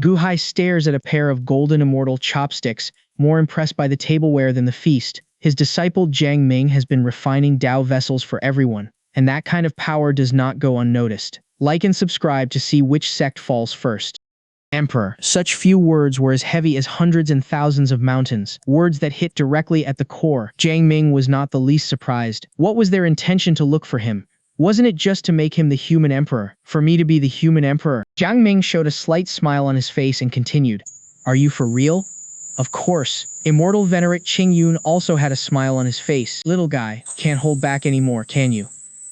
Guhai stares at a pair of golden immortal chopsticks, more impressed by the tableware than the feast. His disciple Jiang Ming has been refining Dao vessels for everyone, and that kind of power does not go unnoticed. Like and subscribe to see which sect falls first. Emperor. Such few words were as heavy as hundreds and thousands of mountains, words that hit directly at the core. Jiang Ming was not the least surprised. What was their intention to look for him? Wasn't it just to make him the human emperor? For me to be the human emperor? Jiang Ming showed a slight smile on his face and continued, "Are you for real?" Of course. Immortal Venerate Qing Yun also had a smile on his face. "Little guy, can't hold back anymore, can you?"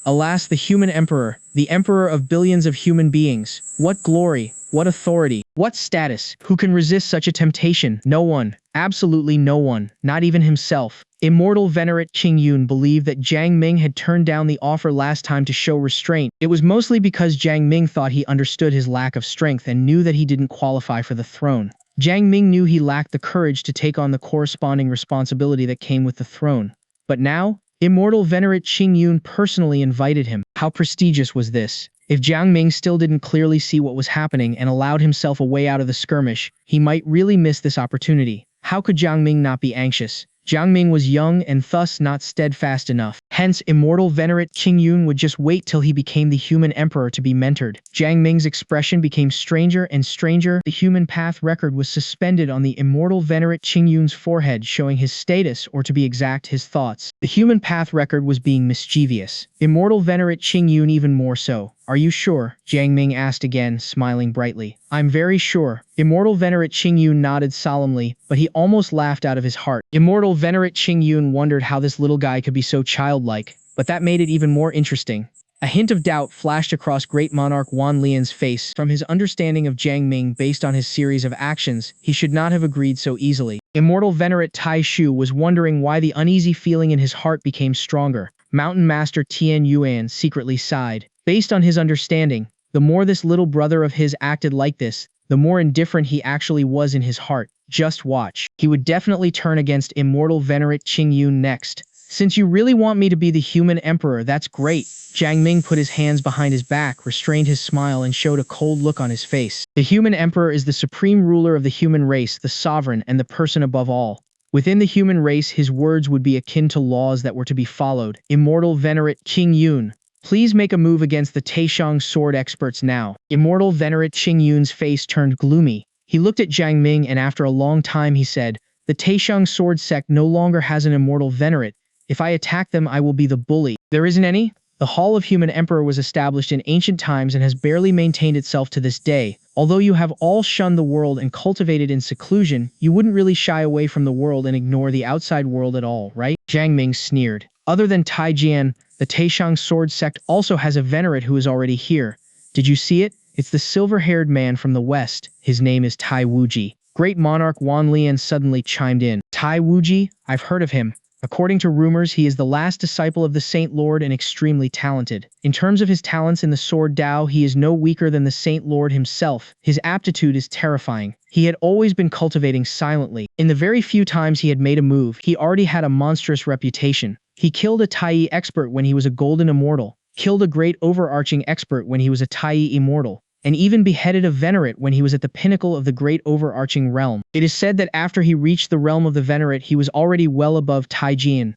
Alas, the human emperor, the emperor of billions of human beings. What glory, what authority, what status? Who can resist such a temptation? No one. Absolutely no one. Not even himself. Immortal Venerate Qing Yun believed that Jiang Ming had turned down the offer last time to show restraint. It was mostly because Jiang Ming thought he understood his lack of strength and knew that he didn't qualify for the throne. Jiang Ming knew he lacked the courage to take on the corresponding responsibility that came with the throne. But now, Immortal Venerate Qing Yun personally invited him. How prestigious was this? If Jiang Ming still didn't clearly see what was happening and allowed himself a way out of the skirmish, he might really miss this opportunity. How could Jiang Ming not be anxious? Jiang Ming was young and thus not steadfast enough. Hence, Immortal Venerate Qing Yun would just wait till he became the human emperor to be mentored. Jiang Ming's expression became stranger and stranger. The human path record was suspended on the Immortal Venerate Qing Yun's forehead, showing his status, or to be exact, his thoughts. The human path record was being mischievous. Immortal Venerate Qing Yun even more so. "Are you sure?" Jiang Ming asked again, smiling brightly. "I'm very sure." Immortal Venerate Qing Yun nodded solemnly, but he almost laughed out of his heart. Immortal Venerate Qing Yun wondered how this little guy could be so childlike, but that made it even more interesting. A hint of doubt flashed across Great Monarch Wan Lian's face. From his understanding of Jiang Ming based on his series of actions, he should not have agreed so easily. Immortal Venerate Tai Shu was wondering why the uneasy feeling in his heart became stronger. Mountain Master Tian Yuan secretly sighed. Based on his understanding, the more this little brother of his acted like this, the more indifferent he actually was in his heart. Just watch. He would definitely turn against Immortal Venerate Qing Yun next. "Since you really want me to be the human emperor, that's great." Jiang Ming put his hands behind his back, restrained his smile, and showed a cold look on his face. The human emperor is the supreme ruler of the human race, the sovereign, and the person above all. Within the human race, his words would be akin to laws that were to be followed. Immortal Venerate Qing Yun, please make a move against the Taishang sword experts now. Immortal Venerate Qing Yun's face turned gloomy. He looked at Jiang Ming and after a long time he said, "The Taishang sword sect no longer has an immortal venerate. If I attack them, I will be the bully." "There isn't any?" The Hall of Human Emperor was established in ancient times and has barely maintained itself to this day. Although you have all shunned the world and cultivated in seclusion, you wouldn't really shy away from the world and ignore the outside world at all, right? Jiang Ming sneered. "Other than Tai Jian, the Taishang sword sect also has a venerate who is already here. Did you see it? It's the silver-haired man from the west. His name is Tai Wuji." Great Monarch Wan Lian suddenly chimed in. "Tai Wuji? I've heard of him. According to rumors, he is the last disciple of the Saint Lord and extremely talented. In terms of his talents in the sword Dao, he is no weaker than the Saint Lord himself. His aptitude is terrifying. He had always been cultivating silently. In the very few times he had made a move, he already had a monstrous reputation. He killed a Tai expert when he was a golden immortal, killed a great overarching expert when he was a Tai immortal, and even beheaded a venerate when he was at the pinnacle of the great overarching realm. It is said that after he reached the realm of the venerate, he was already well above Tai Jian.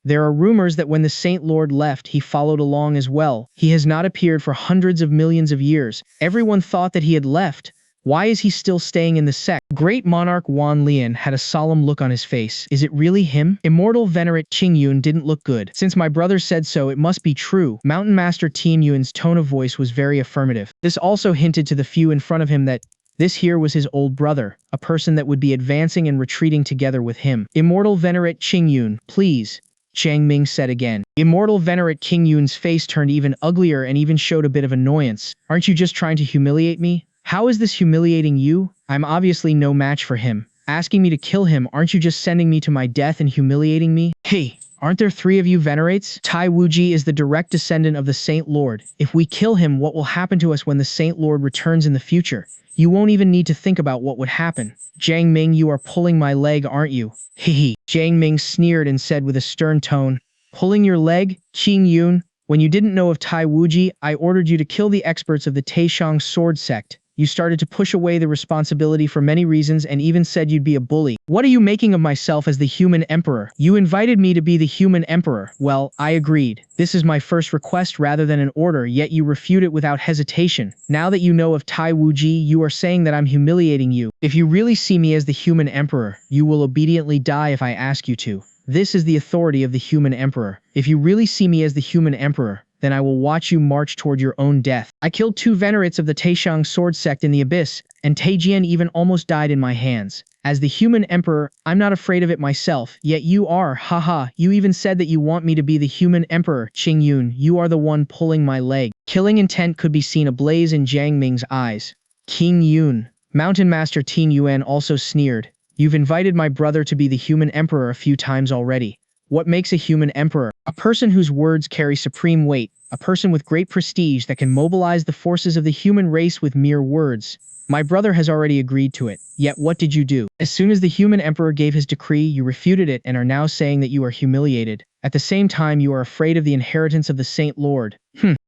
There are rumors that when the Saint Lord left, he followed along as well. He has not appeared for hundreds of millions of years. Everyone thought that he had left. Why is he still staying in the sect? Great Monarch Wan Lian had a solemn look on his face. Is it really him? Immortal Venerate Qing Yun didn't look good. Since my brother said so, it must be true. Mountain Master Tian Yuan's tone of voice was very affirmative. This also hinted to the few in front of him that this here was his old brother, a person that would be advancing and retreating together with him. Immortal Venerate Qing Yun, please. Jiang Ming said again. Immortal Venerate Qing Yun's face turned even uglier and even showed a bit of annoyance. Aren't you just trying to humiliate me? How is this humiliating you? I'm obviously no match for him. Asking me to kill him, aren't you just sending me to my death and humiliating me? Hey, aren't there 3 of you venerates? Tai Wuji is the direct descendant of the Saint Lord. If we kill him, what will happen to us when the Saint Lord returns in the future? You won't even need to think about what would happen. Jiang Ming, you are pulling my leg, aren't you? Hehe. Jiang Ming sneered and said with a stern tone, "Pulling your leg, Qing Yun? When you didn't know of Tai Wuji, I ordered you to kill the experts of the Taishang sword sect. You started to push away the responsibility for many reasons and even said you'd be a bully. What are you making of myself as the human emperor? You invited me to be the human emperor. Well, I agreed. This is my first request rather than an order, yet you refute it without hesitation. Now that you know of Tai Wuji, you are saying that I'm humiliating you. If you really see me as the human emperor, you will obediently die if I ask you to. This is the authority of the human emperor. If you really see me as the human emperor, then I will watch you march toward your own death. I killed 2 venerates of the Taishang sword sect in the abyss, and Taijian even almost died in my hands. As the human emperor, I'm not afraid of it myself, yet you are, haha. You even said that you want me to be the human emperor. Qingyun, you are the one pulling my leg. Killing intent could be seen ablaze in Jiang Ming's eyes. King Yun. Mountain Master Ting Yuan also sneered. You've invited my brother to be the human emperor a few times already. What makes a human emperor? A person whose words carry supreme weight, a person with great prestige that can mobilize the forces of the human race with mere words. My brother has already agreed to it. Yet what did you do? As soon as the human emperor gave his decree, you refuted it and are now saying that you are humiliated. At the same time, you are afraid of the inheritance of the Saint Lord.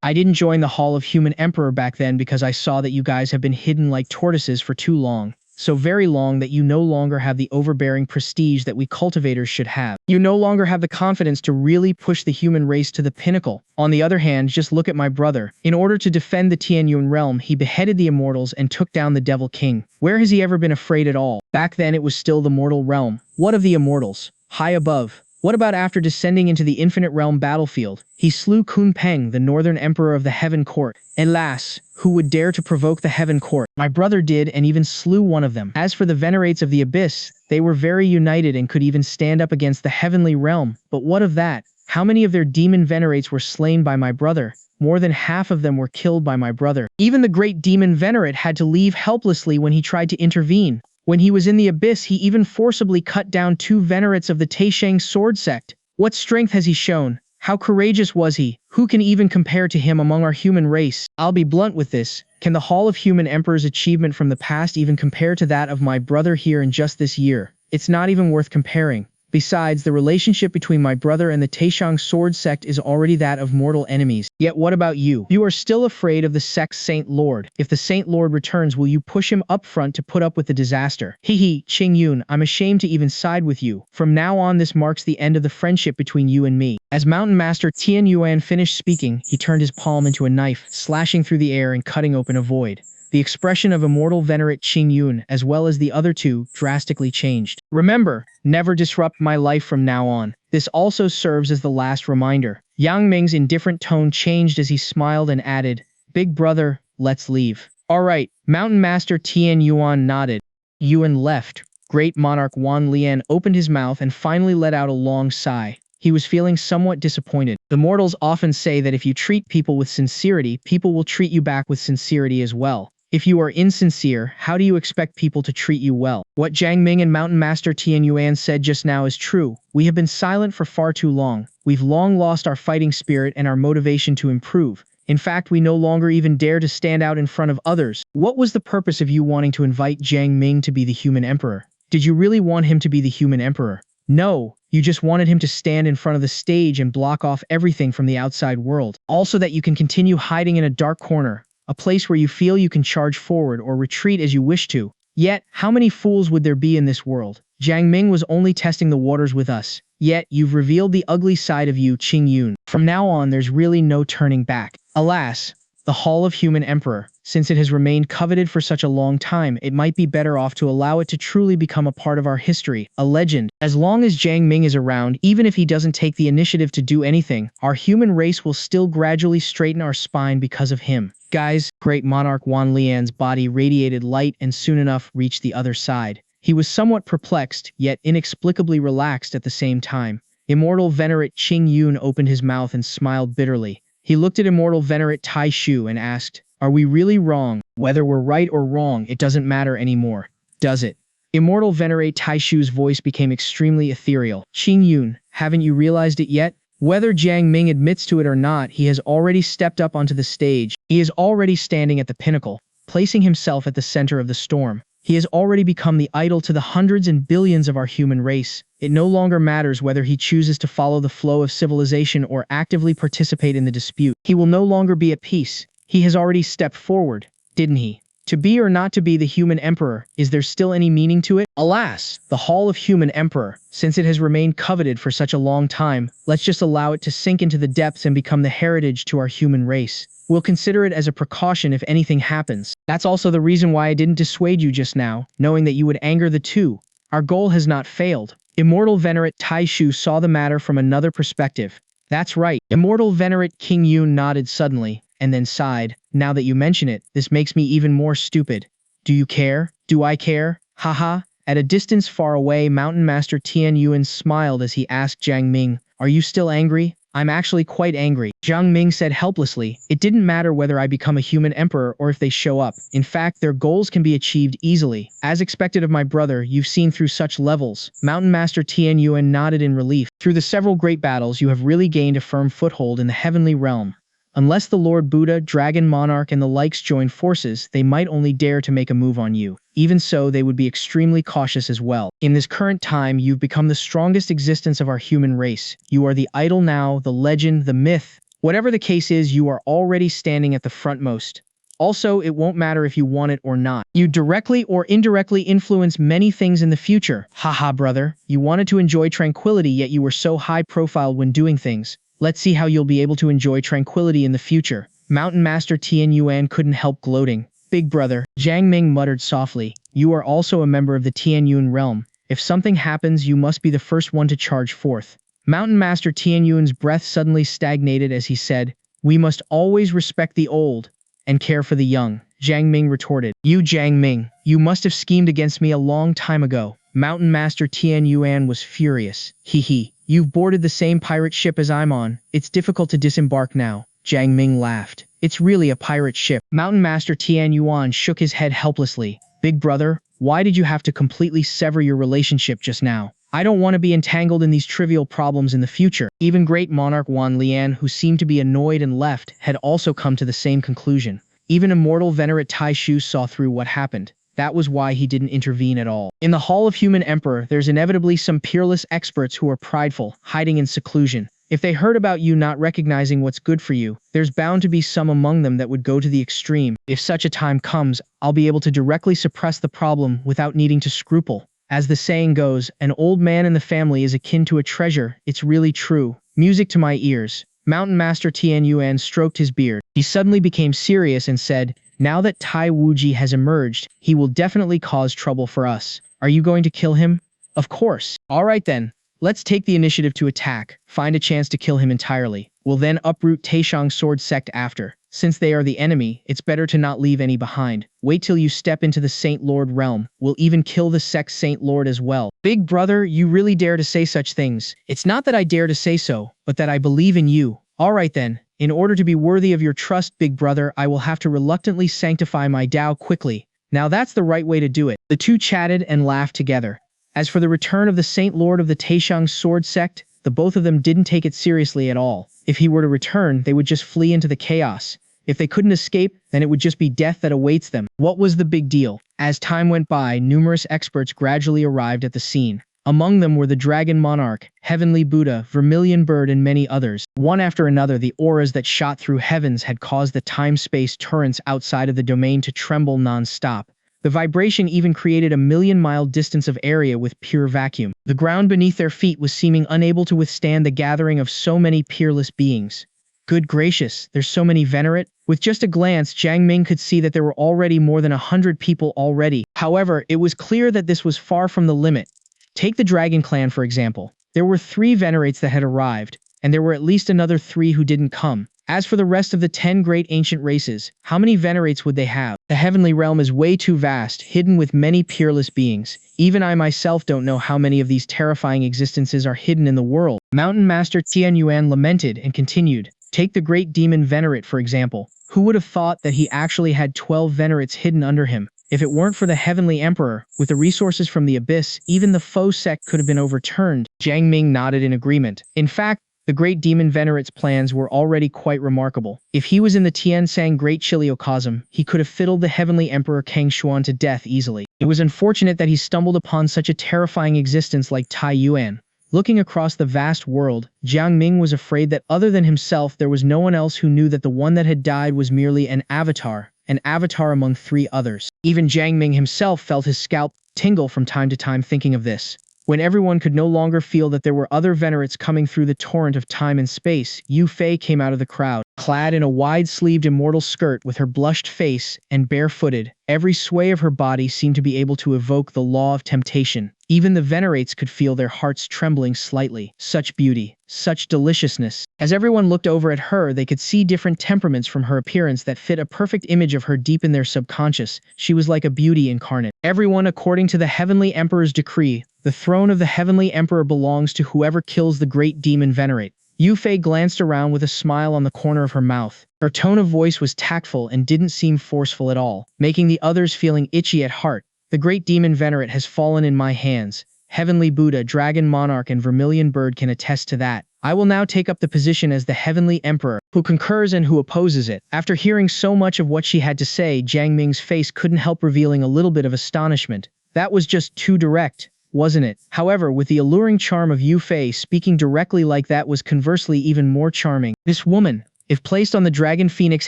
I didn't join the Hall of Human Emperor back then because I saw that you guys have been hidden like tortoises for too long. So very long that you no longer have the overbearing prestige that we cultivators should have. You no longer have the confidence to really push the human race to the pinnacle. On the other hand, just look at my brother. In order to defend the Tianyun realm, he beheaded the immortals and took down the Devil King. Where has he ever been afraid at all? Back then it was still the mortal realm. What of the immortals? High above. What about after descending into the infinite realm battlefield? He slew Kun Peng, the northern emperor of the Heaven Court. Alas, who would dare to provoke the Heaven Court? My brother did and even slew one of them. As for the venerates of the Abyss, they were very united and could even stand up against the heavenly realm. But what of that? How many of their demon venerates were slain by my brother? More than half of them were killed by my brother. Even the great demon venerate had to leave helplessly when he tried to intervene. When he was in the abyss, he even forcibly cut down 2 venerates of the Taishang sword sect. What strength has he shown? How courageous was he? Who can even compare to him among our human race? I'll be blunt with this. Can the Hall of Human Emperor's achievement from the past even compare to that of my brother here in just this year? It's not even worth comparing. Besides, the relationship between my brother and the Taishang sword sect is already that of mortal enemies. Yet what about you? You are still afraid of the sect's Saint Lord. If the Saint Lord returns, will you push him up front to put up with the disaster? Hehe, Qingyun, I'm ashamed to even side with you. From now on, this marks the end of the friendship between you and me. As Mountain Master Tian Yuan finished speaking, he turned his palm into a knife, slashing through the air and cutting open a void. The expression of immortal venerate Qingyun, as well as the other 2, drastically changed. Remember, never disrupt my life from now on. This also serves as the last reminder. Yang Ming's indifferent tone changed as he smiled and added, Big brother, let's leave. Alright, Mountain Master Tian Yuan nodded. Yuan left. Great monarch Wan Lian opened his mouth and finally let out a long sigh. He was feeling somewhat disappointed. The mortals often say that if you treat people with sincerity, people will treat you back with sincerity as well. If you are insincere, how do you expect people to treat you well? What Jiang Ming and Mountain Master Tian Yuan said just now is true. We have been silent for far too long. We've long lost our fighting spirit and our motivation to improve. In fact, we no longer even dare to stand out in front of others. What was the purpose of you wanting to invite Jiang Ming to be the human emperor? Did you really want him to be the human emperor? No, you just wanted him to stand in front of the stage and block off everything from the outside world. Also that you can continue hiding in a dark corner. A place where you feel you can charge forward or retreat as you wish to. Yet, how many fools would there be in this world? Jiang Ming was only testing the waters with us. Yet, you've revealed the ugly side of you, Qingyun. From now on, there's really no turning back. Alas, the Hall of Human Emperor, since it has remained coveted for such a long time, it might be better off to allow it to truly become a part of our history, a legend. As long as Jiang Ming is around, even if he doesn't take the initiative to do anything, our human race will still gradually straighten our spine because of him. Guys, great monarch Wan Lian's body radiated light and soon enough reached the other side. He was somewhat perplexed, yet inexplicably relaxed at the same time. Immortal Venerate Qingyun opened his mouth and smiled bitterly. He looked at Immortal Venerate Tai Shu and asked, Are we really wrong? Whether we're right or wrong, it doesn't matter anymore, does it? Immortal Venerate Tai Shu's voice became extremely ethereal. Qingyun, haven't you realized it yet? Whether Jiang Ming admits to it or not, he has already stepped up onto the stage. He is already standing at the pinnacle, placing himself at the center of the storm. He has already become the idol to the hundreds and billions of our human race. It no longer matters whether he chooses to follow the flow of civilization or actively participate in the dispute. He will no longer be at peace. He has already stepped forward, didn't he? To be or not to be the human emperor, is there still any meaning to it? Alas, the Hall of Human Emperor, since it has remained coveted for such a long time, let's just allow it to sink into the depths and become the heritage to our human race. We'll consider it as a precaution if anything happens. That's also the reason why I didn't dissuade you just now, knowing that you would anger the two. Our goal has not failed. Immortal Venerate Taishu saw the matter from another perspective. That's right. Immortal Venerate King Yun nodded suddenly, and then sighed. Now that you mention it, this makes me even more stupid. Do you care? Do I care? Haha. At a distance far away, Mountain Master Tian Yuan smiled as he asked Jiang Ming, "Are you still angry?" "I'm actually quite angry," Jiang Ming said helplessly. "It didn't matter whether I become a human emperor or if they show up. In fact, their goals can be achieved easily. As expected of my brother, you've seen through such levels." Mountain Master Tian Yuan nodded in relief. "Through the several great battles, you have really gained a firm foothold in the heavenly realm. Unless the Lord Buddha, Dragon Monarch, and the likes join forces, they might only dare to make a move on you. Even so, they would be extremely cautious as well. In this current time, you've become the strongest existence of our human race. You are the idol now, the legend, the myth. Whatever the case is, you are already standing at the frontmost. Also, it won't matter if you want it or not. You directly or indirectly influence many things in the future. Haha, brother. You wanted to enjoy tranquility, yet you were so high-profile when doing things. Let's see how you'll be able to enjoy tranquility in the future." Mountain Master Tian Yuan couldn't help gloating. "Big brother," Jiang Ming muttered softly, "you are also a member of the Tian Yun realm. If something happens, you must be the first one to charge forth." Mountain Master Tian Yuan's breath suddenly stagnated as he said, "We must always respect the old and care for the young," Jiang Ming retorted. "You Jiang Ming, you must have schemed against me a long time ago." Mountain Master Tian Yuan was furious. "Hee. You've boarded the same pirate ship as I'm on. It's difficult to disembark now." Jiang Ming laughed. "It's really a pirate ship." Mountain Master Tian Yuan shook his head helplessly. "Big brother, why did you have to completely sever your relationship just now? I don't want to be entangled in these trivial problems in the future." Even Great Monarch Wan Lian, who seemed to be annoyed and left, had also come to the same conclusion. Even Immortal Venerate Taishu saw through what happened. That was why he didn't intervene at all. In the Hall of Human Emperor, there's inevitably some peerless experts who are prideful, hiding in seclusion. If they heard about you not recognizing what's good for you, there's bound to be some among them that would go to the extreme. If such a time comes, I'll be able to directly suppress the problem without needing to scruple. As the saying goes, an old man in the family is akin to a treasure. It's really true. Music to my ears. Mountain Master Tian Yuan stroked his beard. He suddenly became serious and said, "Now that Tai Wuji has emerged, he will definitely cause trouble for us. Are you going to kill him?" "Of course." "All right then. Let's take the initiative to attack. Find a chance to kill him entirely. We'll then uproot Taishang Sword Sect after. Since they are the enemy, it's better to not leave any behind. Wait till you step into the Saint Lord realm. We'll even kill the sect's Saint Lord as well." "Big brother, you really dare to say such things." "It's not that I dare to say so, but that I believe in you." "All right then. In order to be worthy of your trust, big brother, I will have to reluctantly sanctify my Dao quickly. Now that's the right way to do it." The two chatted and laughed together. As for the return of the Saint Lord of the Taishang Sword Sect, the both of them didn't take it seriously at all. If he were to return, they would just flee into the chaos. If they couldn't escape, then it would just be death that awaits them. What was the big deal? As time went by, numerous experts gradually arrived at the scene. Among them were the Dragon Monarch, Heavenly Buddha, Vermilion Bird, and many others. One after another, the auras that shot through heavens had caused the time-space turrets outside of the domain to tremble non-stop. The vibration even created a million-mile distance of area with pure vacuum. The ground beneath their feet was seeming unable to withstand the gathering of so many peerless beings. Good gracious, there's so many venerate. With just a glance, Jiang Ming could see that there were already more than 100 people already. However, it was clear that this was far from the limit. Take the Dragon Clan, for example. There were 3 venerates that had arrived, and there were at least another 3 who didn't come. As for the rest of the 10 great ancient races, how many venerates would they have? The heavenly realm is way too vast, hidden with many peerless beings. Even I myself don't know how many of these terrifying existences are hidden in the world. Mountain Master Tian Yuan lamented and continued. Take the great demon venerate, for example. Who would have thought that he actually had 12 venerates hidden under him? If it weren't for the Heavenly Emperor, with the resources from the Abyss, even the foe sect could have been overturned. Jiang Ming nodded in agreement. In fact, the great demon venerate's plans were already quite remarkable. If he was in the Tiansang Great Chiliocosm, he could have fiddled the Heavenly Emperor Kang Xuan to death easily. It was unfortunate that he stumbled upon such a terrifying existence like Tai Yuan. Looking across the vast world, Jiang Ming was afraid that other than himself there was no one else who knew that the one that had died was merely an avatar, an avatar among 3 others. Even Jiang Ming himself felt his scalp tingle from time to time thinking of this. When everyone could no longer feel that there were other venerates coming through the torrent of time and space, Yu Fei came out of the crowd, clad in a wide-sleeved immortal skirt with her blushed face and barefooted. Every sway of her body seemed to be able to evoke the law of temptation. Even the venerates could feel their hearts trembling slightly. Such beauty, such deliciousness. As everyone looked over at her, they could see different temperaments from her appearance that fit a perfect image of her deep in their subconscious. She was like a beauty incarnate. Everyone, according to the Heavenly Emperor's decree, the throne of the Heavenly Emperor belongs to whoever kills the great demon venerate. Yu Fei glanced around with a smile on the corner of her mouth. Her tone of voice was tactful and didn't seem forceful at all, making the others feeling itchy at heart. The great demon venerate has fallen in my hands. Heavenly Buddha, Dragon Monarch, and Vermilion Bird can attest to that. I will now take up the position as the Heavenly Emperor, who concurs and who opposes it. After hearing so much of what she had to say, Jiang Ming's face couldn't help revealing a little bit of astonishment. That was just too direct, wasn't it? However, with the alluring charm of Yu Fei, speaking directly like that was conversely even more charming. This woman, if placed on the Dragon Phoenix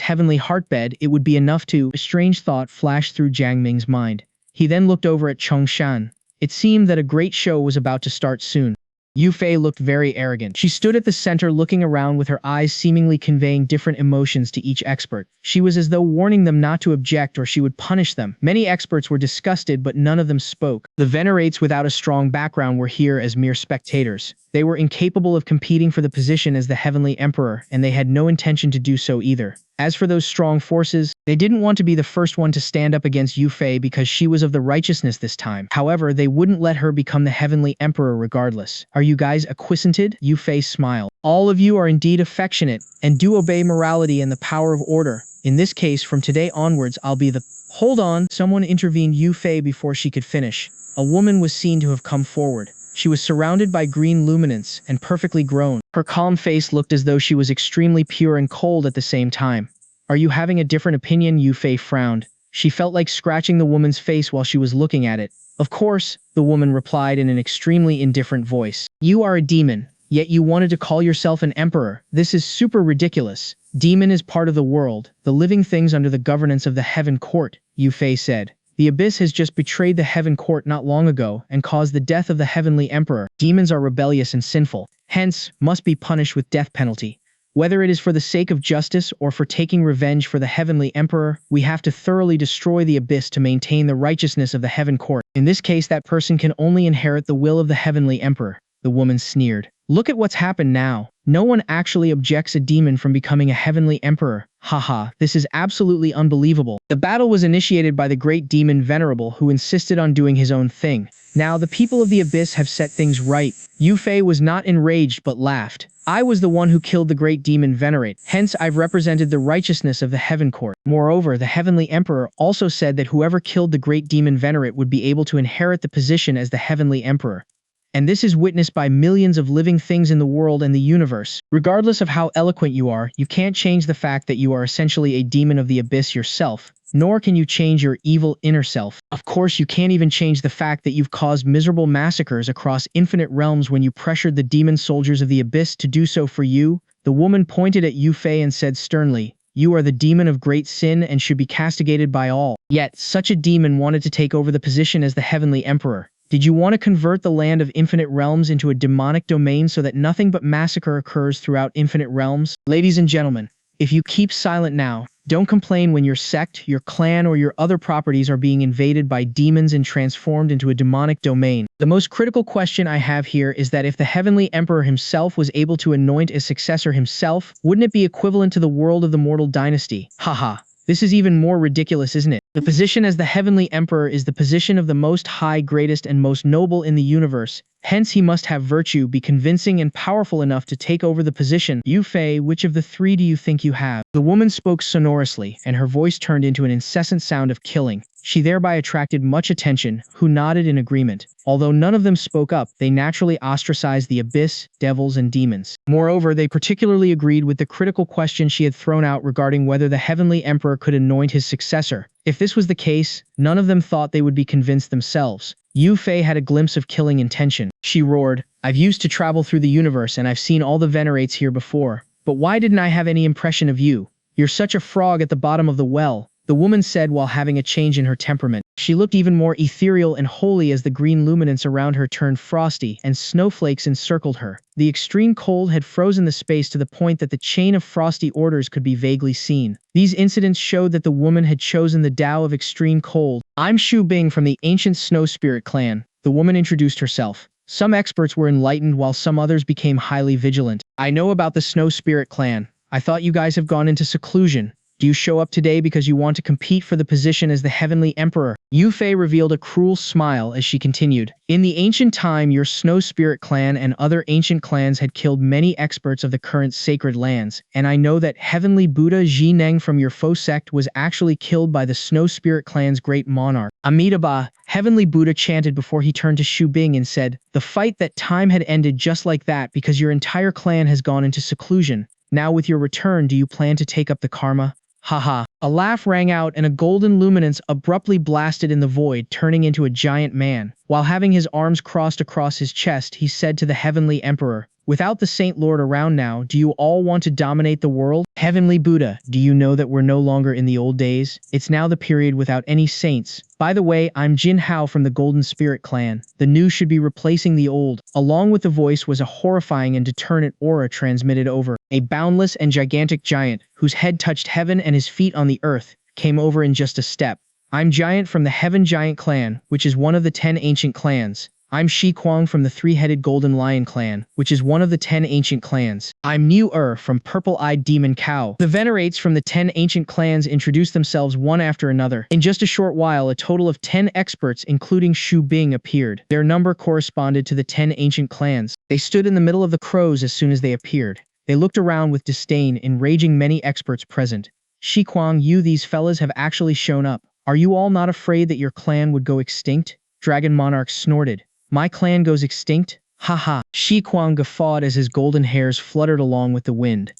heavenly heartbed, it would be enough to— A strange thought flashed through Jiang Ming's mind. He then looked over at Chongshan. It seemed that a great show was about to start soon. Yu Fei looked very arrogant. She stood at the center looking around with her eyes seemingly conveying different emotions to each expert. She was as though warning them not to object or she would punish them. Many experts were disgusted, but none of them spoke. The venerates without a strong background were here as mere spectators. They were incapable of competing for the position as the Heavenly Emperor, and they had no intention to do so either. As for those strong forces, they didn't want to be the first one to stand up against Yu Fei because she was of the righteousness this time. However, they wouldn't let her become the Heavenly Emperor regardless. Are you guys acquainted? Yu Fei smiled. All of you are indeed affectionate, and do obey morality and the power of order. In this case, from today onwards, I'll be the— Hold on! Someone intervened Yu Fei before she could finish. A woman was seen to have come forward. She was surrounded by green luminance and perfectly grown. Her calm face looked as though she was extremely pure and cold at the same time. Are you having a different opinion? Yu Fei frowned. She felt like scratching the woman's face while she was looking at it. Of course, the woman replied in an extremely indifferent voice. You are a demon, yet you wanted to call yourself an emperor. This is super ridiculous. Demon is part of the world, the living things under the governance of the Heaven Court, Yu Fei said. The Abyss has just betrayed the Heaven Court not long ago and caused the death of the Heavenly Emperor. Demons are rebellious and sinful, hence must be punished with death penalty. Whether it is for the sake of justice or for taking revenge for the Heavenly Emperor, we have to thoroughly destroy the Abyss to maintain the righteousness of the Heaven Court. In this case, that person can only inherit the will of the Heavenly Emperor. The woman sneered. Look at what's happened now. No one actually objects a demon from becoming a Heavenly Emperor. Haha, this is absolutely unbelievable. The battle was initiated by the great demon Venerable, who insisted on doing his own thing. Now the people of the Abyss have set things right. Yu Fei was not enraged but laughed. I was the one who killed the great demon Venerate, hence I've represented the righteousness of the Heaven Court. Moreover, the Heavenly Emperor also said that whoever killed the great demon Venerate would be able to inherit the position as the Heavenly Emperor. And this is witnessed by millions of living things in the world and the universe. Regardless of how eloquent you are, you can't change the fact that you are essentially a demon of the Abyss yourself, nor can you change your evil inner self. Of course, you can't even change the fact that you've caused miserable massacres across infinite realms when you pressured the demon soldiers of the Abyss to do so for you. The woman pointed at Yu Fei and said sternly, you are the demon of great sin and should be castigated by all. Yet, such a demon wanted to take over the position as the Heavenly Emperor. Did you want to convert the land of infinite realms into a demonic domain so that nothing but massacre occurs throughout infinite realms? Ladies and gentlemen, if you keep silent now, don't complain when your sect, your clan, or your other properties are being invaded by demons and transformed into a demonic domain. The most critical question I have here is that if the Heavenly Emperor himself was able to anoint a successor himself, wouldn't it be equivalent to the world of the mortal dynasty? Haha. This is even more ridiculous, isn't it? The position as the Heavenly Emperor is the position of the most high, greatest, and most noble in the universe. Hence, he must have virtue, be convincing and powerful enough to take over the position. Yu Fei, which of the three do you think you have? The woman spoke sonorously, and her voice turned into an incessant sound of killing. She thereby attracted much attention, who nodded in agreement. Although none of them spoke up, they naturally ostracized the Abyss, devils, and demons. Moreover, they particularly agreed with the critical question she had thrown out regarding whether the Heavenly Emperor could anoint his successor. If this was the case, none of them thought they would be convinced themselves. Yu Fei had a glimpse of killing intention. She roared, I've used to travel through the universe and I've seen all the venerates here before. But why didn't I have any impression of you? You're such a frog at the bottom of the well. the woman said while having a change in her temperament. She looked even more ethereal and holy as the green luminance around her turned frosty and snowflakes encircled her. The extreme cold had frozen the space to the point that the chain of frosty orders could be vaguely seen. These incidents showed that the woman had chosen the Tao of extreme cold. I'm Xu Bing from the ancient Snow Spirit clan. The woman introduced herself. Some experts were enlightened while some others became highly vigilant. I know about the Snow Spirit clan. I thought you guys have gone into seclusion. Do you show up today because you want to compete for the position as the Heavenly Emperor? Yu Fei revealed a cruel smile as she continued. In the ancient time, your Snow Spirit clan and other ancient clans had killed many experts of the current sacred lands, and I know that Heavenly Buddha Ji Neng from your foe sect was actually killed by the Snow Spirit clan's great monarch. Amitabha, Heavenly Buddha chanted before he turned to Xu Bing and said, the fight that time had ended just like that because your entire clan has gone into seclusion. Now with your return, do you plan to take up the karma? Haha. A laugh rang out and a golden luminance abruptly blasted in the void, turning into a giant man. While having his arms crossed across his chest, he said to the Heavenly Emperor, without the Saint Lord around now, do you all want to dominate the world? Heavenly Buddha, do you know that we're no longer in the old days? It's now the period without any saints. By the way, I'm Jin Hao from the Golden Spirit clan. The new should be replacing the old. Along with the voice was a horrifying and deterrent aura transmitted over. A boundless and gigantic giant, whose head touched heaven and his feet on the earth, came over in just a step. I'm Giant from the Heaven Giant clan, which is one of the 10 ancient clans. I'm Shi Kuang from the Three-Headed Golden Lion clan, which is one of the 10 ancient clans. I'm Niu from Purple-Eyed Demon Cow. The venerates from the 10 ancient clans introduced themselves one after another. In just a short while, a total of 10 experts, including Xu Bing, appeared. Their number corresponded to the 10 ancient clans. They stood in the middle of the crows as soon as they appeared. They looked around with disdain, enraging many experts present. Shi Kuang, these fellas have actually shown up. Are you all not afraid that your clan would go extinct? Dragon Monarch snorted. My clan goes extinct? Haha. Shi Kuang guffawed as his golden hairs fluttered along with the wind.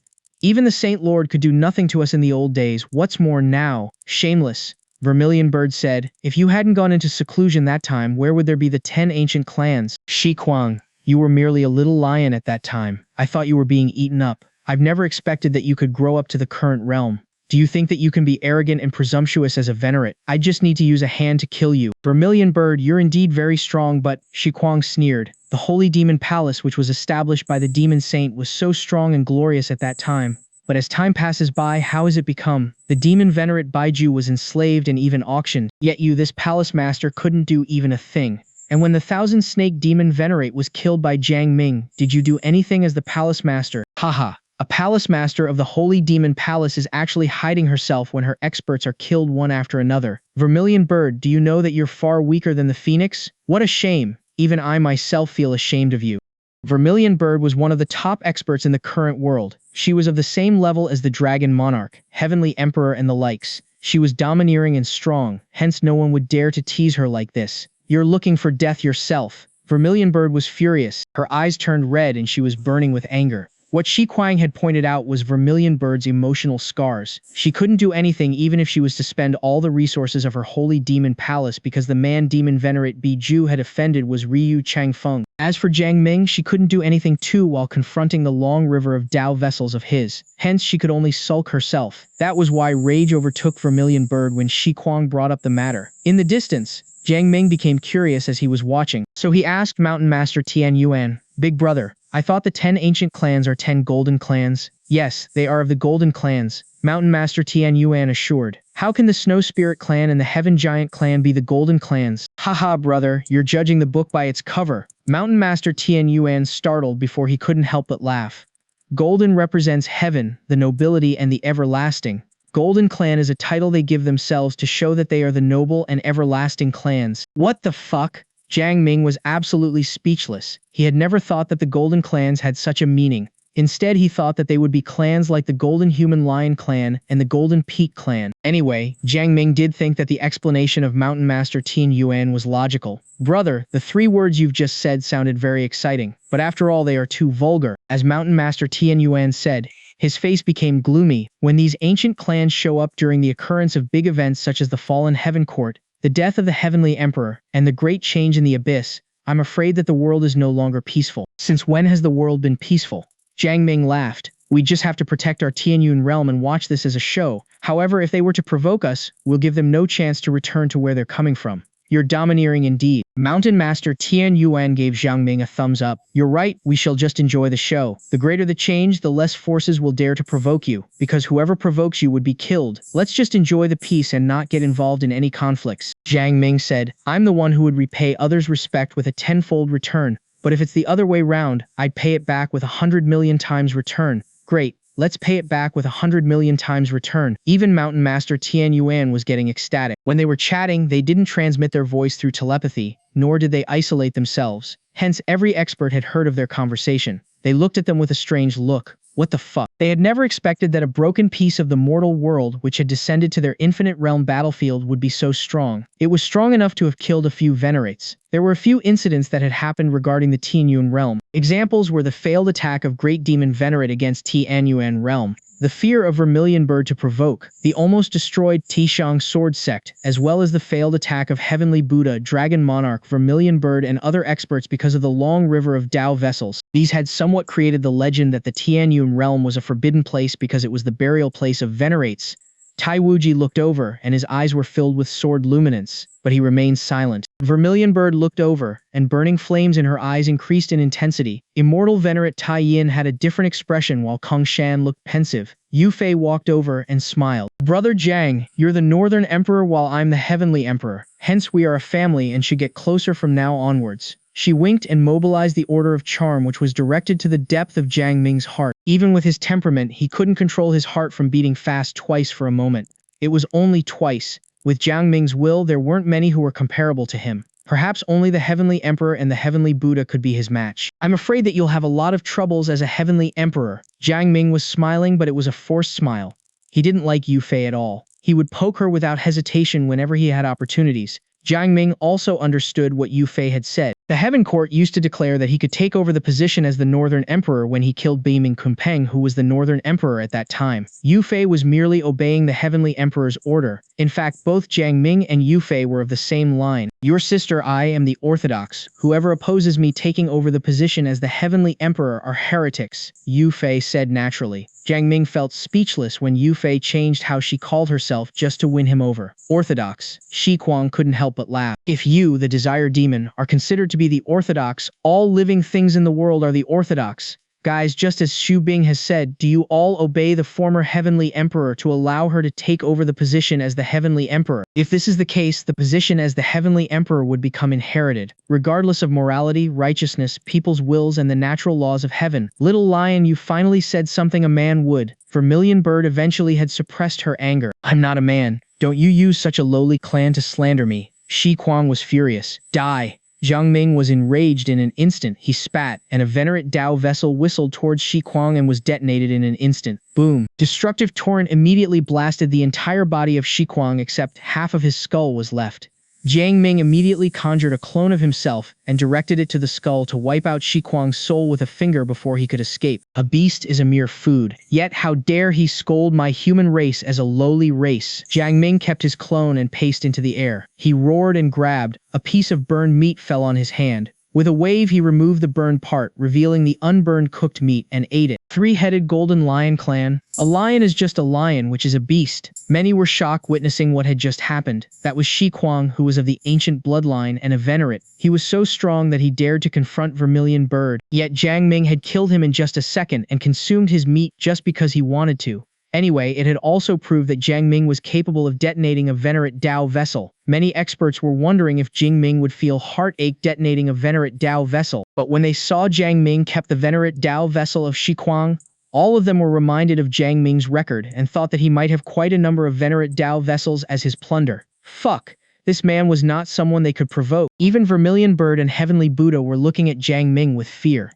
Even the Saint Lord could do nothing to us in the old days. What's more now? Shameless. Vermilion Bird said, if you hadn't gone into seclusion that time, where would there be the 10 ancient clans? Shi Kuang, you were merely a little lion at that time. I thought you were being eaten up. I've never expected that you could grow up to the current realm. Do you think that you can be arrogant and presumptuous as a venerate? I just need to use a hand to kill you. Vermilion Bird, you're indeed very strong, but Shi Kuang sneered. The Holy Demon Palace, which was established by the Demon Saint, was so strong and glorious at that time. But as time passes by, how has it become? The demon venerate Baiju was enslaved and even auctioned. Yet you, this palace master, couldn't do even a thing. And when the Thousand Snake Demon Venerate was killed by Jiang Ming, did you do anything as the palace master? Haha. A palace master of the Holy Demon Palace is actually hiding herself when her experts are killed one after another. Vermilion Bird, do you know that you're far weaker than the Phoenix? What a shame. Even I myself feel ashamed of you. Vermilion Bird was one of the top experts in the current world. She was of the same level as the Dragon Monarch, Heavenly Emperor and the likes. She was domineering and strong, hence no one would dare to tease her like this. You're looking for death yourself. Vermilion Bird was furious. Her eyes turned red and she was burning with anger. What Shi Kuang had pointed out was Vermilion Bird's emotional scars. She couldn't do anything even if she was to spend all the resources of her Holy Demon Palace because the man Demon Venerate Biju had offended was Ryu Changfeng. As for Jiang Ming, she couldn't do anything too while confronting the long river of Tao vessels of his. Hence, she could only sulk herself. That was why rage overtook Vermilion Bird when Shi Kuang brought up the matter. In the distance, Jiang Ming became curious as he was watching. So he asked Mountain Master Tian Yuan, Big Brother, I thought the 10 ancient clans are 10 golden clans. Yes, they are of the golden clans, Mountain Master Tian Yuan assured. How can the Snow Spirit clan and the Heaven Giant clan be the golden clans? Haha, brother, you're judging the book by its cover. Mountain Master Tian Yuan startled before he couldn't help but laugh. Golden represents heaven, the nobility, and the everlasting. Golden Clan is a title they give themselves to show that they are the noble and everlasting clans. What the fuck? Jiang Ming was absolutely speechless. He had never thought that the Golden Clans had such a meaning. Instead, he thought that they would be clans like the Golden Human Lion Clan and the Golden Peak Clan. Anyway, Jiang Ming did think that the explanation of Mountain Master Tian Yuan was logical. Brother, the 3 words you've just said sounded very exciting, but after all they are too vulgar. As Mountain Master Tian Yuan said, his face became gloomy. When these ancient clans show up during the occurrence of big events such as the Fallen Heaven Court, the death of the Heavenly Emperor, and the great change in the Abyss, I'm afraid that the world is no longer peaceful. Since when has the world been peaceful? Jiang Ming laughed. We just have to protect our Tianyun realm and watch this as a show. However, if they were to provoke us, we'll give them no chance to return to where they're coming from. You're domineering indeed. Mountain Master Tian Yuan gave Jiang Ming a thumbs up. You're right, we shall just enjoy the show. The greater the change, the less forces will dare to provoke you, because whoever provokes you would be killed. Let's just enjoy the peace and not get involved in any conflicts. Jiang Ming said, I'm the one who would repay others' respect with a tenfold return, but if it's the other way round, I'd pay it back with 100 million times return. Great. Let's pay it back with 100 million times return. Even Mountain Master Tian Yuan was getting ecstatic. When they were chatting, they didn't transmit their voice through telepathy, nor did they isolate themselves. Hence, every expert had heard of their conversation. They looked at them with a strange look. What the fuck? They had never expected that a broken piece of the mortal world which had descended to their infinite realm battlefield would be so strong. It was strong enough to have killed a few venerates. There were a few incidents that had happened regarding the Tianyun realm. Examples were the failed attack of Great Demon Venerate against Tianyuan realm, the fear of Vermilion Bird to provoke, the almost destroyed Tishang Sword Sect, as well as the failed attack of Heavenly Buddha, Dragon Monarch, Vermilion Bird, and other experts because of the long river of Dao vessels. These had somewhat created the legend that the Tianyun realm was a forbidden place because it was the burial place of venerates. Tai Wuji looked over, and his eyes were filled with sword luminance, but he remained silent. Vermilion Bird looked over, and burning flames in her eyes increased in intensity. Immortal Venerate Tai Yin had a different expression while Kong Shan looked pensive. Yu Fei walked over and smiled. Brother Jiang, you're the Northern Emperor while I'm the Heavenly Emperor. Hence we are a family and should get closer from now onwards. She winked and mobilized the Order of Charm, which was directed to the depth of Jiang Ming's heart. Even with his temperament, he couldn't control his heart from beating fast twice for a moment. It was only twice. With Jiang Ming's will, there weren't many who were comparable to him. Perhaps only the Heavenly Emperor and the Heavenly Buddha could be his match. I'm afraid that you'll have a lot of troubles as a Heavenly Emperor. Jiang Ming was smiling, but it was a forced smile. He didn't like Yu Fei at all. He would poke her without hesitation whenever he had opportunities. Jiang Ming also understood what Yu Fei had said. The Heaven Court used to declare that he could take over the position as the Northern Emperor when he killed Beiming Kunpeng, who was the Northern Emperor at that time. Yu Fei was merely obeying the Heavenly Emperor's order. In fact, both Jiang Ming and Yu Fei were of the same line. Your sister, I am the Orthodox. Whoever opposes me taking over the position as the Heavenly Emperor are heretics, Yu Fei said naturally. Jiang Ming felt speechless when Yu Fei changed how she called herself just to win him over. Orthodox. Shi Kuang couldn't help but laugh. If you, the Desire Demon, are considered to be the Orthodox, all living things in the world are the Orthodox. Guys, just as Xu Bing has said, do you all obey the former Heavenly Emperor to allow her to take over the position as the Heavenly Emperor? If this is the case, the position as the Heavenly Emperor would become inherited, regardless of morality, righteousness, people's wills, and the natural laws of heaven. Little Lion, you finally said something a man would. Vermilion Bird eventually had suppressed her anger. I'm not a man. Don't you use such a lowly clan to slander me. Shi Kuang was furious. Die. Jiang Ming was enraged in an instant. He spat, and a venerate Dao vessel whistled towards Shi Kuang and was detonated in an instant. Boom. Destructive torrent immediately blasted the entire body of Shi Kuang except half of his skull was left. Jiang Ming immediately conjured a clone of himself and directed it to the skull to wipe out Shi Kuang's soul with a finger before he could escape. A beast is a mere food. Yet how dare he scold my human race as a lowly race? Jiang Ming kept his clone and paced into the air. He roared and grabbed. A piece of burned meat fell on his hand. With a wave, he removed the burned part, revealing the unburned cooked meat, and ate it. Three-headed golden lion clan. A lion is just a lion, which is a beast. Many were shocked witnessing what had just happened. That was Shi Kuang, who was of the ancient bloodline and a venerate. He was so strong that he dared to confront Vermilion Bird. Yet Jiang Ming had killed him in just a second and consumed his meat just because he wanted to. Anyway, it had also proved that Jiang Ming was capable of detonating a venerate Dao vessel. Many experts were wondering if Jiang Ming would feel heartache detonating a venerate Dao vessel. But when they saw Jiang Ming kept the venerate Dao vessel of Shi Kuang, all of them were reminded of Jiang Ming's record and thought that he might have quite a number of venerate Dao vessels as his plunder. Fuck. This man was not someone they could provoke. Even Vermilion Bird and Heavenly Buddha were looking at Jiang Ming with fear.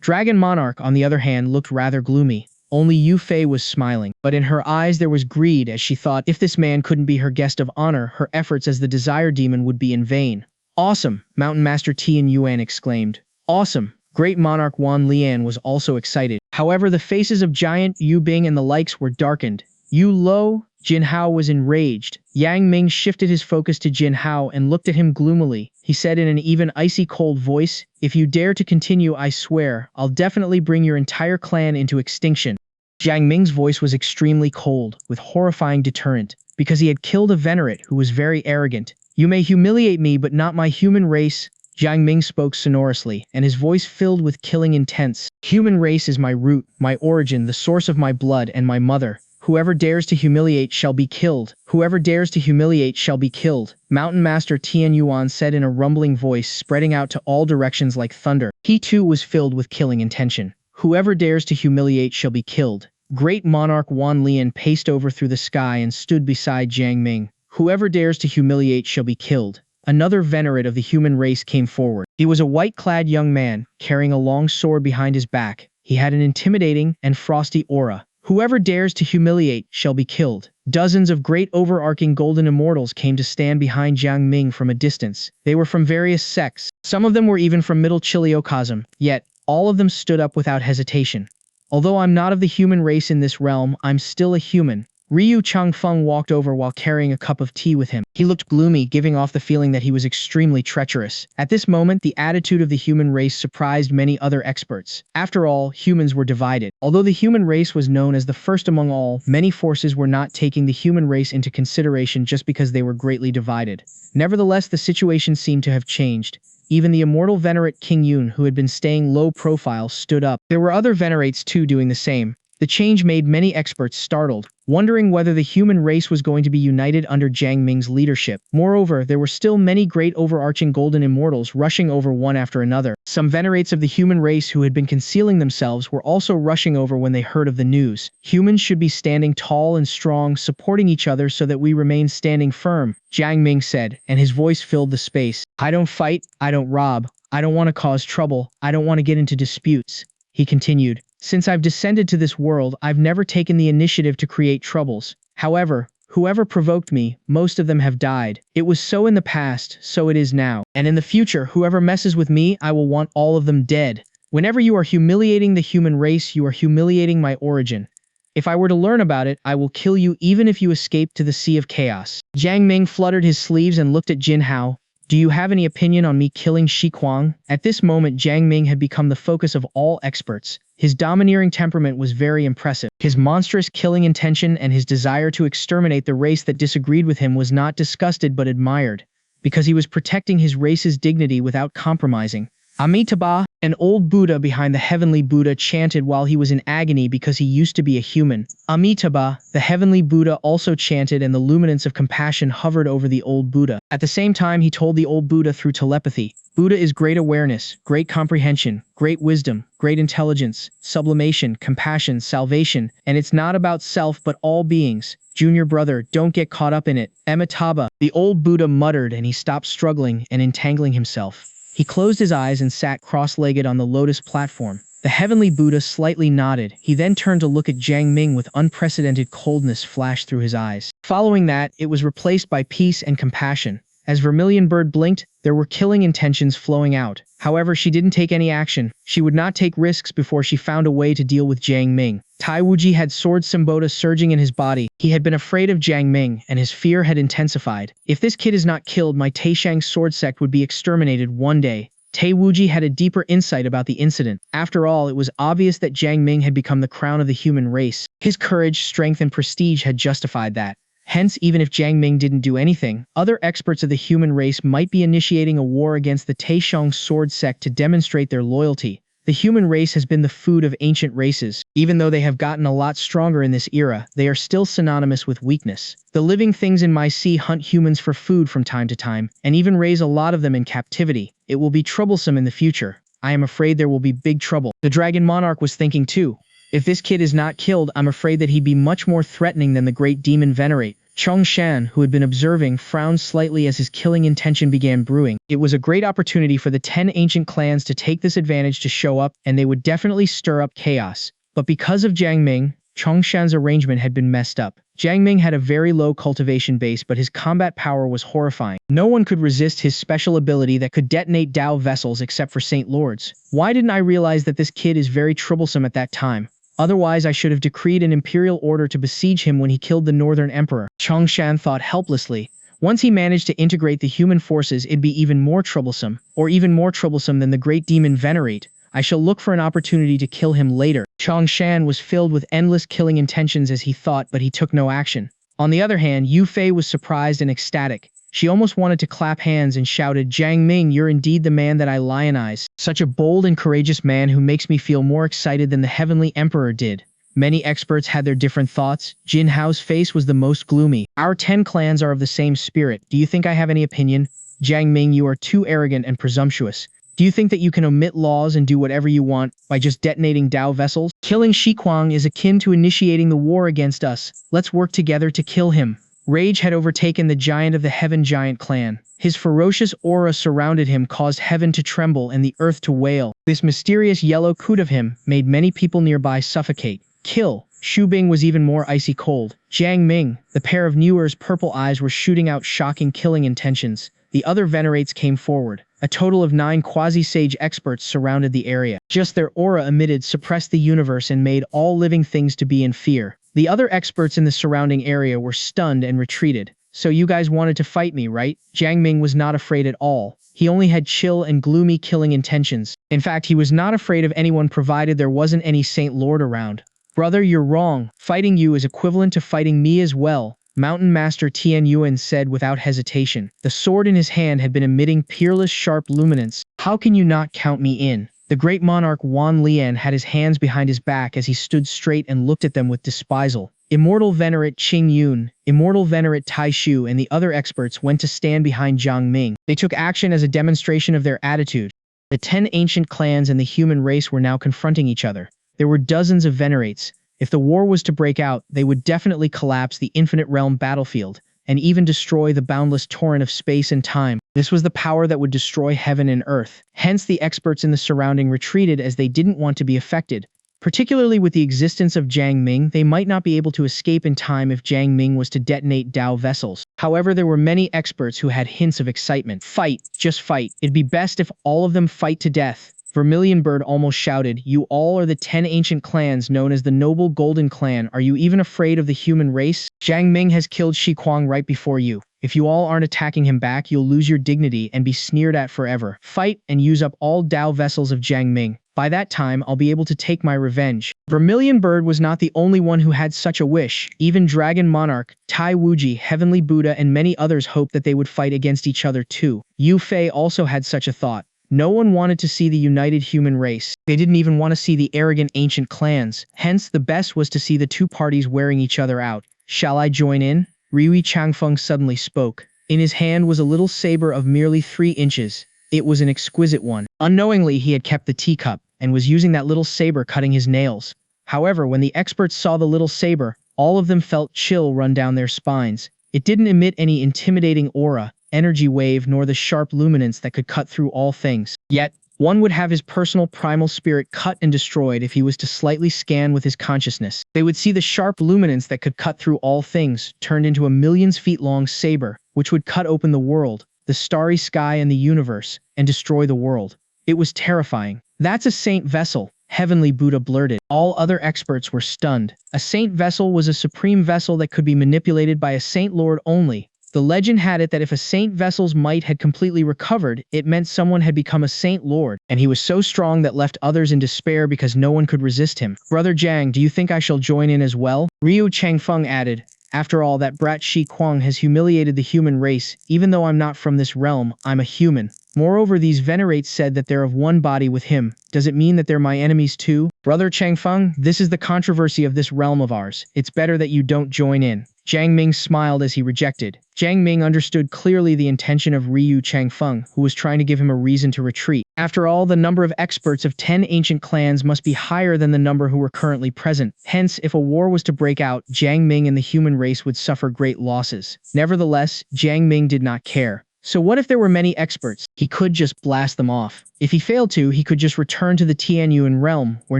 Dragon Monarch, on the other hand, looked rather gloomy. Only Yu Fei was smiling, but in her eyes there was greed as she thought if this man couldn't be her guest of honor, her efforts as the Desire Demon would be in vain. Awesome, Mountain Master Tian Yuan exclaimed. Awesome. Great Monarch Wan Lian was also excited. However, the faces of Giant Yu Bing and the likes were darkened. Yu Lo, Jin Hao was enraged. Yang Ming shifted his focus to Jin Hao and looked at him gloomily. He said in an even icy cold voice, if you dare to continue, I swear, I'll definitely bring your entire clan into extinction. Jiang Ming's voice was extremely cold, with horrifying deterrent, because he had killed a venerate who was very arrogant. You may humiliate me but not my human race. Jiang Ming spoke sonorously, and his voice filled with killing intents. Human race is my root, my origin, the source of my blood and my mother. Whoever dares to humiliate shall be killed. Whoever dares to humiliate shall be killed. Mountain Master Tian Yuan said in a rumbling voice spreading out to all directions like thunder. He too was filled with killing intention. Whoever dares to humiliate shall be killed. Great monarch Wan Lian paced over through the sky and stood beside Jiang Ming. Whoever dares to humiliate shall be killed. Another venerate of the human race came forward. He was a white-clad young man, carrying a long sword behind his back. He had an intimidating and frosty aura. Whoever dares to humiliate shall be killed. Dozens of great overarching golden immortals came to stand behind Jiang Ming from a distance. They were from various sects. Some of them were even from Middle Chiliocosm, yet all of them stood up without hesitation. Although I'm not of the human race in this realm, I'm still a human. Ryu Changfeng walked over while carrying a cup of tea with him. He looked gloomy, giving off the feeling that he was extremely treacherous. At this moment, the attitude of the human race surprised many other experts. After all, humans were divided. Although the human race was known as the first among all, many forces were not taking the human race into consideration just because they were greatly divided. Nevertheless, the situation seemed to have changed. Even the immortal venerate King Yun, who had been staying low profile, stood up. There were other venerates too doing the same. The change made many experts startled, wondering whether the human race was going to be united under Jiang Ming's leadership. Moreover, there were still many great overarching golden immortals rushing over one after another. Some venerates of the human race who had been concealing themselves were also rushing over when they heard of the news. Humans should be standing tall and strong, supporting each other so that we remain standing firm, Jiang Ming said, and his voice filled the space. I don't fight, I don't rob, I don't want to cause trouble, I don't want to get into disputes. He continued, since I've descended to this world, I've never taken the initiative to create troubles. However, whoever provoked me, most of them have died. It was so in the past, so it is now. And in the future, whoever messes with me, I will want all of them dead. Whenever you are humiliating the human race, you are humiliating my origin. If I were to learn about it, I will kill you even if you escape to the Sea of Chaos. Jiang Ming fluttered his sleeves and looked at Jin Hao. Do you have any opinion on me killing Shi Kuang? At this moment, Jiang Ming had become the focus of all experts. His domineering temperament was very impressive. His monstrous killing intention and his desire to exterminate the race that disagreed with him was not disgusted but admired, because he was protecting his race's dignity without compromising. Amitabha, an old Buddha behind the heavenly Buddha, chanted while he was in agony because he used to be a human. Amitabha, the heavenly Buddha, also chanted, and the luminance of compassion hovered over the old Buddha. At the same time, he told the old Buddha through telepathy, Buddha is great awareness, great comprehension, great wisdom, great intelligence, sublimation, compassion, salvation, and it's not about self but all beings. Junior brother, don't get caught up in it. Amitabha, the old Buddha muttered, and he stopped struggling and entangling himself. He closed his eyes and sat cross-legged on the lotus platform. The heavenly Buddha slightly nodded. He then turned to look at Jiang Ming with unprecedented coldness flashed through his eyes. Following that, it was replaced by peace and compassion. As Vermilion Bird blinked, there were killing intentions flowing out. However, she didn't take any action. She would not take risks before she found a way to deal with Jiang Ming. Tai Wuji had sword Simbota surging in his body. He had been afraid of Jiang Ming, and his fear had intensified. If this kid is not killed, my Taishang sword sect would be exterminated one day. Tai Wuji had a deeper insight about the incident. After all, it was obvious that Jiang Ming had become the crown of the human race. His courage, strength, and prestige had justified that. Hence, even if Jiang Ming didn't do anything, other experts of the human race might be initiating a war against the Taishang sword sect to demonstrate their loyalty. The human race has been the food of ancient races. Even though they have gotten a lot stronger in this era, they are still synonymous with weakness. The living things in my sea hunt humans for food from time to time, and even raise a lot of them in captivity. It will be troublesome in the future. I am afraid there will be big trouble. The Dragon Monarch was thinking too. If this kid is not killed, I'm afraid that he'd be much more threatening than the great demon venerate. Chongshan, who had been observing, frowned slightly as his killing intention began brewing. It was a great opportunity for the 10 ancient clans to take this advantage to show up, and they would definitely stir up chaos. But because of Jiang Ming, Chongshan's arrangement had been messed up. Jiang Ming had a very low cultivation base, but his combat power was horrifying. No one could resist his special ability that could detonate Dao vessels except for Saint Lords. Why didn't I realize that this kid is very troublesome at that time? Otherwise, I should have decreed an imperial order to besiege him when he killed the Northern Emperor. Chongshan thought helplessly. Once he managed to integrate the human forces, it'd be even more troublesome, or even more troublesome than the great demon venerate. I shall look for an opportunity to kill him later. Changshan was filled with endless killing intentions as he thought, but he took no action. On the other hand, Yu Fei was surprised and ecstatic. She almost wanted to clap hands and shouted, Jiang Ming, you're indeed the man that I lionize. Such a bold and courageous man who makes me feel more excited than the Heavenly Emperor did. Many experts had their different thoughts. Jin Hao's face was the most gloomy. Our 10 clans are of the same spirit. Do you think I have any opinion? Jiang Ming, you are too arrogant and presumptuous. Do you think that you can omit laws and do whatever you want by just detonating Dao vessels? Killing Shiquang is akin to initiating the war against us. Let's work together to kill him. Rage had overtaken the giant of the Heaven Giant clan. His ferocious aura surrounded him, caused heaven to tremble and the earth to wail. This mysterious yellow coat of him made many people nearby suffocate. Kill. Xu Bing was even more icy cold. Jiang Ming, the pair of Newer's purple eyes were shooting out shocking killing intentions. The other venerates came forward. A total of 9 quasi-sage experts surrounded the area. Just their aura emitted suppressed the universe and made all living things to be in fear. The other experts in the surrounding area were stunned and retreated. So you guys wanted to fight me, right? Jiang Ming was not afraid at all. He only had chill and gloomy killing intentions. In fact, he was not afraid of anyone provided there wasn't any Saint Lord around. Brother, you're wrong. Fighting you is equivalent to fighting me as well. Mountain Master Tian Yuan said without hesitation. The sword in his hand had been emitting peerless sharp luminance. How can you not count me in? The great monarch Wan Lian had his hands behind his back as he stood straight and looked at them with despisal. Immortal Venerate Qing Yun, Immortal Venerate Tai Shu, and the other experts went to stand behind Jiang Ming. They took action as a demonstration of their attitude. The 10 ancient clans and the human race were now confronting each other. There were dozens of venerates. If the war was to break out, they would definitely collapse the infinite realm battlefield, and even destroy the boundless torrent of space and time. This was the power that would destroy heaven and earth. Hence, the experts in the surrounding retreated as they didn't want to be affected. Particularly with the existence of Jiang Ming, they might not be able to escape in time if Jiang Ming was to detonate Dao vessels. However, there were many experts who had hints of excitement. Fight, just fight. It'd be best if all of them fight to death. Vermilion Bird almost shouted, you all are the 10 ancient clans known as the Noble Golden Clan. Are you even afraid of the human race? Jiang Ming has killed Shiquang right before you. If you all aren't attacking him back, you'll lose your dignity and be sneered at forever. Fight and use up all Dao vessels of Jiang Ming. By that time, I'll be able to take my revenge. Vermilion Bird was not the only one who had such a wish. Even Dragon Monarch, Tai Wuji, Heavenly Buddha, and many others hoped that they would fight against each other too. Yu Fei also had such a thought. No one wanted to see the united human race. They didn't even want to see the arrogant ancient clans. Hence, the best was to see the two parties wearing each other out. Shall I join in? Riui Changfeng suddenly spoke. In his hand was a little saber of merely 3 inches. It was an exquisite one. Unknowingly, he had kept the teacup, and was using that little saber cutting his nails. However, when the experts saw the little saber, all of them felt chill run down their spines. It didn't emit any intimidating aura, energy wave, nor the sharp luminance that could cut through all things. Yet, one would have his personal primal spirit cut and destroyed if he was to slightly scan with his consciousness. They would see the sharp luminance that could cut through all things, turned into a millions feet long saber, which would cut open the world, the starry sky and the universe, and destroy the world. It was terrifying. That's a saint vessel, Heavenly Buddha blurted. All other experts were stunned. A saint vessel was a supreme vessel that could be manipulated by a saint lord only. The legend had it that if a saint vessel's might had completely recovered, it meant someone had become a saint lord, and he was so strong that left others in despair because no one could resist him. Brother Jiang, do you think I shall join in as well? Riu Changfeng added. After all, that brat Shi Kuang has humiliated the human race. Even though I'm not from this realm, I'm a human. Moreover, these venerates said that they're of one body with him. Does it mean that they're my enemies too? Brother Changfeng, this is the controversy of this realm of ours. It's better that you don't join in. Jiang Ming smiled as he rejected. Jiang Ming understood clearly the intention of Riu Changfeng, who was trying to give him a reason to retreat. After all, the number of experts of 10 ancient clans must be higher than the number who were currently present. Hence, if a war was to break out, Jiang Ming and the human race would suffer great losses. Nevertheless, Jiang Ming did not care. So what if there were many experts? He could just blast them off. If he failed to, he could just return to the Tianyuan realm, where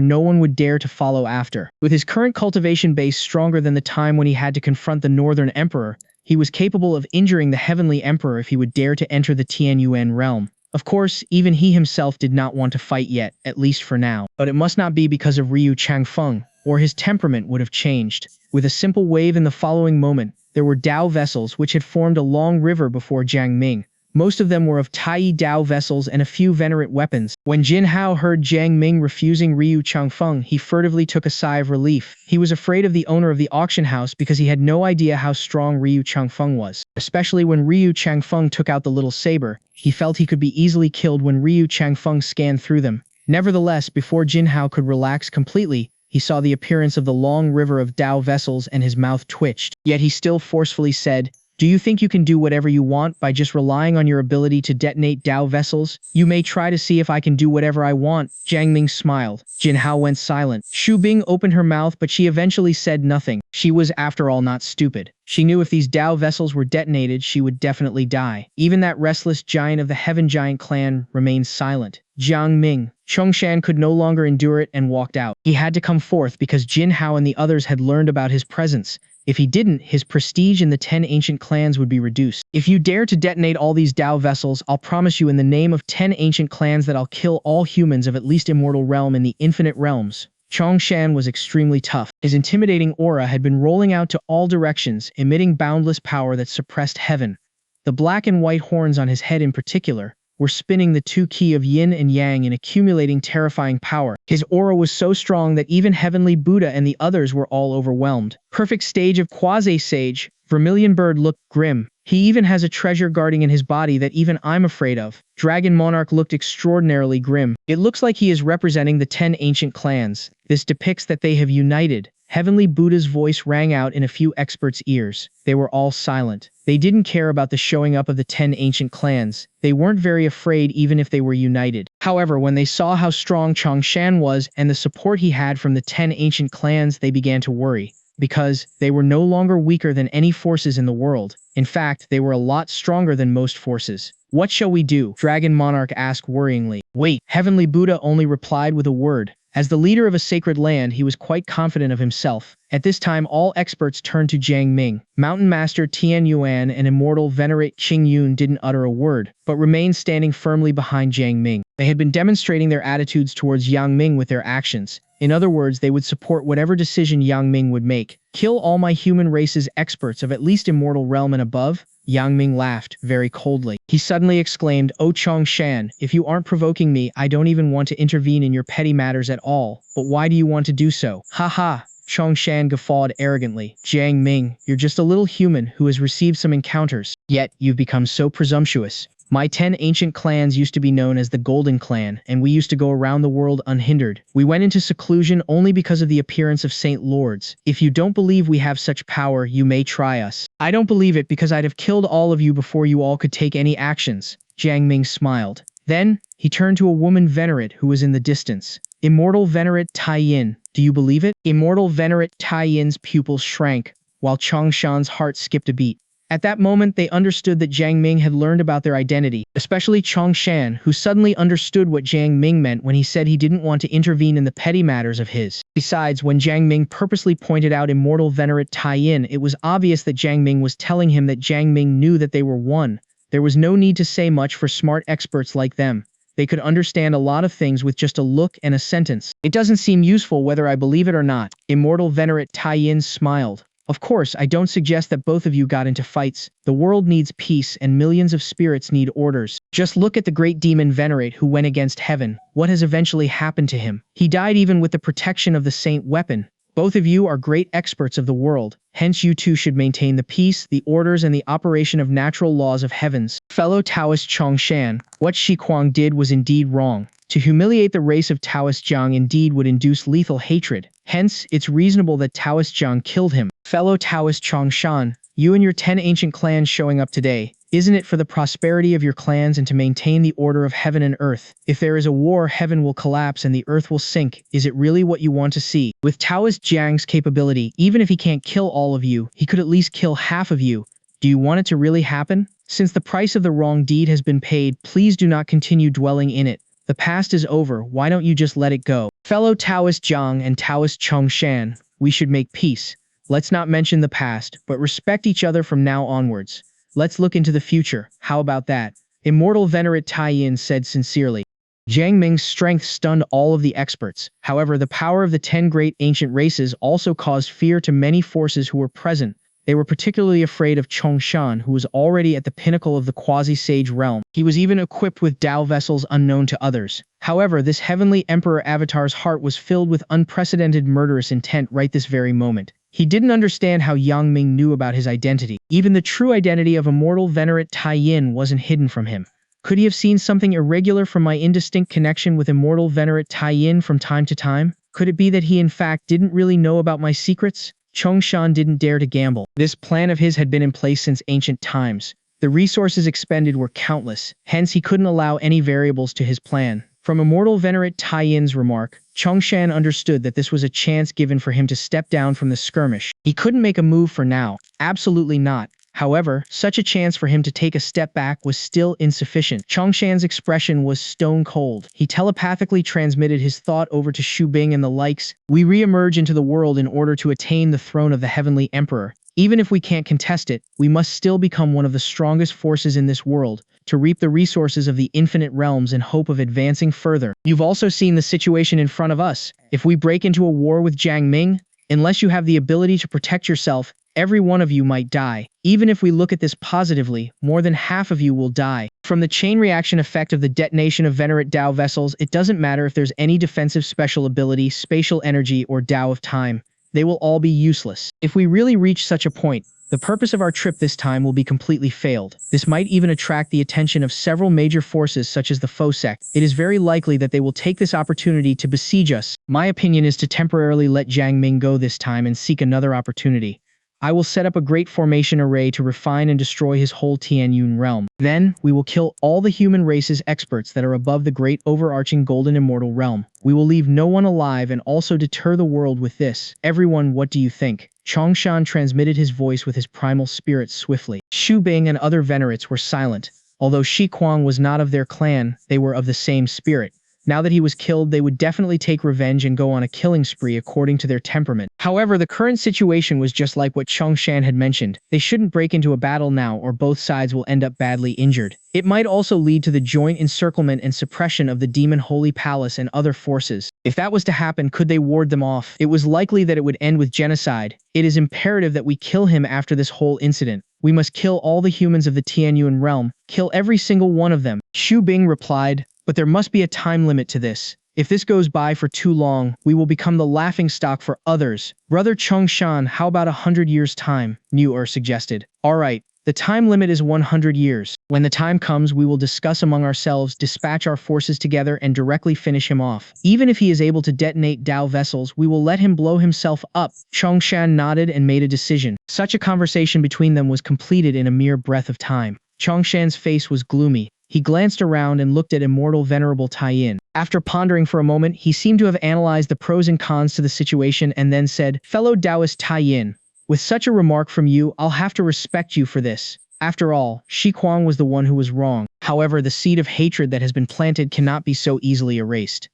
no one would dare to follow after. With his current cultivation base stronger than the time when he had to confront the Northern Emperor, he was capable of injuring the Heavenly Emperor if he would dare to enter the Tianyuan realm. Of course, even he himself did not want to fight yet, at least for now. But it must not be because of Riu Changfeng, or his temperament would have changed. With a simple wave in the following moment, there were Dao vessels which had formed a long river before Jiang Ming. Most of them were of Tai Dao vessels and a few venerate weapons. When Jin Hao heard Jiang Ming refusing Ryu Changfeng, he furtively took a sigh of relief. He was afraid of the owner of the auction house because he had no idea how strong Ryu Changfeng was. Especially when Ryu Changfeng took out the little saber, he felt he could be easily killed when Ryu Changfeng scanned through them. Nevertheless, before Jin Hao could relax completely, he saw the appearance of the long river of Dao vessels and his mouth twitched. Yet he still forcefully said, "Do you think you can do whatever you want by just relying on your ability to detonate Dao vessels? You may try to see if I can do whatever I want." Jiang Ming smiled. Jin Hao went silent. Xu Bing opened her mouth, but she eventually said nothing. She was, after all, not stupid. She knew if these Dao vessels were detonated, she would definitely die. Even that restless giant of the Heaven Giant clan remained silent. Jiang Ming. Chongshan could no longer endure it and walked out. He had to come forth because Jin Hao and the others had learned about his presence. If he didn't, his prestige in the 10 ancient clans would be reduced. "If you dare to detonate all these Dao vessels, I'll promise you in the name of 10 ancient clans that I'll kill all humans of at least immortal realm in the infinite realms." Chongshan was extremely tough. His intimidating aura had been rolling out to all directions, emitting boundless power that suppressed heaven. The black and white horns on his head in particular were spinning the two ki of yin and yang and accumulating terrifying power. His aura was so strong that even Heavenly Buddha and the others were all overwhelmed. Perfect stage of quasi-sage, Vermilion Bird looked grim. He even has a treasure guarding in his body that even I'm afraid of. Dragon Monarch looked extraordinarily grim. It looks like he is representing the 10 ancient clans. This depicts that they have united. Heavenly Buddha's voice rang out in a few experts' ears. They were all silent. They didn't care about the showing up of the 10 ancient clans. They weren't very afraid even if they were united. However, when they saw how strong Chongshan was and the support he had from the 10 ancient clans, they began to worry. Because they were no longer weaker than any forces in the world. In fact, they were a lot stronger than most forces. "What shall we do?" Dragon Monarch asked worryingly. "Wait." Heavenly Buddha only replied with a word. As the leader of a sacred land, he was quite confident of himself. At this time, all experts turned to Jiang Ming. Mountain Master Tian Yuan and Immortal Venerate Qing Yun didn't utter a word, but remained standing firmly behind Jiang Ming. They had been demonstrating their attitudes towards Yang Ming with their actions. In other words, they would support whatever decision Yang Ming would make. "Kill all my human race's experts of at least immortal realm and above?" Yang Ming laughed, very coldly. He suddenly exclaimed, "Oh Chongshan, if you aren't provoking me, I don't even want to intervene in your petty matters at all. But why do you want to do so?" "Ha ha!" Chongshan guffawed arrogantly. "Jiang Ming, you're just a little human who has received some encounters. Yet, you've become so presumptuous. My 10 ancient clans used to be known as the Golden Clan, and we used to go around the world unhindered. We went into seclusion only because of the appearance of Saint Lords. If you don't believe we have such power, you may try us. I don't believe it because I'd have killed all of you before you all could take any actions." Jiang Ming smiled. Then, he turned to a woman venerate who was in the distance. "Immortal Venerate Tai Yin, do you believe it?" Immortal Venerate Tai Yin's pupils shrank, while Chongshan's heart skipped a beat. At that moment, they understood that Jiang Ming had learned about their identity, especially Chongshan, who suddenly understood what Jiang Ming meant when he said he didn't want to intervene in the petty matters of his. Besides, when Jiang Ming purposely pointed out Immortal Venerate Tai Yin, it was obvious that Jiang Ming was telling him that Jiang Ming knew that they were one. There was no need to say much for smart experts like them. They could understand a lot of things with just a look and a sentence. "It doesn't seem useful whether I believe it or not." Immortal Venerate Tai Yin smiled. "Of course, I don't suggest that both of you got into fights. The world needs peace and millions of spirits need orders. Just look at the great demon Venerate who went against heaven. What has eventually happened to him? He died even with the protection of the saint weapon. Both of you are great experts of the world. Hence you two should maintain the peace, the orders, and the operation of natural laws of heavens." Fellow Taoist Chongshan, what Shi Kuang did was indeed wrong. To humiliate the race of Taoist Jiang indeed would induce lethal hatred. Hence, it's reasonable that Taoist Jiang killed him. Fellow Taoist Chongshan, you and your 10 ancient clans showing up today, isn't it for the prosperity of your clans and to maintain the order of heaven and earth? If there is a war, heaven will collapse and the earth will sink. Is it really what you want to see? With Taoist Jiang's capability, even if he can't kill all of you, he could at least kill half of you. Do you want it to really happen? Since the price of the wrong deed has been paid, please do not continue dwelling in it. The past is over, why don't you just let it go? Fellow Taoist Jiang and Taoist Chongshan, we should make peace. Let's not mention the past, but respect each other from now onwards. Let's look into the future. How about that? Immortal Venerate Tai Yin said sincerely. Jiang Ming's strength stunned all of the experts. However, the power of the 10 great ancient races also caused fear to many forces who were present. They were particularly afraid of Chongshan, who was already at the pinnacle of the quasi-sage realm. He was even equipped with Tao vessels unknown to others. However, this heavenly emperor avatar's heart was filled with unprecedented murderous intent right this very moment. He didn't understand how Jiang Ming knew about his identity. Even the true identity of immortal venerate Tai Yin wasn't hidden from him. Could he have seen something irregular from my indistinct connection with immortal venerate Tai Yin from time to time? Could it be that he in fact didn't really know about my secrets? Chongshan didn't dare to gamble. This plan of his had been in place since ancient times. The resources expended were countless, hence he couldn't allow any variables to his plan. From immortal venerate Tai Yin's remark, Chongshan understood that this was a chance given for him to step down from the skirmish. He couldn't make a move for now. Absolutely not. However, such a chance for him to take a step back was still insufficient. Chongshan's expression was stone cold. He telepathically transmitted his thought over to Xu Bing and the likes. We re-emerge into the world in order to attain the throne of the Heavenly Emperor. Even if we can't contest it, we must still become one of the strongest forces in this world, to reap the resources of the infinite realms in hope of advancing further. You've also seen the situation in front of us. If we break into a war with Jiang Ming, unless you have the ability to protect yourself, every one of you might die. Even if we look at this positively, more than half of you will die. From the chain reaction effect of the detonation of venerate Tao vessels, it doesn't matter if there's any defensive special ability, spatial energy, or Tao of time. They will all be useless. If we really reach such a point, the purpose of our trip this time will be completely failed. This might even attract the attention of several major forces such as the Fo sect. It is very likely that they will take this opportunity to besiege us. My opinion is to temporarily let Jiang Ming go this time and seek another opportunity. I will set up a great formation array to refine and destroy his whole Tianyun realm. Then, we will kill all the human race's experts that are above the great overarching golden immortal realm. We will leave no one alive and also deter the world with this. Everyone, what do you think? Chongshan transmitted his voice with his primal spirit swiftly. Xu Bing and other venerates were silent. Although Shi Kuang was not of their clan, they were of the same spirit. Now that he was killed, they would definitely take revenge and go on a killing spree according to their temperament. However, the current situation was just like what Chongshan had mentioned. They shouldn't break into a battle now or both sides will end up badly injured. It might also lead to the joint encirclement and suppression of the Demon Holy Palace and other forces. If that was to happen, could they ward them off? It was likely that it would end with genocide. It is imperative that we kill him after this whole incident. We must kill all the humans of the Tianyuan realm. Kill every single one of them. Xu Bing replied, but there must be a time limit to this. If this goes by for too long, we will become the laughingstock for others. Brother Chongshan, how about 100 years' time? Niu suggested. Alright, the time limit is 100 years. When the time comes, we will discuss among ourselves, dispatch our forces together, and directly finish him off. Even if he is able to detonate Tao vessels, we will let him blow himself up. Chongshan nodded and made a decision. Such a conversation between them was completed in a mere breath of time. Chongshan's face was gloomy. He glanced around and looked at immortal venerable Tai Yin. After pondering for a moment, he seemed to have analyzed the pros and cons to the situation and then said, "Fellow Taoist Tai Yin, with such a remark from you, I'll have to respect you for this. After all, Shi Kuang was the one who was wrong. However, the seed of hatred that has been planted cannot be so easily erased.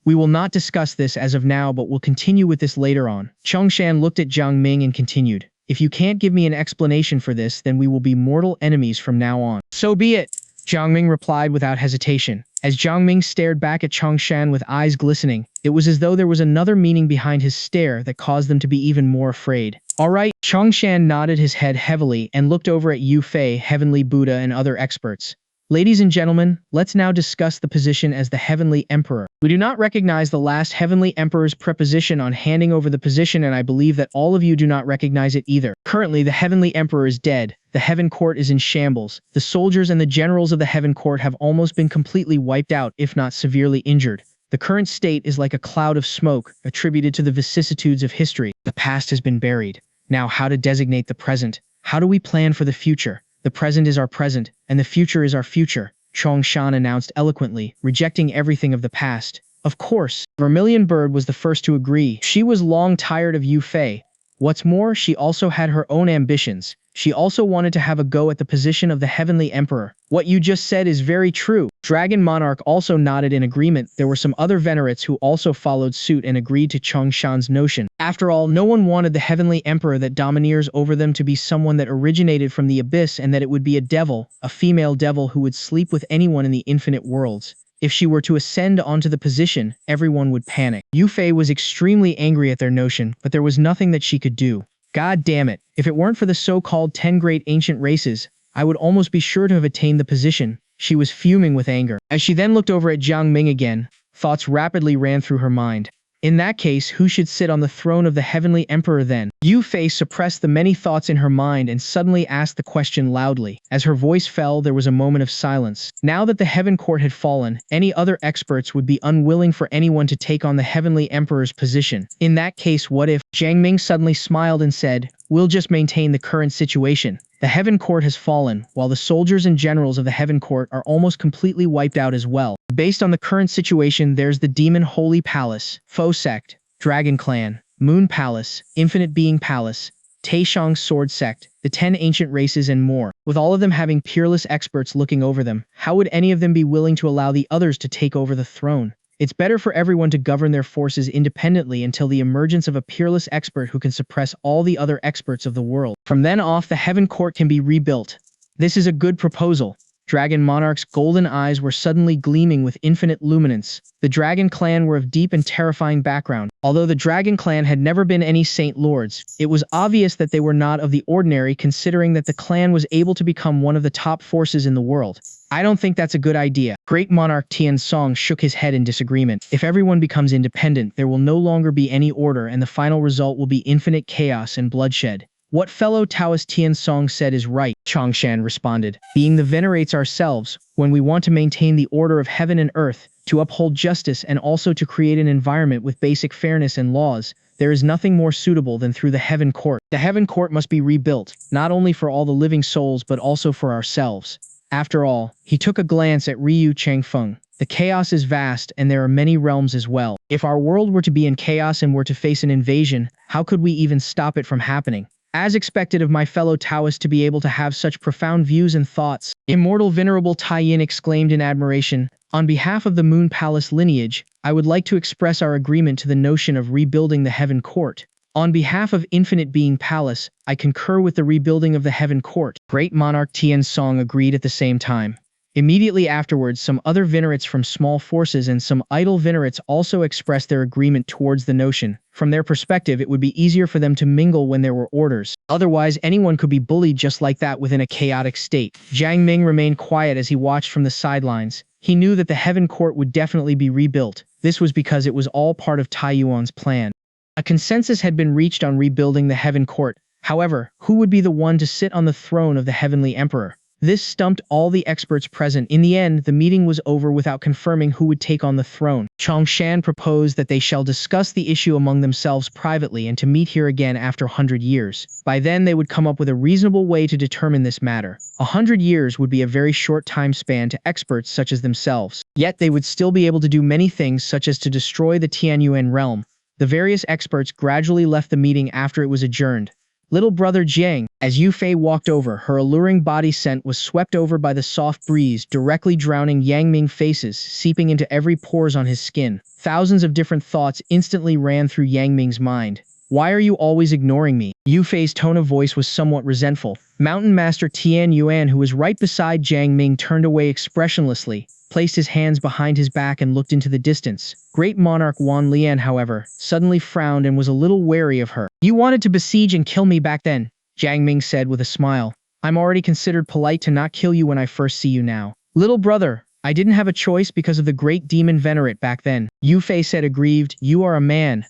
We will not discuss this as of now, but we'll continue with this later on." Chongshan looked at Jiang Ming and continued, "If you can't give me an explanation for this, then we will be mortal enemies from now on." "So be it," Jiang Ming replied without hesitation. As Jiang Ming stared back at Chongshan with eyes glistening, it was as though there was another meaning behind his stare that caused them to be even more afraid. "Alright." Chongshan nodded his head heavily and looked over at Yu Fei, Heavenly Buddha, and other experts. "Ladies and gentlemen, let's now discuss the position as the Heavenly Emperor. We do not recognize the last Heavenly Emperor's preposition on handing over the position, and I believe that all of you do not recognize it either. Currently, the Heavenly Emperor is dead. The Heaven Court is in shambles. The soldiers and the generals of the Heaven Court have almost been completely wiped out, if not severely injured. The current state is like a cloud of smoke, attributed to the vicissitudes of history. The past has been buried. Now, how to designate the present? How do we plan for the future? The present is our present, and the future is our future," Chongshan announced eloquently, rejecting everything of the past. Of course, Vermilion Bird was the first to agree. She was long tired of Yu Fei. What's more, she also had her own ambitions. She also wanted to have a go at the position of the Heavenly Emperor. "What you just said is very true." Dragon Monarch also nodded in agreement. There were some other venerates who also followed suit and agreed to Chongshan's notion. After all, no one wanted the Heavenly Emperor that domineers over them to be someone that originated from the abyss, and that it would be a devil, a female devil who would sleep with anyone in the infinite worlds. If she were to ascend onto the position, everyone would panic. Yu Fei was extremely angry at their notion, but there was nothing that she could do. God damn it, if it weren't for the so-called 10 great ancient races, I would almost be sure to have attained the position. She was fuming with anger. As she then looked over at Jiang Ming again, thoughts rapidly ran through her mind. In that case, who should sit on the throne of the heavenly emperor then? Yu Fei suppressed the many thoughts in her mind and suddenly asked the question loudly. As her voice fell, there was a moment of silence. Now that the heaven court had fallen, any other experts would be unwilling for anyone to take on the heavenly emperor's position. In that case, what if? Jiang Ming suddenly smiled and said, "We'll just maintain the current situation. The heaven court has fallen, while the soldiers and generals of the heaven court are almost completely wiped out as well. Based on the current situation, there's the Demon Holy Palace, Faux Sect, Dragon Clan, Moon Palace, Infinite Being Palace, Taishang Sword Sect, the 10 ancient races and more. With all of them having peerless experts looking over them, how would any of them be willing to allow the others to take over the throne? It's better for everyone to govern their forces independently until the emergence of a peerless expert who can suppress all the other experts of the world. From then off, the heaven court can be rebuilt. This is a good proposal." Dragon Monarch's golden eyes were suddenly gleaming with infinite luminance. The Dragon Clan were of deep and terrifying background. Although the Dragon Clan had never been any Saint Lords, it was obvious that they were not of the ordinary considering that the clan was able to become one of the top forces in the world. "I don't think that's a good idea." Great Monarch Tian Song shook his head in disagreement. "If everyone becomes independent, there will no longer be any order and the final result will be infinite chaos and bloodshed." "What fellow Taoist Tian Song said is right," Changshan responded. "Being the venerates ourselves, when we want to maintain the order of heaven and earth, to uphold justice and also to create an environment with basic fairness and laws, there is nothing more suitable than through the heaven court. The heaven court must be rebuilt, not only for all the living souls but also for ourselves. After all," he took a glance at Ryu Changfeng. "The chaos is vast and there are many realms as well. If our world were to be in chaos and were to face an invasion, how could we even stop it from happening?" As expected of my fellow Taoists to be able to have such profound views and thoughts, Immortal Venerable Tai Yin exclaimed in admiration. "On behalf of the Moon Palace lineage, I would like to express our agreement to the notion of rebuilding the Heaven Court. On behalf of Infinite Being Palace, I concur with the rebuilding of the Heaven Court." Great Monarch Tian Song agreed at the same time. Immediately afterwards, some other venerates from small forces and some idle venerates also expressed their agreement towards the notion. From their perspective, it would be easier for them to mingle when there were orders. Otherwise, anyone could be bullied just like that within a chaotic state. Jiang Ming remained quiet as he watched from the sidelines. He knew that the Heaven Court would definitely be rebuilt. This was because it was all part of Tai Yuan's plan. A consensus had been reached on rebuilding the Heaven Court. However, who would be the one to sit on the throne of the Heavenly Emperor? This stumped all the experts present. In the end, the meeting was over without confirming who would take on the throne. Changshan proposed that they shall discuss the issue among themselves privately and to meet here again after 100 years. By then, they would come up with a reasonable way to determine this matter. 100 years would be a very short time span to experts such as themselves. Yet they would still be able to do many things such as to destroy the Tianyuan realm. The various experts gradually left the meeting after it was adjourned. "Little brother Jiang." As Yu Fei walked over, her alluring body scent was swept over by the soft breeze, directly drowning Yang Ming faces, seeping into every pores on his skin. Thousands of different thoughts instantly ran through Yang Ming's mind. "Why are you always ignoring me?" Yu Fei's tone of voice was somewhat resentful. Mountain Master Tian Yuan, who was right beside Jiang Ming, turned away expressionlessly, placed his hands behind his back and looked into the distance. Great Monarch Wan Lian, however, suddenly frowned and was a little wary of her. "You wanted to besiege and kill me back then," Jiang Ming said with a smile. "I'm already considered polite to not kill you when I first see you now. Little brother, I didn't have a choice because of the great demon venerate back then." Yu Fei said aggrieved. "You are a man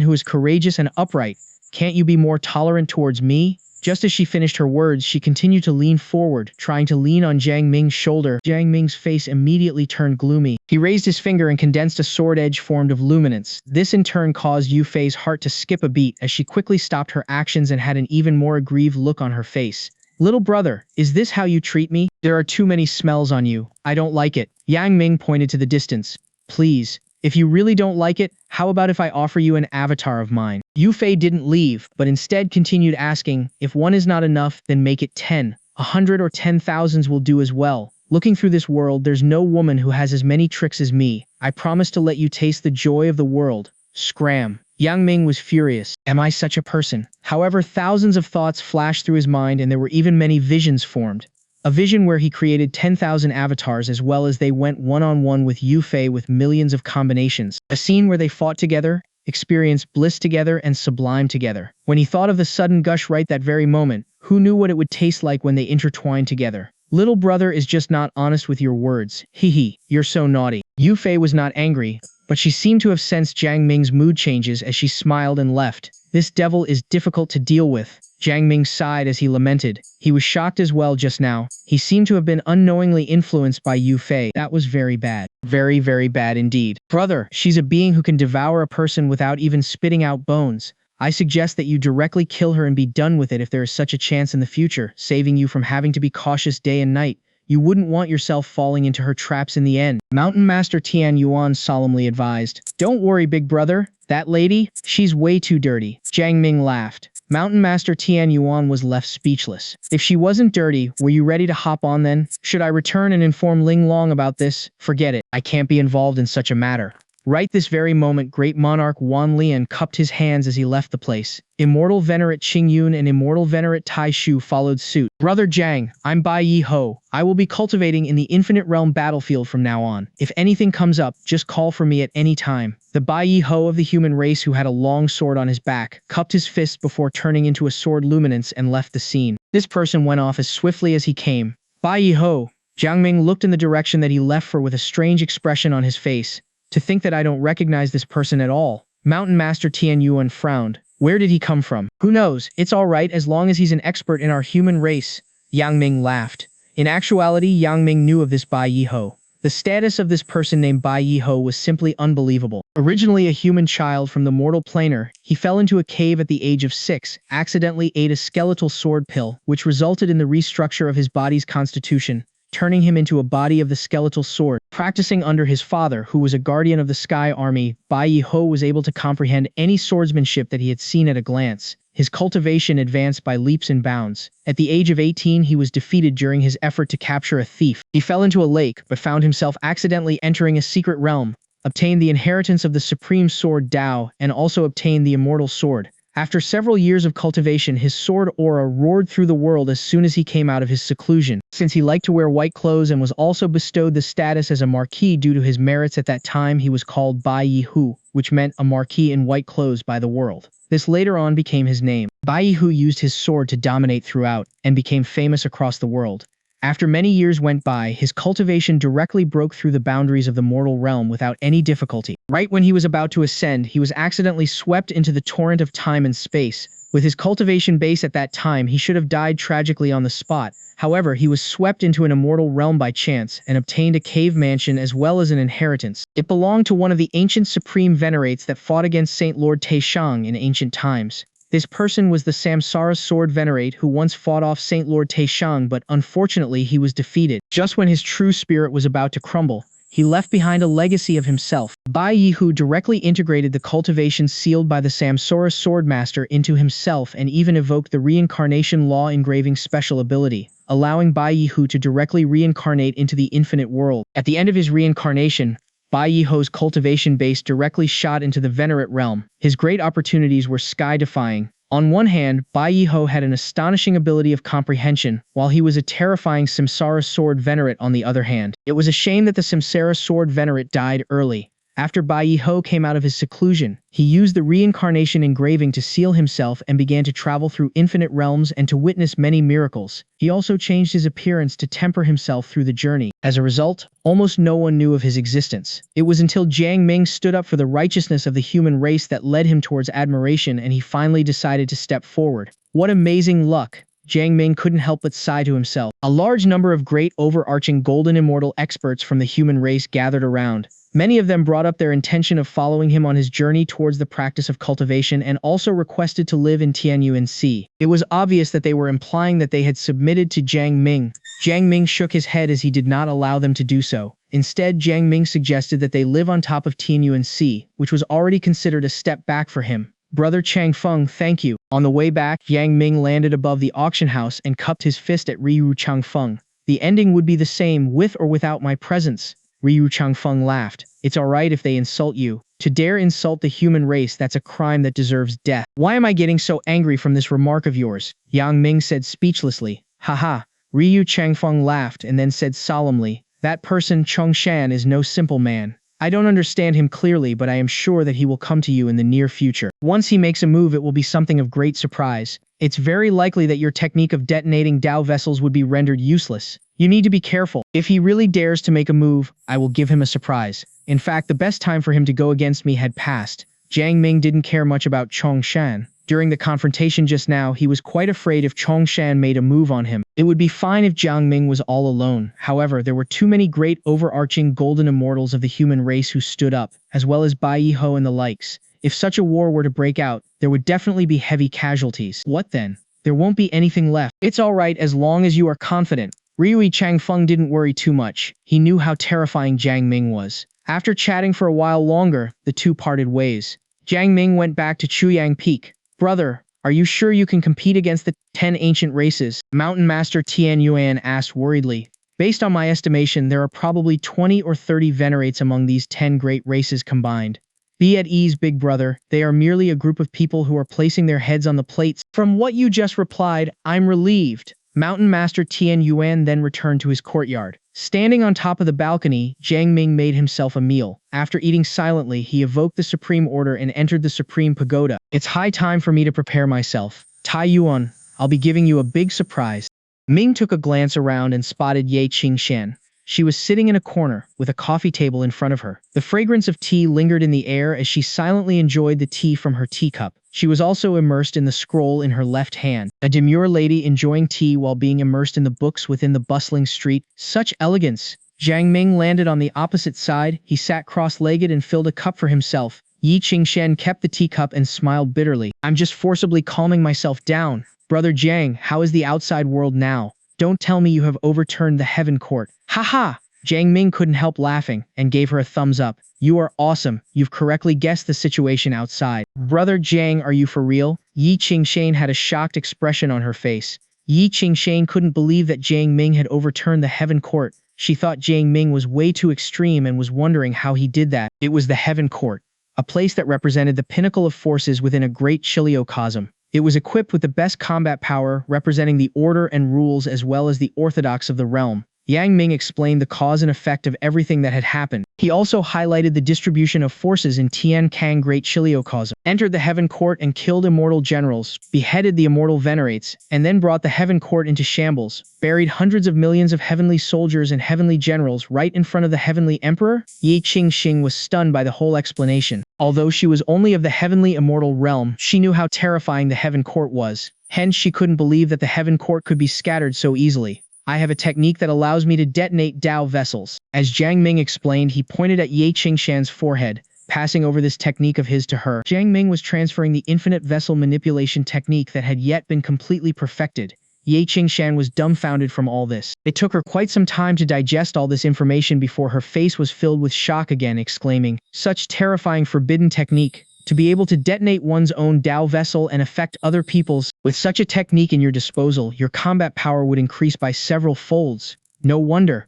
who is courageous and upright. Can't you be more tolerant towards me?" Just as she finished her words, she continued to lean forward, trying to lean on Jiang Ming's shoulder. Jiang Ming's face immediately turned gloomy. He raised his finger and condensed a sword edge formed of luminance. This in turn caused Yu Fei's heart to skip a beat as she quickly stopped her actions and had an even more aggrieved look on her face. "Little brother, is this how you treat me? There are too many smells on you. I don't like it." Yang Ming pointed to the distance. "Please, if you really don't like it, how about if I offer you an avatar of mine?" Yu Fei didn't leave, but instead continued asking, "If one is not enough, then make it 10. 100 or 10,000s will do as well. Looking through this world, there's no woman who has as many tricks as me. I promise to let you taste the joy of the world." Scram. Yang Ming was furious. Am I such a person? However, thousands of thoughts flashed through his mind and there were even many visions formed. A vision where he created 10,000 avatars as well as they went one-on-one with Yu Fei with millions of combinations. A scene where they fought together, experience bliss together and sublime together. When he thought of the sudden gush right that very moment, who knew what it would taste like when they intertwined together? Little brother is just not honest with your words. Hee hee, you're so naughty. Yu Fei was not angry, but she seemed to have sensed Jiang Ming's mood changes as she smiled and left. This devil is difficult to deal with. Jiang Ming sighed as he lamented. He was shocked as well just now. He seemed to have been unknowingly influenced by Yu Fei. That was very bad. Very, very bad indeed. Brother, she's a being who can devour a person without even spitting out bones. I suggest that you directly kill her and be done with it if there is such a chance in the future, saving you from having to be cautious day and night. You wouldn't want yourself falling into her traps in the end. Mountain Master Tian Yuan solemnly advised. Don't worry, big brother. That lady, she's way too dirty. Jiang Ming laughed. Mountain Master Tian Yuan was left speechless. If she wasn't dirty, were you ready to hop on then? Should I return and inform Ling Long about this? Forget it. I can't be involved in such a matter. Right this very moment, great monarch Wan Lian cupped his hands as he left the place. Immortal Venerate Qing Yun and Immortal Venerate Tai Shu followed suit. Brother Jiang, I'm Bai Yi Ho. I will be cultivating in the Infinite Realm battlefield from now on. If anything comes up, just call for me at any time. The Bai Yi Ho of the human race, who had a long sword on his back, cupped his fist before turning into a sword luminance and left the scene. This person went off as swiftly as he came. Bai Yi Ho. Jiang Ming looked in the direction that he left for with a strange expression on his face. To think that I don't recognize this person at all. Mountain Master Tian Yuan frowned. Where did he come from? Who knows? It's all right as long as he's an expert in our human race. Yang Ming laughed. In actuality, Yang Ming knew of this Bai Yi Ho. The status of this person named Bai Yi Ho was simply unbelievable. Originally a human child from the mortal planar, he fell into a cave at the age of 6, accidentally ate a skeletal sword pill, which resulted in the restructure of his body's constitution, turning him into a body of the skeletal sword. Practicing under his father, who was a guardian of the Sky Army, Bai Yi Ho was able to comprehend any swordsmanship that he had seen at a glance. His cultivation advanced by leaps and bounds. At the age of 18, he was defeated during his effort to capture a thief. He fell into a lake, but found himself accidentally entering a secret realm, obtained the inheritance of the Supreme Sword Dao, and also obtained the Immortal Sword. After several years of cultivation, his sword aura roared through the world as soon as he came out of his seclusion. Since he liked to wear white clothes and was also bestowed the status as a marquis due to his merits at that time, he was called Bai Yi Hu, which meant a marquis in white clothes by the world. This later on became his name. Bai Yi Hu used his sword to dominate throughout, and became famous across the world. After many years went by, his cultivation directly broke through the boundaries of the mortal realm without any difficulty. Right when he was about to ascend, he was accidentally swept into the torrent of time and space. With his cultivation base at that time, he should have died tragically on the spot. However, he was swept into an immortal realm by chance, and obtained a cave mansion as well as an inheritance. It belonged to one of the ancient supreme venerates that fought against Saint Lord Taishang in ancient times. This person was the Samsara Sword Venerate who once fought off Saint Lord Taishang, but unfortunately he was defeated. Just when his true spirit was about to crumble, he left behind a legacy of himself. Bai Yi Hu directly integrated the cultivation sealed by the Samsara Swordmaster into himself and even evoked the reincarnation law engraving special ability, allowing Bai Yi Hu to directly reincarnate into the infinite world. At the end of his reincarnation, Bai Yi Ho's cultivation base directly shot into the Venerate realm. His great opportunities were sky-defying. On one hand, Bai Yi Ho had an astonishing ability of comprehension, while he was a terrifying Samsara Sword Venerate on the other hand. It was a shame that the Samsara Sword Venerate died early. After Bai Yi Ho came out of his seclusion, he used the reincarnation engraving to seal himself and began to travel through infinite realms and to witness many miracles. He also changed his appearance to temper himself through the journey. As a result, almost no one knew of his existence. It was until Jiang Ming stood up for the righteousness of the human race that led him towards admiration, and he finally decided to step forward. What amazing luck! Jiang Ming couldn't help but sigh to himself. A large number of great overarching golden immortal experts from the human race gathered around. Many of them brought up their intention of following him on his journey towards the practice of cultivation and also requested to live in Tianyuan. It was obvious that they were implying that they had submitted to Jiang Ming. Jiang Ming shook his head as he did not allow them to do so. Instead, Jiang Ming suggested that they live on top of Tianyuan, which was already considered a step back for him. Brother Chang Feng, thank you. On the way back, Yang Ming landed above the auction house and cupped his fist at Ryu Changfeng. The ending would be the same with or without my presence. Ryu Changfeng laughed. It's alright if they insult you. To dare insult the human race, that's a crime that deserves death. Why am I getting so angry from this remark of yours? Yang Ming said speechlessly. Haha. Ryu Changfeng laughed and then said solemnly, that person Chongshan is no simple man. I don't understand him clearly, but I am sure that he will come to you in the near future. Once he makes a move, it will be something of great surprise. It's very likely that your technique of detonating Dao vessels would be rendered useless. You need to be careful. If he really dares to make a move, I will give him a surprise. In fact, the best time for him to go against me had passed. Jiang Ming didn't care much about Chongshan. During the confrontation just now, he was quite afraid if Chongshan made a move on him. It would be fine if Jiang Ming was all alone. However, there were too many great overarching golden immortals of the human race who stood up, as well as Bai Yiho and the likes. If such a war were to break out, there would definitely be heavy casualties. What then? There won't be anything left. It's alright as long as you are confident. Ryui Changfeng didn't worry too much. He knew how terrifying Jiang Ming was. After chatting for a while longer, the two parted ways. Jiang Ming went back to Chuyang Peak. Brother, are you sure you can compete against the 10 ancient races? Mountain Master Tian Yuan asked worriedly. Based on my estimation, there are probably 20 or 30 venerates among these 10 great races combined. Be at ease, big brother. They are merely a group of people who are placing their heads on the plates. From what you just replied, I'm relieved. Mountain Master Tian Yuan then returned to his courtyard. Standing on top of the balcony, Jiang Ming made himself a meal. After eating silently, he evoked the Supreme Order and entered the Supreme Pagoda. It's high time for me to prepare myself. Tai Yuan, I'll be giving you a big surprise. Ming took a glance around and spotted Ye Qingshan. She was sitting in a corner, with a coffee table in front of her. The fragrance of tea lingered in the air as she silently enjoyed the tea from her teacup. She was also immersed in the scroll in her left hand. A demure lady enjoying tea while being immersed in the books within the bustling street. Such elegance! Jiang Ming landed on the opposite side. He sat cross-legged and filled a cup for himself. Yi Qingshan kept the teacup and smiled bitterly. I'm just forcibly calming myself down. Brother Jiang, how is the outside world now? Don't tell me you have overturned the Heaven Court. Ha ha! Jiang Ming couldn't help laughing and gave her a thumbs up. You are awesome. You've correctly guessed the situation outside. Brother Jiang, are you for real? Yi Qingshan had a shocked expression on her face. Yi Qingshan couldn't believe that Jiang Ming had overturned the Heaven Court. She thought Jiang Ming was way too extreme and was wondering how he did that. It was the Heaven Court, a place that represented the pinnacle of forces within a great chiliocosm. It was equipped with the best combat power, representing the order and rules as well as the orthodox of the realm. Yang Ming explained the cause and effect of everything that had happened. He also highlighted the distribution of forces in Tian Kang Great Chiliocosm, entered the Heaven Court and killed immortal generals, beheaded the immortal venerates, and then brought the Heaven Court into shambles, buried hundreds of millions of heavenly soldiers and heavenly generals right in front of the heavenly emperor. Yi Qingxing was stunned by the whole explanation. Although she was only of the heavenly immortal realm, she knew how terrifying the Heaven Court was. Hence, she couldn't believe that the Heaven Court could be scattered so easily. I have a technique that allows me to detonate Dao vessels. As Jiang Ming explained, he pointed at Ye Qingshan's forehead, passing over this technique of his to her. Jiang Ming was transferring the infinite vessel manipulation technique that had yet been completely perfected. Ye Qingshan was dumbfounded from all this. It took her quite some time to digest all this information before her face was filled with shock again, exclaiming, "Such terrifying forbidden technique! To be able to detonate one's own Dao vessel and affect other people's. With such a technique in your disposal, your combat power would increase by several folds. No wonder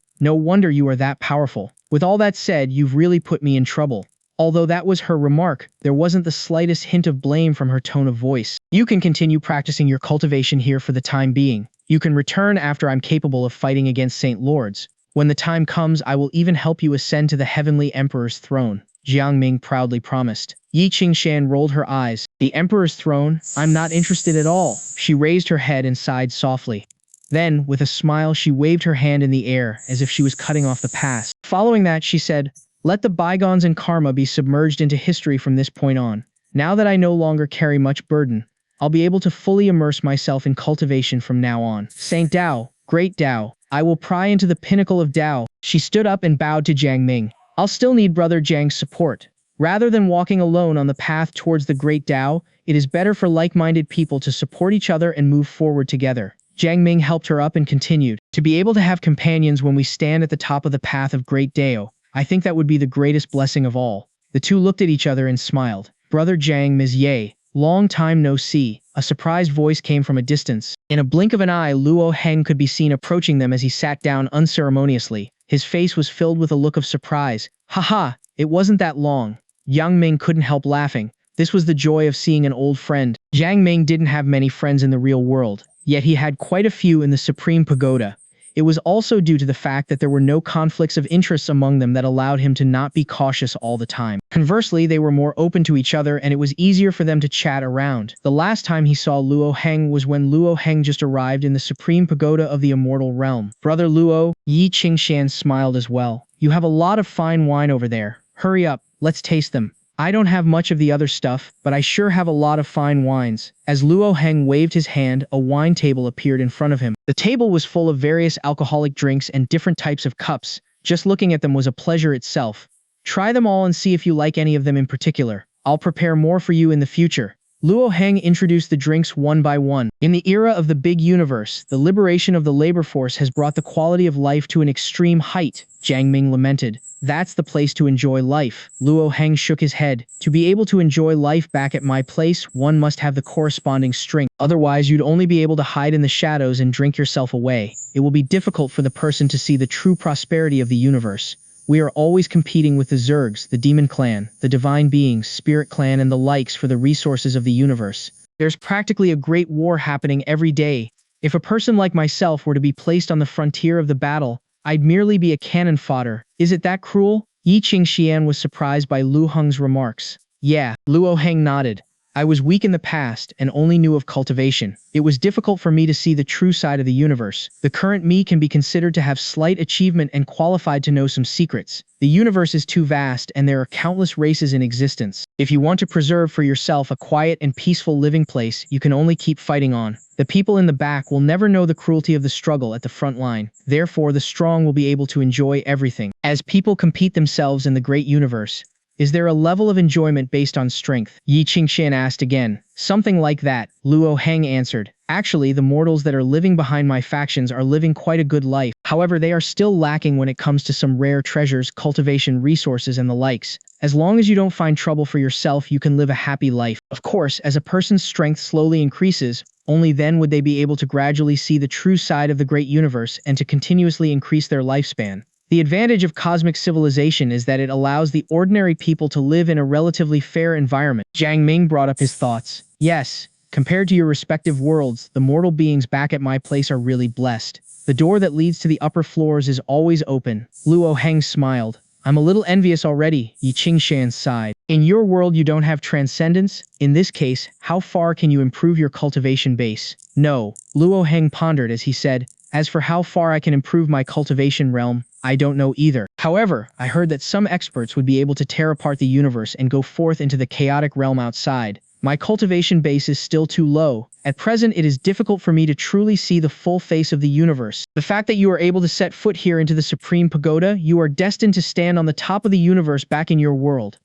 you are that powerful. With all that said, you've really put me in trouble." Although that was her remark, there wasn't the slightest hint of blame from her tone of voice. You can continue practicing your cultivation here for the time being. You can return after I'm capable of fighting against Saint Lords. When the time comes, I will even help you ascend to the Heavenly Emperor's throne, Jiang Ming proudly promised. Yi Qingshan rolled her eyes. The Emperor's throne? I'm not interested at all. She raised her head and sighed softly. Then, with a smile, she waved her hand in the air as if she was cutting off the past. Following that, she said, "Let the bygones and karma be submerged into history from this point on. Now that I no longer carry much burden, I'll be able to fully immerse myself in cultivation from now on. Saint Dao, great Dao, I will pry into the pinnacle of Dao." She stood up and bowed to Jiang Ming. "I'll still need Brother Jiang's support. Rather than walking alone on the path towards the great Dao, it is better for like-minded people to support each other and move forward together." Jiang Ming helped her up and continued, "To be able to have companions when we stand at the top of the path of great Dao, I think that would be the greatest blessing of all." The two looked at each other and smiled. "Brother Jiang, Ms. Ye, long time no see." A surprised voice came from a distance. In a blink of an eye, Luo Heng could be seen approaching them as he sat down unceremoniously. His face was filled with a look of surprise. "Haha, it wasn't that long." Yang Ming couldn't help laughing. This was the joy of seeing an old friend. Jiang Ming didn't have many friends in the real world, yet he had quite a few in the Supreme Pagoda. It was also due to the fact that there were no conflicts of interest among them that allowed him to not be cautious all the time. Conversely, they were more open to each other and it was easier for them to chat around. The last time he saw Luo Heng was when Luo Heng just arrived in the Supreme Pagoda of the Immortal Realm. Brother Luo, Yi Qingshan smiled as well. You have a lot of fine wine over there. Hurry up, let's taste them. I don't have much of the other stuff, but I sure have a lot of fine wines. As Luo Heng waved his hand, a wine table appeared in front of him. The table was full of various alcoholic drinks and different types of cups. Just looking at them was a pleasure itself. Try them all and see if you like any of them in particular. I'll prepare more for you in the future. Luo Heng introduced the drinks one by one. In the era of the big universe, the liberation of the labor force has brought the quality of life to an extreme height, Jiang Ming lamented. That's the place to enjoy life. Luo Heng shook his head. To be able to enjoy life back at my place, one must have the corresponding strength. Otherwise, you'd only be able to hide in the shadows and drink yourself away. It will be difficult for the person to see the true prosperity of the universe. We are always competing with the Zergs, the Demon Clan, the Divine Beings, Spirit Clan and the likes for the resources of the universe. There's practically a great war happening every day. If a person like myself were to be placed on the frontier of the battle, I'd merely be a cannon fodder. Is it that cruel? Yi Qingshan was surprised by Lu Heng's remarks. Yeah, Luo Heng nodded. I was weak in the past and only knew of cultivation. It was difficult for me to see the true side of the universe. The current me can be considered to have slight achievement and qualified to know some secrets. The universe is too vast and there are countless races in existence. If you want to preserve for yourself a quiet and peaceful living place, you can only keep fighting on. The people in the back will never know the cruelty of the struggle at the front line. Therefore, the strong will be able to enjoy everything. As people compete themselves in the great universe, is there a level of enjoyment based on strength? Yi Qingshan asked again. Something like that, Luo Heng answered. Actually, the mortals that are living behind my factions are living quite a good life. However, they are still lacking when it comes to some rare treasures, cultivation resources and the likes. As long as you don't find trouble for yourself, you can live a happy life. Of course, as a person's strength slowly increases, only then would they be able to gradually see the true side of the great universe and to continuously increase their lifespan. The advantage of cosmic civilization is that it allows the ordinary people to live in a relatively fair environment. Jiang Ming brought up his thoughts. Yes, compared to your respective worlds, the mortal beings back at my place are really blessed. The door that leads to the upper floors is always open. Luo Heng smiled. I'm a little envious already, Yi Qingshan sighed. In your world you don't have transcendence? In this case, how far can you improve your cultivation base? No, Luo Heng pondered as he said, as for how far I can improve my cultivation realm, I don't know either. However, I heard that some experts would be able to tear apart the universe and go forth into the chaotic realm outside. My cultivation base is still too low. At present, it is difficult for me to truly see the full face of the universe. The fact that you are able to set foot here into the Supreme Pagoda, you are destined to stand on the top of the universe back in your world.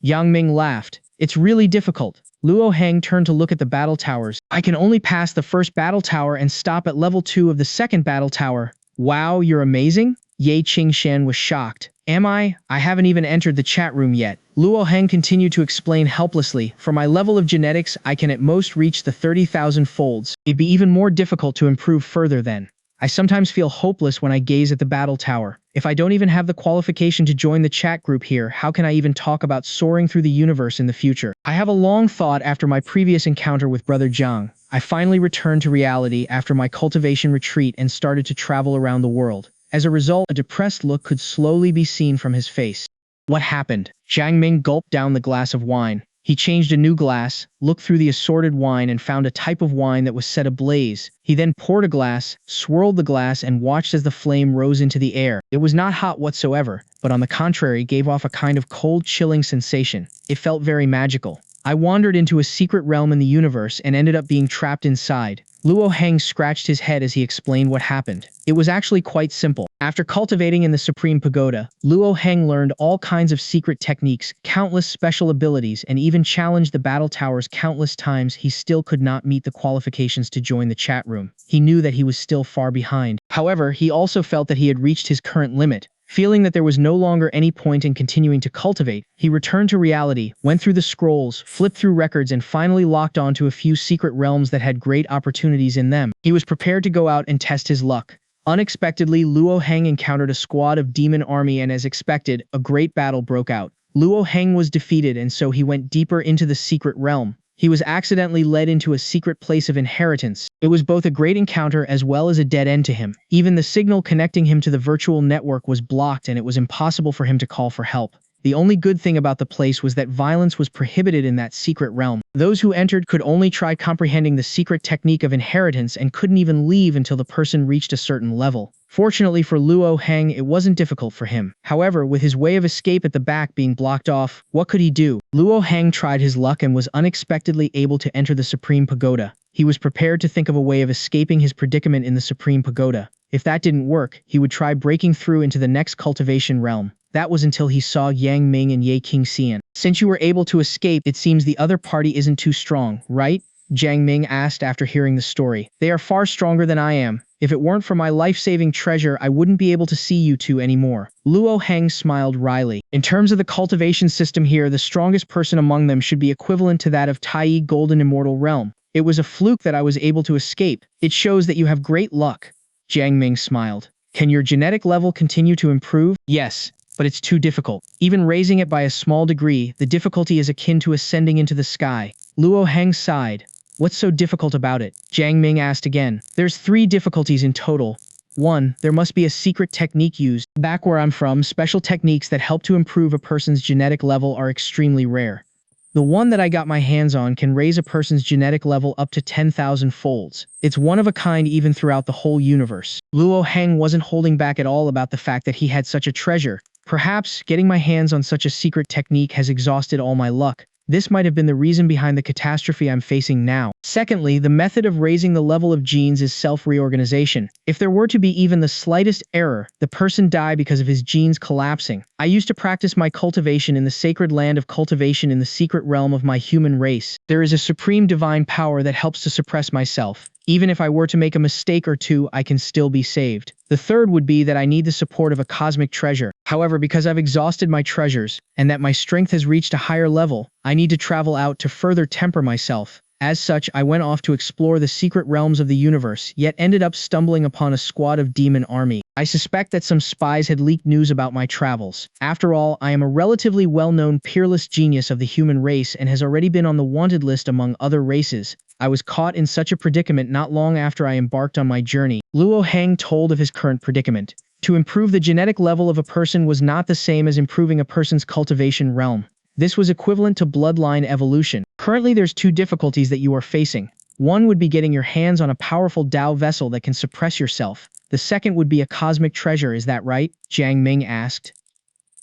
Jiang Ming laughed. It's really difficult. Luo Heng turned to look at the battle towers. I can only pass the first battle tower and stop at level 2 of the second battle tower. Wow, you're amazing? Yi Qingshan was shocked. Am I? I haven't even entered the chat room yet. Luo Heng continued to explain helplessly. For my level of genetics, I can at most reach the 30,000 folds. It'd be even more difficult to improve further then. I sometimes feel hopeless when I gaze at the battle tower. If I don't even have the qualification to join the chat group here, how can I even talk about soaring through the universe in the future? I have a long thought after my previous encounter with Brother Jiang. I finally returned to reality after my cultivation retreat and started to travel around the world. As a result, a depressed look could slowly be seen from his face. What happened? Jiang Ming gulped down the glass of wine. He changed a new glass, looked through the assorted wine and found a type of wine that was set ablaze. He then poured a glass, swirled the glass and watched as the flame rose into the air. It was not hot whatsoever, but on the contrary gave off a kind of cold, chilling sensation. It felt very magical. I wandered into a secret realm in the universe and ended up being trapped inside. Luo Heng scratched his head as he explained what happened. It was actually quite simple. After cultivating in the Supreme Pagoda, Luo Heng learned all kinds of secret techniques, countless special abilities, and even challenged the battle towers countless times. He still could not meet the qualifications to join the chat room. He knew that he was still far behind. However, he also felt that he had reached his current limit. Feeling that there was no longer any point in continuing to cultivate, he returned to reality, went through the scrolls, flipped through records and finally locked on to a few secret realms that had great opportunities in them. He was prepared to go out and test his luck. Unexpectedly, Luo Heng encountered a squad of demon army and as expected, a great battle broke out. Luo Heng was defeated and so he went deeper into the secret realm. He was accidentally led into a secret place of inheritance. It was both a great encounter as well as a dead end to him. Even the signal connecting him to the virtual network was blocked and it was impossible for him to call for help. The only good thing about the place was that violence was prohibited in that secret realm. Those who entered could only try comprehending the secret technique of inheritance and couldn't even leave until the person reached a certain level. Fortunately for Luo Heng, it wasn't difficult for him. However, with his way of escape at the back being blocked off, what could he do? Luo Heng tried his luck and was unexpectedly able to enter the Supreme Pagoda. He was prepared to think of a way of escaping his predicament in the Supreme Pagoda. If that didn't work, he would try breaking through into the next cultivation realm. That was until he saw Jiang Ming and Ye Qingxian. Since you were able to escape, it seems the other party isn't too strong, right? Jiang Ming asked after hearing the story. They are far stronger than I am. If it weren't for my life-saving treasure, I wouldn't be able to see you two anymore. Luo Heng smiled wryly. In terms of the cultivation system here, the strongest person among them should be equivalent to that of Tai Golden Immortal Realm. It was a fluke that I was able to escape. It shows that you have great luck. Jiang Ming smiled. Can your genetic level continue to improve? Yes, but it's too difficult. Even raising it by a small degree, the difficulty is akin to ascending into the sky. Luo Heng sighed. What's so difficult about it? Jiang Ming asked again. There's 3 difficulties in total. 1. There must be a secret technique used. Back where I'm from, special techniques that help to improve a person's genetic level are extremely rare. The one that I got my hands on can raise a person's genetic level up to 10,000 folds. It's one of a kind even throughout the whole universe. Luo Heng wasn't holding back at all about the fact that he had such a treasure. Perhaps getting my hands on such a secret technique has exhausted all my luck. This might have been the reason behind the catastrophe I'm facing now. Secondly, the method of raising the level of genes is self-reorganization. If there were to be even the slightest error, the person die because of his genes collapsing. I used to practice my cultivation in the sacred land of cultivation in the secret realm of my human race. There is a supreme divine power that helps to suppress myself. Even if I were to make a mistake or two, I can still be saved. The third would be that I need the support of a cosmic treasure. However, because I've exhausted my treasures, and that my strength has reached a higher level, I need to travel out to further temper myself. As such, I went off to explore the secret realms of the universe, yet ended up stumbling upon a squad of demon army. I suspect that some spies had leaked news about my travels. After all, I am a relatively well-known peerless genius of the human race and has already been on the wanted list among other races. I was caught in such a predicament not long after I embarked on my journey. Luo Heng told of his current predicament. To improve the genetic level of a person was not the same as improving a person's cultivation realm. This was equivalent to bloodline evolution. Currently, there's 2 difficulties that you are facing. One would be getting your hands on a powerful Dao vessel that can suppress yourself. The second would be a cosmic treasure, is that right? Jiang Ming asked.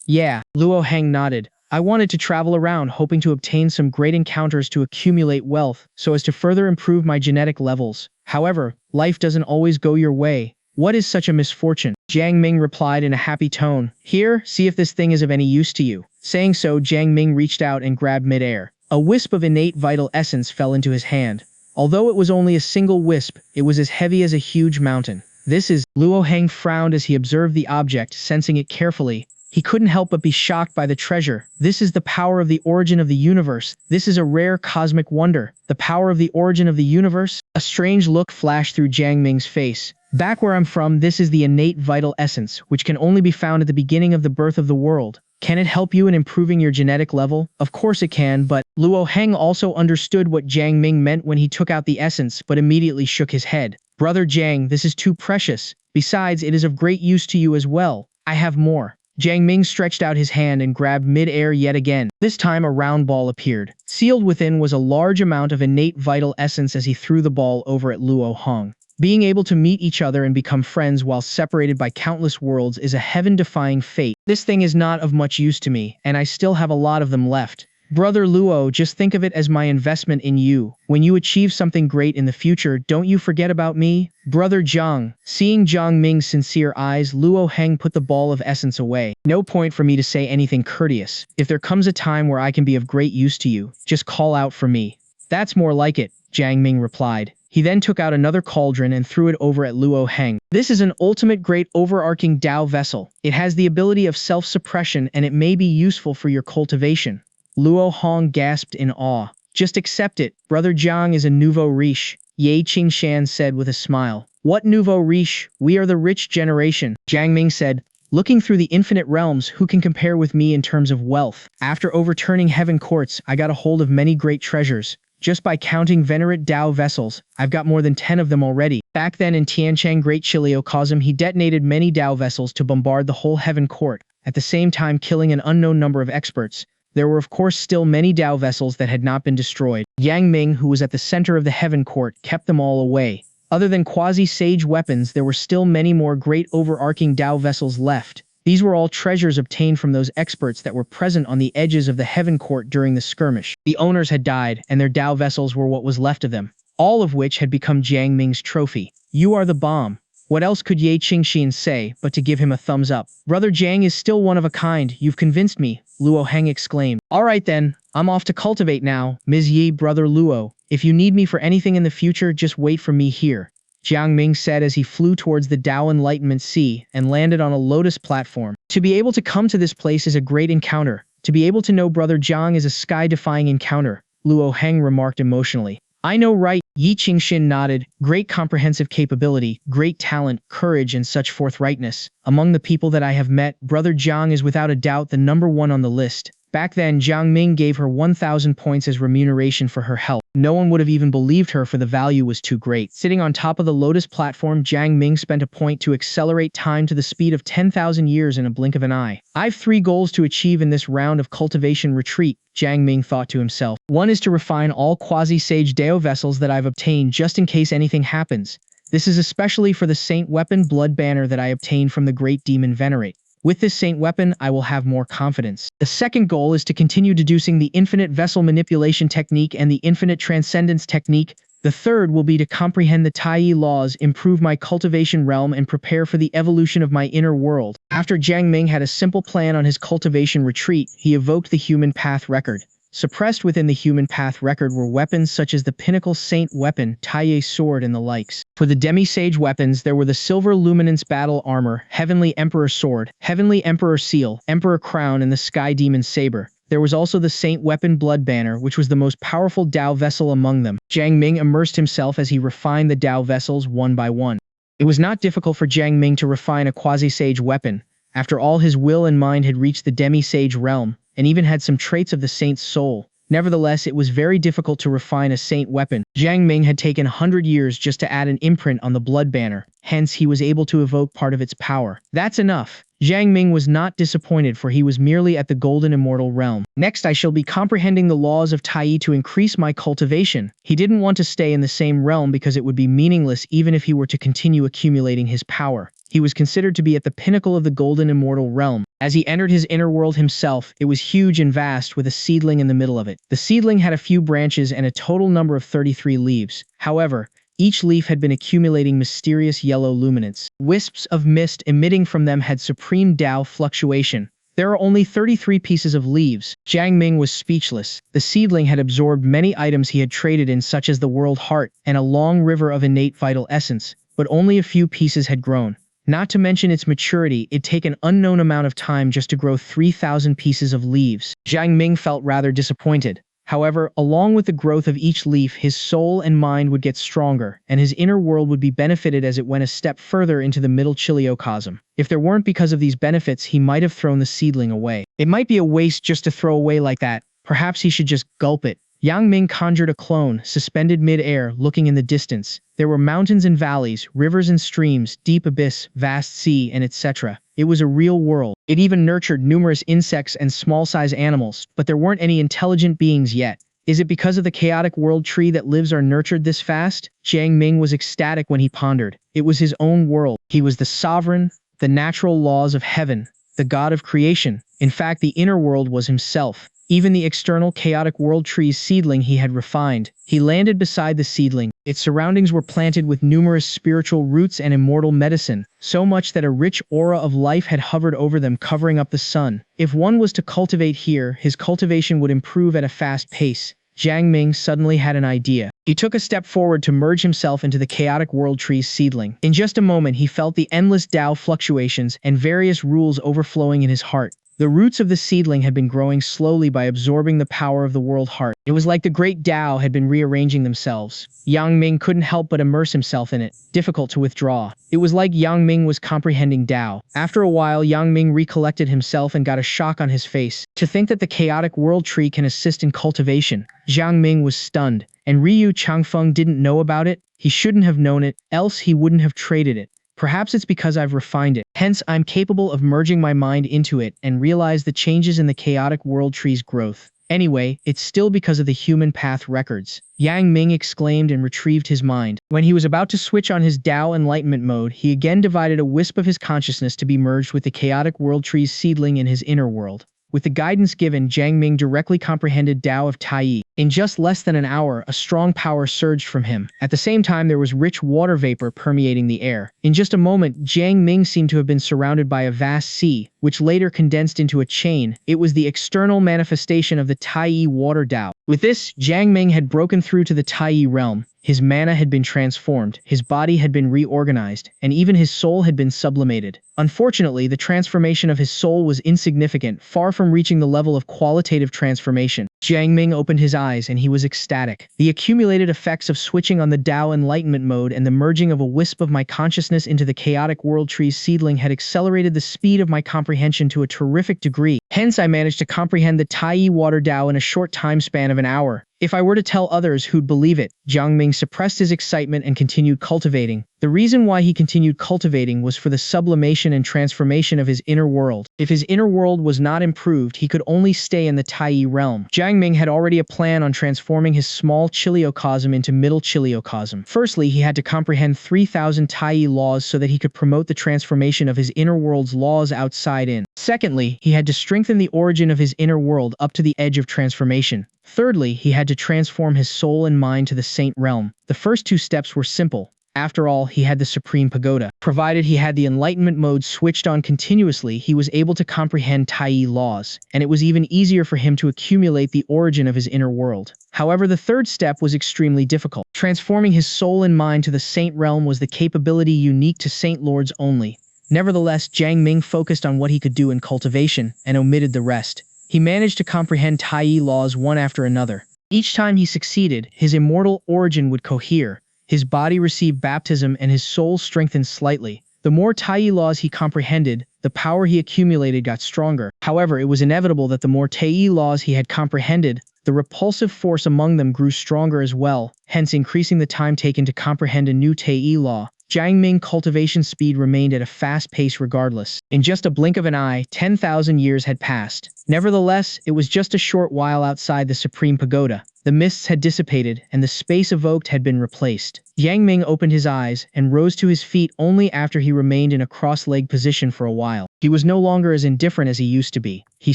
Yeah, Luo Heng nodded. I wanted to travel around hoping to obtain some great encounters to accumulate wealth so as to further improve my genetic levels. However, life doesn't always go your way. What is such a misfortune? Jiang Ming replied in a happy tone. Here, see if this thing is of any use to you. Saying so, Jiang Ming reached out and grabbed midair. A wisp of innate vital essence fell into his hand. Although it was only a single wisp, it was as heavy as a huge mountain. This is... Luo Heng frowned as he observed the object, sensing it carefully. He couldn't help but be shocked by the treasure. This is the power of the origin of the universe. This is a rare cosmic wonder. The power of the origin of the universe? A strange look flashed through Jiang Ming's face. Back where I'm from, this is the innate vital essence, which can only be found at the beginning of the birth of the world. Can it help you in improving your genetic level? Of course it can, but Luo Heng also understood what Jiang Ming meant when he took out the essence, but immediately shook his head. Brother Jiang, this is too precious. Besides, it is of great use to you as well. I have more. Jiang Ming stretched out his hand and grabbed mid-air yet again. This time a round ball appeared. Sealed within was a large amount of innate vital essence as he threw the ball over at Luo Heng. Being able to meet each other and become friends while separated by countless worlds is a heaven-defying fate. This thing is not of much use to me, and I still have a lot of them left. Brother Luo, just think of it as my investment in you. When you achieve something great in the future, don't you forget about me? Brother Jiang. Seeing Jiang Ming's sincere eyes, Luo Heng put the ball of essence away. No point for me to say anything courteous. If there comes a time where I can be of great use to you, just call out for me. That's more like it, Jiang Ming replied. He then took out another cauldron and threw it over at Luo Heng. This is an ultimate great overarching Dao vessel. It has the ability of self-suppression and it may be useful for your cultivation. Luo Heng gasped in awe. Just accept it. Brother Jiang is a nouveau riche, Ye Qingxian said with a smile. What nouveau riche? We are the rich generation, Jiang Ming said. Looking through the infinite realms, who can compare with me in terms of wealth? After overturning heaven courts, I got a hold of many great treasures. Just by counting venerate Dao vessels, I've got more than 10 of them already. Back then in Tianchang Great Chiliocosm, he detonated many Dao vessels to bombard the whole heaven court, at the same time killing an unknown number of experts. There were of course still many Dao vessels that had not been destroyed. Jiang Ming, who was at the center of the heaven court, kept them all away. Other than quasi-sage weapons, there were still many more great overarching Dao vessels left. These were all treasures obtained from those experts that were present on the edges of the heaven court during the skirmish. The owners had died, and their Dao vessels were what was left of them, all of which had become Jiang Ming's trophy. You are the bomb. What else could Ye Qingxian say but to give him a thumbs up? Brother Jiang is still one of a kind, you've convinced me, Luo Heng exclaimed. Alright then, I'm off to cultivate now, Ms. Yi, brother Luo. If you need me for anything in the future, just wait for me here, Jiang Ming said as he flew towards the Dao Enlightenment Sea and landed on a lotus platform. To be able to come to this place is a great encounter. To be able to know Brother Jiang is a sky-defying encounter, Luo Heng remarked emotionally. I know, right? Yi Qingxian nodded. Great comprehensive capability, great talent, courage, and such forthrightness. Among the people that I have met, Brother Jiang is without a doubt the number one on the list. Back then, Jiang Ming gave her 1,000 points as remuneration for her help. No one would have even believed her, for the value was too great. Sitting on top of the lotus platform, Jiang Ming spent a point to accelerate time to the speed of 10,000 years in a blink of an eye. I've 3 goals to achieve in this round of cultivation retreat, Jiang Ming thought to himself. One is to refine all quasi-sage Dao vessels that I've obtained just in case anything happens. This is especially for the Saint Weapon Blood Banner that I obtained from the Great Demon Venerate. With this Saint Weapon, I will have more confidence. The second goal is to continue deducing the Infinite Vessel Manipulation Technique and the Infinite Transcendence Technique. The third will be to comprehend the Tai laws, improve my cultivation realm, and prepare for the evolution of my inner world. After Jiang Ming had a simple plan on his cultivation retreat, he evoked the Human Path Record. Suppressed within the Human Path Record were weapons such as the Pinnacle Saint Weapon, Tai Sword, and the likes. For the Demi-Sage weapons, there were the Silver Luminance Battle Armor, Heavenly Emperor Sword, Heavenly Emperor Seal, Emperor Crown, and the Sky Demon Saber. There was also the Saint Weapon Blood Banner, which was the most powerful Dao vessel among them. Jiang Ming immersed himself as he refined the Dao vessels one by one. It was not difficult for Jiang Ming to refine a quasi-sage weapon. After all, his will and mind had reached the Demi-Sage realm, and even had some traits of the Saint's soul. Nevertheless, it was very difficult to refine a Saint weapon. Jiang Ming had taken 100 years just to add an imprint on the Blood Banner, hence he was able to evoke part of its power. That's enough. Jiang Ming was not disappointed, for he was merely at the Golden Immortal Realm. Next, I shall be comprehending the laws of Tai to increase my cultivation. He didn't want to stay in the same realm because it would be meaningless even if he were to continue accumulating his power. He was considered to be at the pinnacle of the Golden Immortal Realm. As he entered his inner world himself, it was huge and vast, with a seedling in the middle of it. The seedling had a few branches and a total number of 33 leaves. However, each leaf had been accumulating mysterious yellow luminance. Wisps of mist emitting from them had supreme Dao fluctuation. There are only 33 pieces of leaves. Jiang Ming was speechless. The seedling had absorbed many items he had traded in, such as the World Heart and a long river of innate vital essence, but only a few pieces had grown. Not to mention its maturity, it'd take an unknown amount of time just to grow 3,000 pieces of leaves. Jiang Ming felt rather disappointed. However, along with the growth of each leaf, his soul and mind would get stronger, and his inner world would be benefited as it went a step further into the middle Chiliocosm. If there weren't because of these benefits, he might have thrown the seedling away. It might be a waste just to throw away like that. Perhaps he should just gulp it. Jiang Ming conjured a clone, suspended mid-air, looking in the distance. There were mountains and valleys, rivers and streams, deep abyss, vast sea, and etc. It was a real world. It even nurtured numerous insects and small-size animals, but there weren't any intelligent beings yet. Is it because of the chaotic world tree that lives are nurtured this fast? Jiang Ming was ecstatic when he pondered. It was his own world. He was the sovereign, the natural laws of heaven, the god of creation. In fact, the inner world was himself. Even the external chaotic world tree's seedling he had refined. He landed beside the seedling. Its surroundings were planted with numerous spiritual roots and immortal medicine, so much that a rich aura of life had hovered over them, covering up the sun. If one was to cultivate here, his cultivation would improve at a fast pace. Jiang Ming suddenly had an idea. He took a step forward to merge himself into the chaotic world tree's seedling. In just a moment, he felt the endless Dao fluctuations and various rules overflowing in his heart. The roots of the seedling had been growing slowly by absorbing the power of the world heart. It was like the great Tao had been rearranging themselves. Jiang Ming couldn't help but immerse himself in it, difficult to withdraw. It was like Jiang Ming was comprehending Tao. After a while, Jiang Ming recollected himself and got a shock on his face. To think that the chaotic world tree can assist in cultivation. Jiang Ming was stunned, and Ryu Changfeng didn't know about it. He shouldn't have known it, else he wouldn't have traded it. Perhaps it's because I've refined it. Hence, I'm capable of merging my mind into it and realize the changes in the chaotic world tree's growth. Anyway, it's still because of the human path records. Yang Ming exclaimed and retrieved his mind. When he was about to switch on his Tao enlightenment mode, he again divided a wisp of his consciousness to be merged with the chaotic world tree's seedling in his inner world. With the guidance given, Jiang Ming directly comprehended Tao of Tai. In just less than an hour, a strong power surged from him. At the same time, there was rich water vapor permeating the air. In just a moment, Jiang Ming seemed to have been surrounded by a vast sea, which later condensed into a chain. It was the external manifestation of the Tai water Tao. With this, Jiang Ming had broken through to the Tai realm. His mana had been transformed, his body had been reorganized, and even his soul had been sublimated. Unfortunately, the transformation of his soul was insignificant, far from reaching the level of qualitative transformation. Jiang Ming opened his eyes and he was ecstatic. The accumulated effects of switching on the Tao enlightenment mode and the merging of a wisp of my consciousness into the chaotic world tree's seedling had accelerated the speed of my comprehension to a terrific degree. Hence, I managed to comprehend the Tai water Tao in a short time span of an hour. If I were to tell others who'd believe it, Jiang Ming suppressed his excitement and continued cultivating. The reason why he continued cultivating was for the sublimation and transformation of his inner world. If his inner world was not improved, he could only stay in the Tai realm. Jiang Ming had already a plan on transforming his small chiliocosm into middle chiliocosm. Firstly, he had to comprehend 3,000 Tai laws so that he could promote the transformation of his inner world's laws outside in. Secondly, he had to strengthen the origin of his inner world up to the edge of transformation. Thirdly, he had to transform his soul and mind to the saint realm. The first two steps were simple. After all, he had the supreme pagoda. Provided he had the enlightenment mode switched on continuously, he was able to comprehend Tai laws, and it was even easier for him to accumulate the origin of his inner world. However, the third step was extremely difficult. Transforming his soul and mind to the saint realm was the capability unique to saint lords only. Nevertheless, Jiang Ming focused on what he could do in cultivation and omitted the rest. He managed to comprehend Tai laws one after another. Each time he succeeded, his immortal origin would cohere, his body received baptism and his soul strengthened slightly. The more Tai laws he comprehended, the power he accumulated got stronger. However, it was inevitable that the more Tai laws he had comprehended, the repulsive force among them grew stronger as well, hence increasing the time taken to comprehend a new Tai law. Jiang Ming cultivation speed remained at a fast pace regardless. In just a blink of an eye, 10,000 years had passed. Nevertheless, it was just a short while outside the Supreme Pagoda. The mists had dissipated, and the space evoked had been replaced. Jiang Ming opened his eyes and rose to his feet only after he remained in a cross-legged position for a while. He was no longer as indifferent as he used to be. He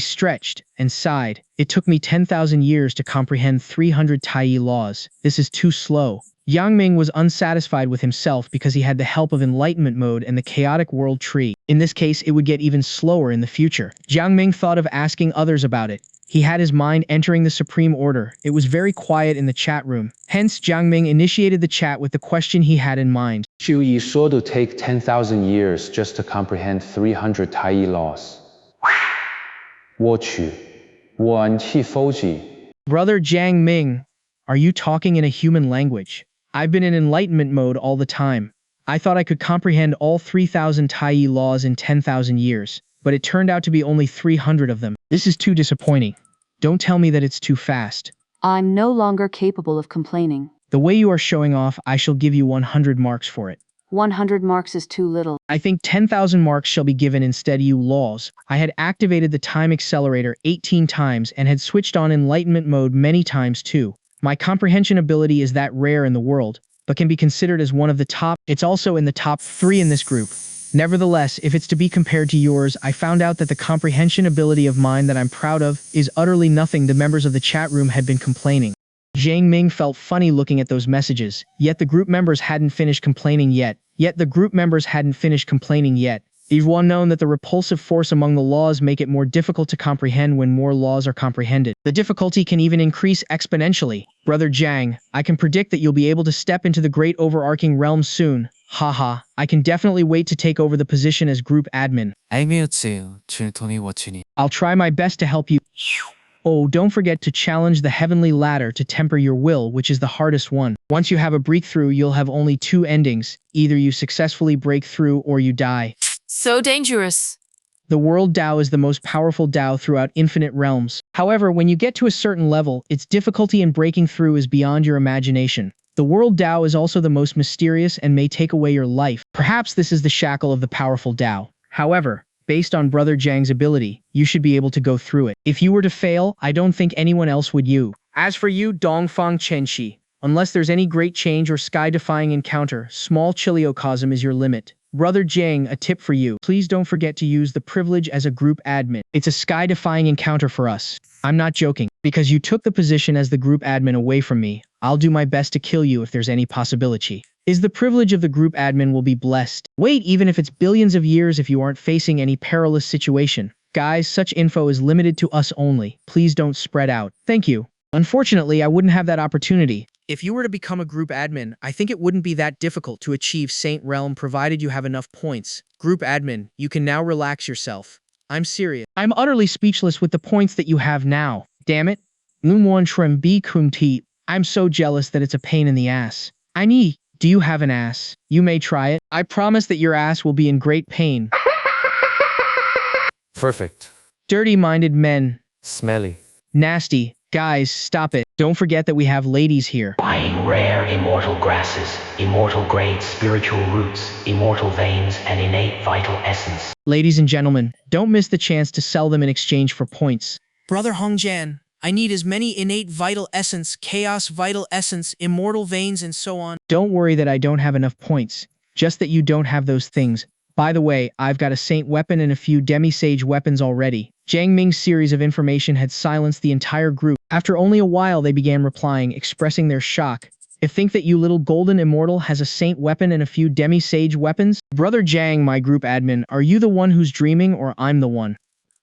stretched and sighed. It took me 10,000 years to comprehend 300 Tai laws. This is too slow. Jiang Ming was unsatisfied with himself because he had the help of enlightenment mode and the chaotic world tree. In this case, it would get even slower in the future. Jiang Ming thought of asking others about it. He had his mind entering the Supreme Order. It was very quiet in the chat room. Hence, Jiang Ming initiated the chat with the question he had in mind. Shu Yi sure to take 10,000 years just to comprehend 300 Tai laws. 我去，我安气否极。 Brother Jiang Ming, are you talking in a human language? I've been in enlightenment mode all the time. I thought I could comprehend all 3,000 Tai laws in 10,000 years, but it turned out to be only 300 of them. This is too disappointing. Don't tell me that it's too fast. I'm no longer capable of complaining. The way you are showing off, I shall give you 100 marks for it. 100 marks is too little. I think 10,000 marks shall be given instead. You laws. I had activated the time accelerator 18 times and had switched on enlightenment mode many times too. My comprehension ability is that rare in the world, but can be considered as one of the top. It's also in the top 3 in this group. Nevertheless, if it's to be compared to yours, I found out that the comprehension ability of mine that I'm proud of is utterly nothing. The members of the chat room had been complaining. Jiang Ming felt funny looking at those messages, yet the group members hadn't finished complaining yet. Everyone known that the repulsive force among the laws make it more difficult to comprehend when more laws are comprehended. The difficulty can even increase exponentially. Brother Jiang, I can predict that you'll be able to step into the great overarching realm soon. Haha, I can definitely wait to take over the position as group admin. I'll try my best to help you. Oh, don't forget to challenge the heavenly ladder to temper your will, which is the hardest one. Once you have a breakthrough, you'll have only two endings. Either you successfully break through or you die. So dangerous. The world Tao is the most powerful Tao throughout infinite realms. However, when you get to a certain level, its difficulty in breaking through is beyond your imagination. The world Tao is also the most mysterious and may take away your life. Perhaps this is the shackle of the powerful Tao. However, based on Brother Jiang's ability, you should be able to go through it. If you were to fail, I don't think anyone else would you. As for you, Dongfang Chenxi, unless there's any great change or sky-defying encounter, small chiliocosm is your limit. Brother Jiang, a tip for you. Please don't forget to use the privilege as a group admin. It's a sky-defying encounter for us. I'm not joking. Because you took the position as the group admin away from me, I'll do my best to kill you if there's any possibility. Is the privilege of the group admin will be blessed. Wait, even if it's billions of years if you aren't facing any perilous situation. Guys, such info is limited to us only. Please don't spread out. Thank you. Unfortunately, I wouldn't have that opportunity. If you were to become a group admin, I think it wouldn't be that difficult to achieve Saint Realm provided you have enough points. Group admin, you can now relax yourself. I'm serious. I'm utterly speechless with the points that you have now. Damn it. Lumwon Shrem B Kumti. I'm so jealous that it's a pain in the ass. Do you have an ass? You may try it. I promise that your ass will be in great pain. Perfect. Dirty-minded men. Smelly. Nasty. Guys, stop it. Don't forget that we have ladies here. Buying rare immortal grasses, immortal grade spiritual roots, immortal veins, and innate vital essence. Ladies and gentlemen, don't miss the chance to sell them in exchange for points. Brother Hongjian, I need as many innate vital essence, chaos vital essence, immortal veins, and so on. Don't worry that I don't have enough points. Just that you don't have those things. By the way, I've got a saint weapon and a few demi-sage weapons already. Jiang Ming's series of information had silenced the entire group. After only a while, they began replying, expressing their shock. I think that you little golden immortal has a saint weapon and a few demi-sage weapons? Brother Jiang, my group admin, are you the one who's dreaming or I'm the one?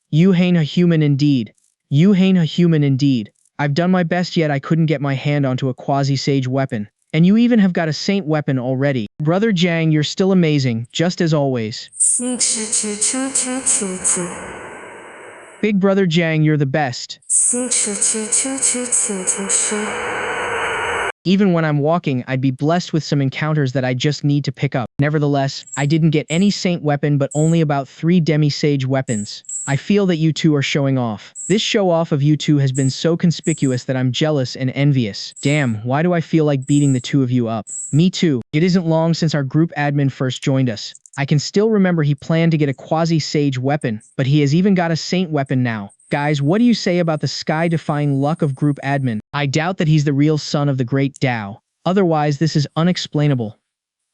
You ain't a human indeed. You ain't a human indeed. I've done my best yet I couldn't get my hand onto a quasi-sage weapon. And you even have got a saint weapon already. Brother Jiang, you're still amazing, just as always. Big Brother Jiang, you're the best. Even when I'm walking, I'd be blessed with some encounters that I just need to pick up. Nevertheless, I didn't get any saint weapon but only about 3 demi-sage weapons. I feel that you two are showing off. This show-off of you two has been so conspicuous that I'm jealous and envious. Damn, why do I feel like beating the two of you up? Me too. It isn't long since our group admin first joined us. I can still remember he planned to get a quasi-sage weapon, but he has even got a saint weapon now. Guys, what do you say about the sky-defying luck of group admin? I doubt that he's the real son of the great Tao. Otherwise, this is unexplainable.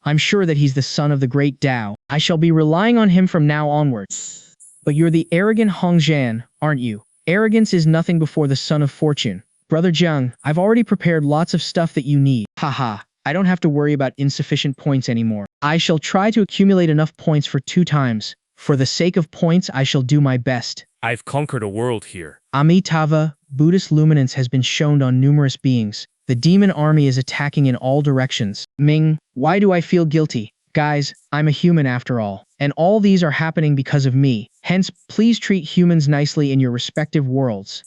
I'm sure that he's the son of the great Tao. I shall be relying on him from now onwards. But you're the arrogant Hongjian, aren't you? Arrogance is nothing before the son of fortune. Brother Jiang, I've already prepared lots of stuff that you need. Haha, I don't have to worry about insufficient points anymore. I shall try to accumulate enough points for 2 times. For the sake of points, I shall do my best. I've conquered a world here. Amitabha, Buddhist luminance has been shown on numerous beings. The demon army is attacking in all directions. Ming, why do I feel guilty? Guys, I'm a human after all. And all these are happening because of me. Hence, please treat humans nicely in your respective worlds.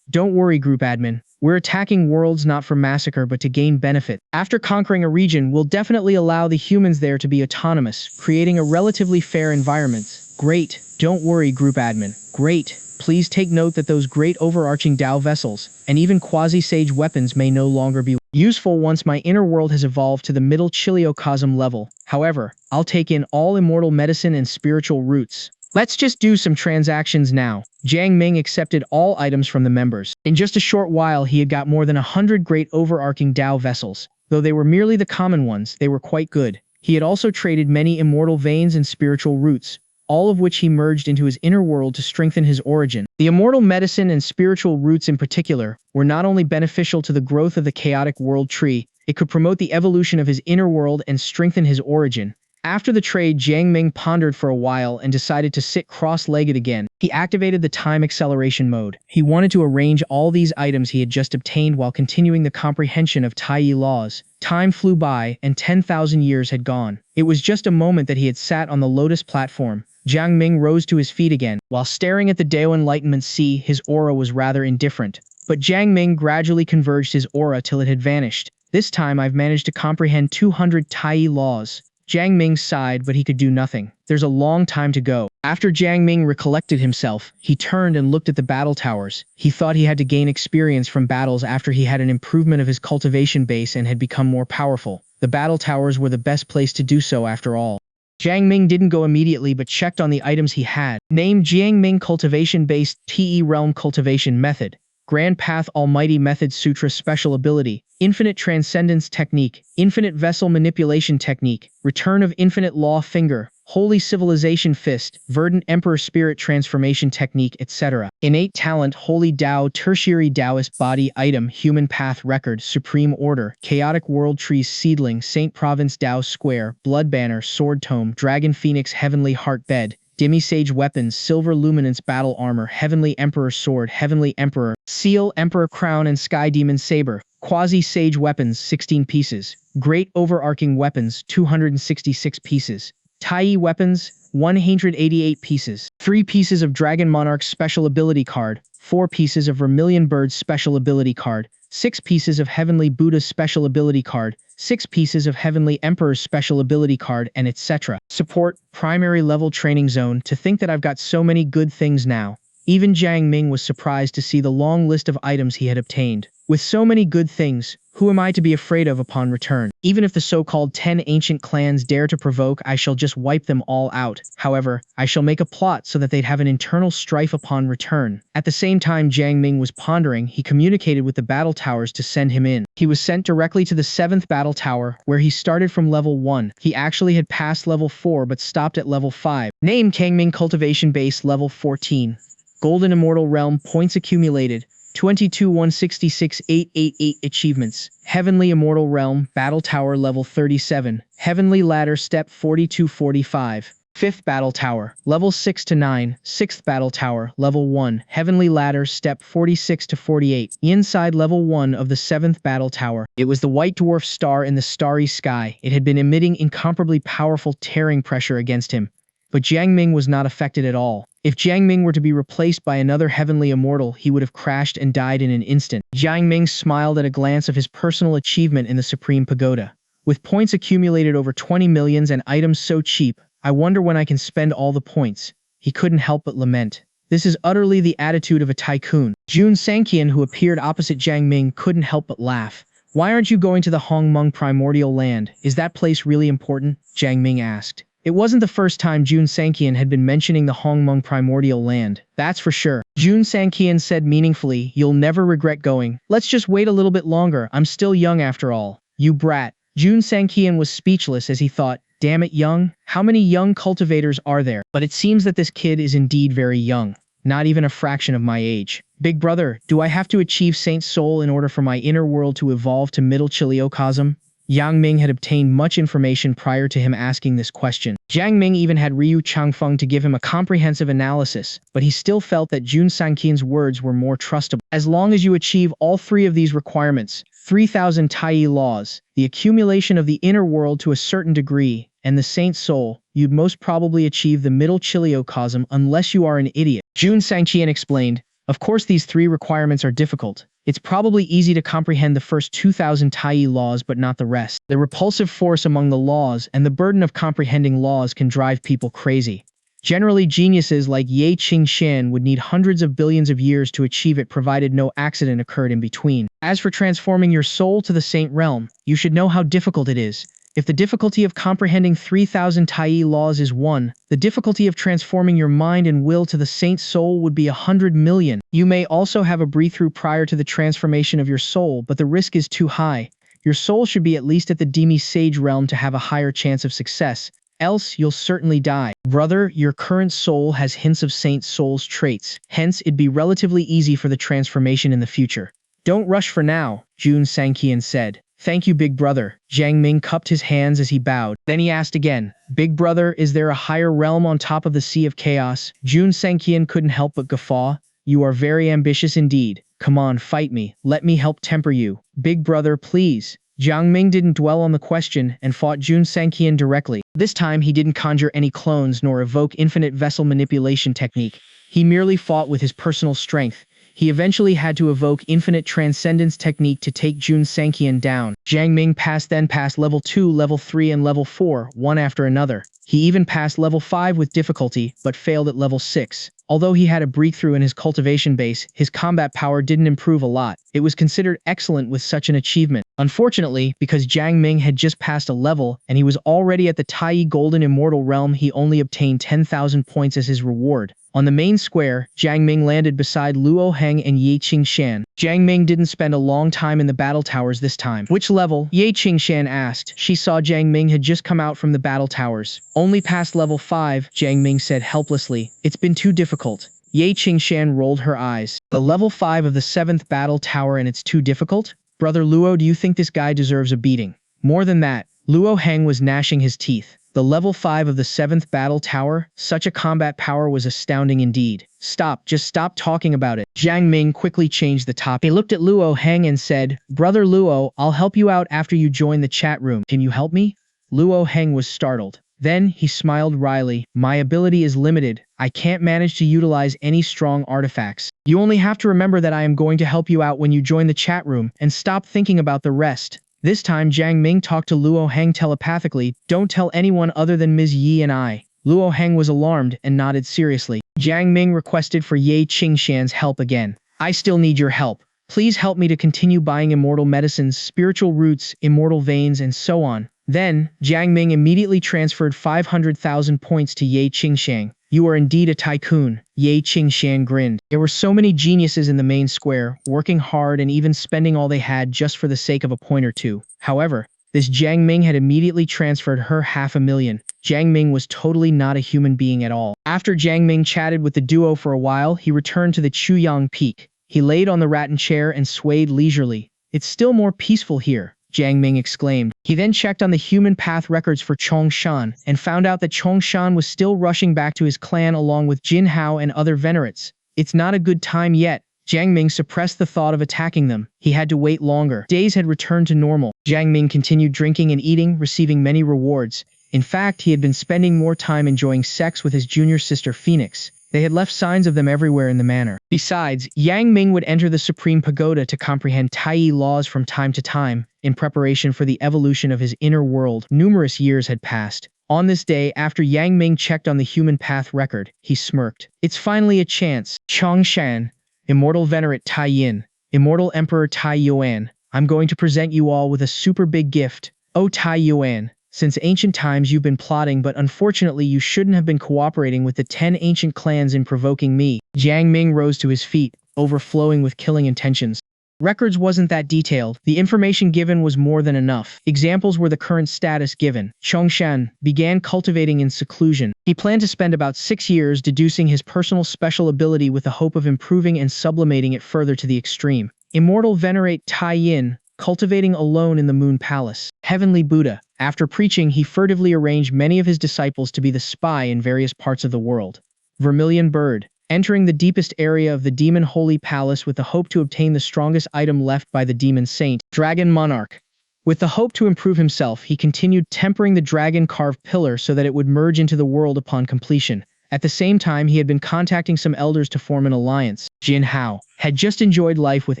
Don't worry, group admin. We're attacking worlds not for massacre but to gain benefit. After conquering a region, we'll definitely allow the humans there to be autonomous, creating a relatively fair environment. Great. Don't worry, group admin. Great. Please take note that those great overarching Tao vessels, and even quasi-sage weapons may no longer be useful once my inner world has evolved to the middle chiliocosm level. However, I'll take in all immortal medicine and spiritual roots. Let's just do some transactions now. Jiang Ming accepted all items from the members. In just a short while, he had got more than 100 great overarching Tao vessels. Though they were merely the common ones, they were quite good. He had also traded many immortal veins and spiritual roots, all of which he merged into his inner world to strengthen his origin. The immortal medicine and spiritual roots in particular were not only beneficial to the growth of the chaotic world tree, it could promote the evolution of his inner world and strengthen his origin. After the trade, Jiang Ming pondered for a while and decided to sit cross-legged again. He activated the time acceleration mode. He wanted to arrange all these items he had just obtained while continuing the comprehension of Taiyi laws. Time flew by, and 10,000 years had gone. It was just a moment that he had sat on the lotus platform. Jiang Ming rose to his feet again. While staring at the Dao Enlightenment Sea, his aura was rather indifferent. But Jiang Ming gradually converged his aura till it had vanished. This time I've managed to comprehend 200 Taiyi laws. Jiang Ming sighed, but he could do nothing. There's a long time to go. After Jiang Ming recollected himself, he turned and looked at the battle towers. He thought he had to gain experience from battles after he had an improvement of his cultivation base and had become more powerful. The battle towers were the best place to do so after all. Jiang Ming didn't go immediately but checked on the items he had. Named Jiang Ming Cultivation-based TE Realm Cultivation Method. Grand Path Almighty Method Sutra Special Ability, Infinite Transcendence Technique, Infinite Vessel Manipulation Technique, Return of Infinite Law Finger, Holy Civilization Fist, Verdant Emperor Spirit Transformation Technique, etc. Innate Talent, Holy Tao, Tertiary Taoist Body Item, Human Path Record, Supreme Order, Chaotic World Trees Seedling, Saint Province Tao Square, Blood Banner, Sword Tome, Dragon Phoenix Heavenly Heart Bed, Demi-Sage Weapons, Silver Luminance Battle Armor, Heavenly Emperor Sword, Heavenly Emperor, Seal, Emperor Crown and Sky Demon Saber, Quasi-Sage Weapons, 16 pieces, Great Overarching Weapons, 266 pieces, Taiyi Weapons, 188 pieces, 3 pieces of Dragon Monarch Special Ability Card, 4 pieces of Vermilion Bird Special Ability Card, 6 pieces of Heavenly Buddha Special Ability Card, 6 pieces of Heavenly Emperor's Special Ability Card, and etc. Support, Primary Level Training Zone. To think that I've got so many good things now. Even Jiang Ming was surprised to see the long list of items he had obtained. With so many good things, who am I to be afraid of upon return? Even if the so-called 10 ancient clans dare to provoke, I shall just wipe them all out. However, I shall make a plot so that they'd have an internal strife upon return. At the same time Jiang Ming was pondering, he communicated with the battle towers to send him in. He was sent directly to the 7th battle tower, where he started from level 1. He actually had passed level 4 but stopped at level 5. Name Jiang Ming Cultivation Base Level 14. Golden Immortal Realm Points accumulated. 22,166,888 achievements. Heavenly Immortal Realm Battle Tower Level 37. Heavenly Ladder Step 4245. 5th Battle Tower Level 6 to 9. 6th Battle Tower Level 1. Heavenly Ladder Step 46 to 48. Inside Level 1 of the 7th Battle Tower. It was the white dwarf star in the starry sky. It had been emitting incomparably powerful tearing pressure against him. But Jiang Ming was not affected at all. If Jiang Ming were to be replaced by another heavenly immortal, he would have crashed and died in an instant. Jiang Ming smiled at a glance of his personal achievement in the Supreme Pagoda. With points accumulated over 20 millions and items so cheap, I wonder when I can spend all the points. He couldn't help but lament. This is utterly the attitude of a tycoon. Xianxia, who appeared opposite Jiang Ming, couldn't help but laugh. Why aren't you going to the Hongmeng Primordial Land? Is that place really important? Jiang Ming asked. It wasn't the first time Xianxia had been mentioning the Hongmeng Primordial Land, that's for sure. Xianxia said meaningfully, you'll never regret going. Let's just wait a little bit longer, I'm still young after all. You brat. Xianxia was speechless as he thought, damn it, young? How many young cultivators are there? But it seems that this kid is indeed very young. Not even a fraction of my age. Big brother, do I have to achieve Saint Soul in order for my inner world to evolve to Middle Chiliocosm? Yang Ming had obtained much information prior to him asking this question. Jiang Ming even had Ryu Changfeng to give him a comprehensive analysis, but he still felt that Xianxia's words were more trustable. As long as you achieve all 3 of these requirements, 3,000 Taiyi laws, the accumulation of the inner world to a certain degree, and the Saint Soul, you'd most probably achieve the Middle Chiliocosm unless you are an idiot. Xianxia explained, of course these 3 requirements are difficult. It's probably easy to comprehend the first 2,000 Taiyi laws but not the rest. The repulsive force among the laws and the burden of comprehending laws can drive people crazy. Generally, geniuses like Ye Qingxian would need hundreds of billions of years to achieve it provided no accident occurred in between. As for transforming your soul to the Saint Realm, you should know how difficult it is. If the difficulty of comprehending 3,000 Taiyi laws is 1, the difficulty of transforming your mind and will to the Saint Soul would be 100 million. You may also have a breakthrough prior to the transformation of your soul, but the risk is too high. Your soul should be at least at the demi-sage realm to have a higher chance of success, else you'll certainly die. Brother, your current soul has hints of Saint Soul's traits, hence it'd be relatively easy for the transformation in the future. Don't rush for now, Xianxia said. Thank you, big brother. Jiang Ming cupped his hands as he bowed. Then he asked again, Big brother, is there a higher realm on top of the Sea of Chaos? Jun Sanqian couldn't help but guffaw. You are very ambitious indeed. Come on, fight me. Let me help temper you. Big brother, please. Jiang Ming didn't dwell on the question and fought Jun Sanqian directly. This time he didn't conjure any clones nor evoke infinite vessel manipulation technique. He merely fought with his personal strength. He eventually had to evoke infinite transcendence technique to take Jun Sanqian down. Jiang Ming passed level 2, level 3 and level 4, one after another. He even passed level 5 with difficulty, but failed at level 6. Although he had a breakthrough in his cultivation base, his combat power didn't improve a lot. It was considered excellent with such an achievement. Unfortunately, because Jiang Ming had just passed a level, and he was already at the Taiyi Golden Immortal Realm, he only obtained 10,000 points as his reward. On the main square, Jiang Ming landed beside Luo Heng and Ye Qingshan. Jiang Ming didn't spend a long time in the battle towers this time. Which level? Ye Qingshan asked. She saw Jiang Ming had just come out from the battle towers. Only past level 5, Jiang Ming said helplessly. It's been too difficult. Ye Qingshan rolled her eyes. The level 5 of the 7th battle tower and it's too difficult? Brother Luo, do you think this guy deserves a beating? More than that, Luo Heng was gnashing his teeth. The level 5 of the 7th battle tower, such a combat power was astounding indeed. Stop, just stop talking about it. Jiang Ming quickly changed the topic. He looked at Luo Heng and said, Brother Luo, I'll help you out after you join the chat room. Can you help me? Luo Heng was startled. Then, he smiled wryly. My ability is limited. I can't manage to utilize any strong artifacts. You only have to remember that I am going to help you out when you join the chat room, and stop thinking about the rest. This time Jiang Ming talked to Luo Heng telepathically. Don't tell anyone other than Ms. Yi and I. Luo Heng was alarmed and nodded seriously. Jiang Ming requested for Ye Qingshan's help again. I still need your help. Please help me to continue buying immortal medicines, spiritual roots, immortal veins, and so on. Then, Jiang Ming immediately transferred 500,000 points to Ye Qingshan. You are indeed a tycoon, Ye Qingshan grinned. There were so many geniuses in the main square, working hard and even spending all they had just for the sake of a point or two. However, this Jiang Ming had immediately transferred her 500,000. Jiang Ming was totally not a human being at all. After Jiang Ming chatted with the duo for a while, he returned to the Chuyang Peak. He laid on the rattan chair and swayed leisurely. It's still more peaceful here, Jiang Ming exclaimed. He then checked on the human path records for Chongshan and found out that Chongshan was still rushing back to his clan along with Jin Hao and other venerates. It's not a good time yet. Jiang Ming suppressed the thought of attacking them. He had to wait longer. Days had returned to normal. Jiang Ming continued drinking and eating, receiving many rewards. In fact, he had been spending more time enjoying sex with his junior sister Phoenix. They had left signs of them everywhere in the manor. Besides, Yang Ming would enter the Supreme Pagoda to comprehend Taiyi laws from time to time, in preparation for the evolution of his inner world. Numerous years had passed. On this day, after Yang Ming checked on the human path record, he smirked. It's finally a chance. Chongshan, Immortal Venerate Tai Yin, Immortal Emperor Tai Yuan, I'm going to present you all with a super big gift. Oh Tai Yuan, since ancient times you've been plotting, but unfortunately you shouldn't have been cooperating with the 10 ancient clans in provoking me. Jiang Ming rose to his feet, overflowing with killing intentions. Records wasn't that detailed. The information given was more than enough. Examples were the current status given. Chongshan began cultivating in seclusion. He planned to spend about 6 years deducing his personal special ability with the hope of improving and sublimating it further to the extreme. Immortal Venerate Tai Yin, cultivating alone in the Moon Palace. Heavenly Buddha. After preaching, he furtively arranged many of his disciples to be the spy in various parts of the world. Vermilion Bird. Entering the deepest area of the Demon Holy Palace with the hope to obtain the strongest item left by the Demon Saint. Dragon Monarch. With the hope to improve himself, he continued tempering the dragon-carved pillar so that it would merge into the world upon completion. At the same time, he had been contacting some elders to form an alliance. Jin Hao had just enjoyed life with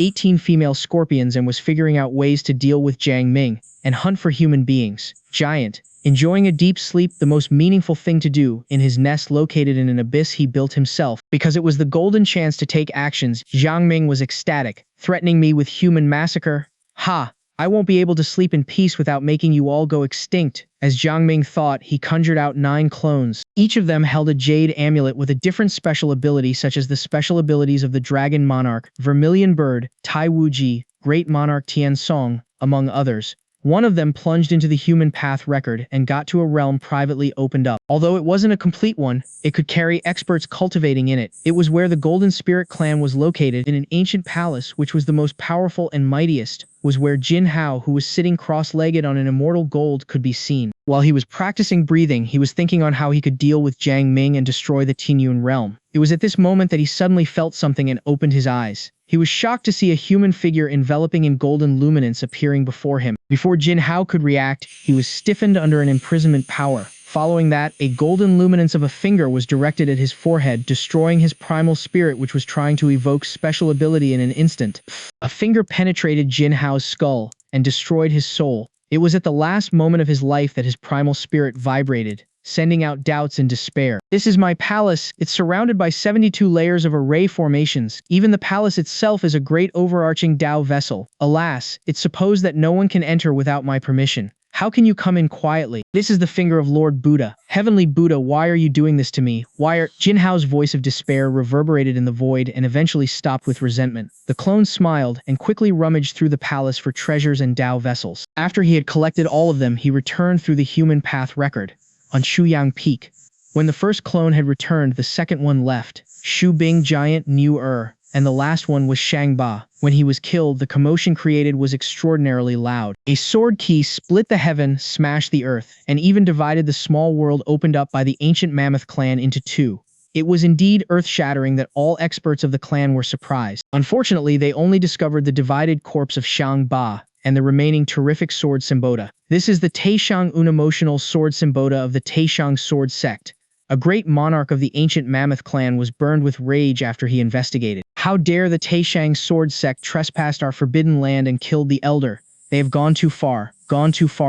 18 female scorpions and was figuring out ways to deal with Jiang Ming and hunt for human beings. Giant. Enjoying a deep sleep, the most meaningful thing to do, in his nest located in an abyss he built himself. Because it was the golden chance to take actions, Jiang Ming was ecstatic. Threatening me with human massacre? Ha! I won't be able to sleep in peace without making you all go extinct. As Jiang Ming thought, he conjured out 9 clones. Each of them held a jade amulet with a different special ability, such as the special abilities of the Dragon Monarch, Vermilion Bird, Tai Wuji, Great Monarch Tian Song, among others. One of them plunged into the human path record and got to a realm privately opened up. Although it wasn't a complete one, it could carry experts cultivating in it. It was where the Golden Spirit clan was located, in an ancient palace which was the most powerful and mightiest, was where Jin Hao, who was sitting cross-legged on an immortal gold, could be seen. While he was practicing breathing, he was thinking on how he could deal with Jiang Ming and destroy the Tianyun realm. It was at this moment that he suddenly felt something and opened his eyes. He was shocked to see a human figure enveloping in golden luminance appearing before him. Before Jin Hao could react, he was stiffened under an imprisonment power. Following that, a golden luminance of a finger was directed at his forehead, destroying his primal spirit, which was trying to evoke special ability in an instant. A finger penetrated Jin Hao's skull and destroyed his soul. It was at the last moment of his life that his primal spirit vibrated, sending out doubts and despair. This is my palace. It's surrounded by 72 layers of array formations. Even the palace itself is a great overarching Tao vessel. Alas, it's supposed that no one can enter without my permission. How can you come in quietly? This is the finger of Lord Buddha. Heavenly Buddha, why are you doing this to me? Why are— Jin Hao's voice of despair reverberated in the void and eventually stopped with resentment. The clone smiled and quickly rummaged through the palace for treasures and Tao vessels. After he had collected all of them, he returned through the human path record on Shuyang Peak. When the first clone had returned, the second one left. Shu Bing, giant, Niu and the last one was Shangba. When he was killed, the commotion created was extraordinarily loud. A sword key split the heaven, smashed the earth, and even divided the small world opened up by the ancient Mammoth clan into two. It was indeed earth-shattering that all experts of the clan were surprised. Unfortunately, they only discovered the divided corpse of Shangba and the remaining terrific sword Symbota. This is the Taishang unemotional sword Symbota of the Taishang sword sect. A great monarch of the ancient Mammoth clan was burned with rage after he investigated. How dare the Taishang sword sect trespass our forbidden land and killed the elder? They have gone too far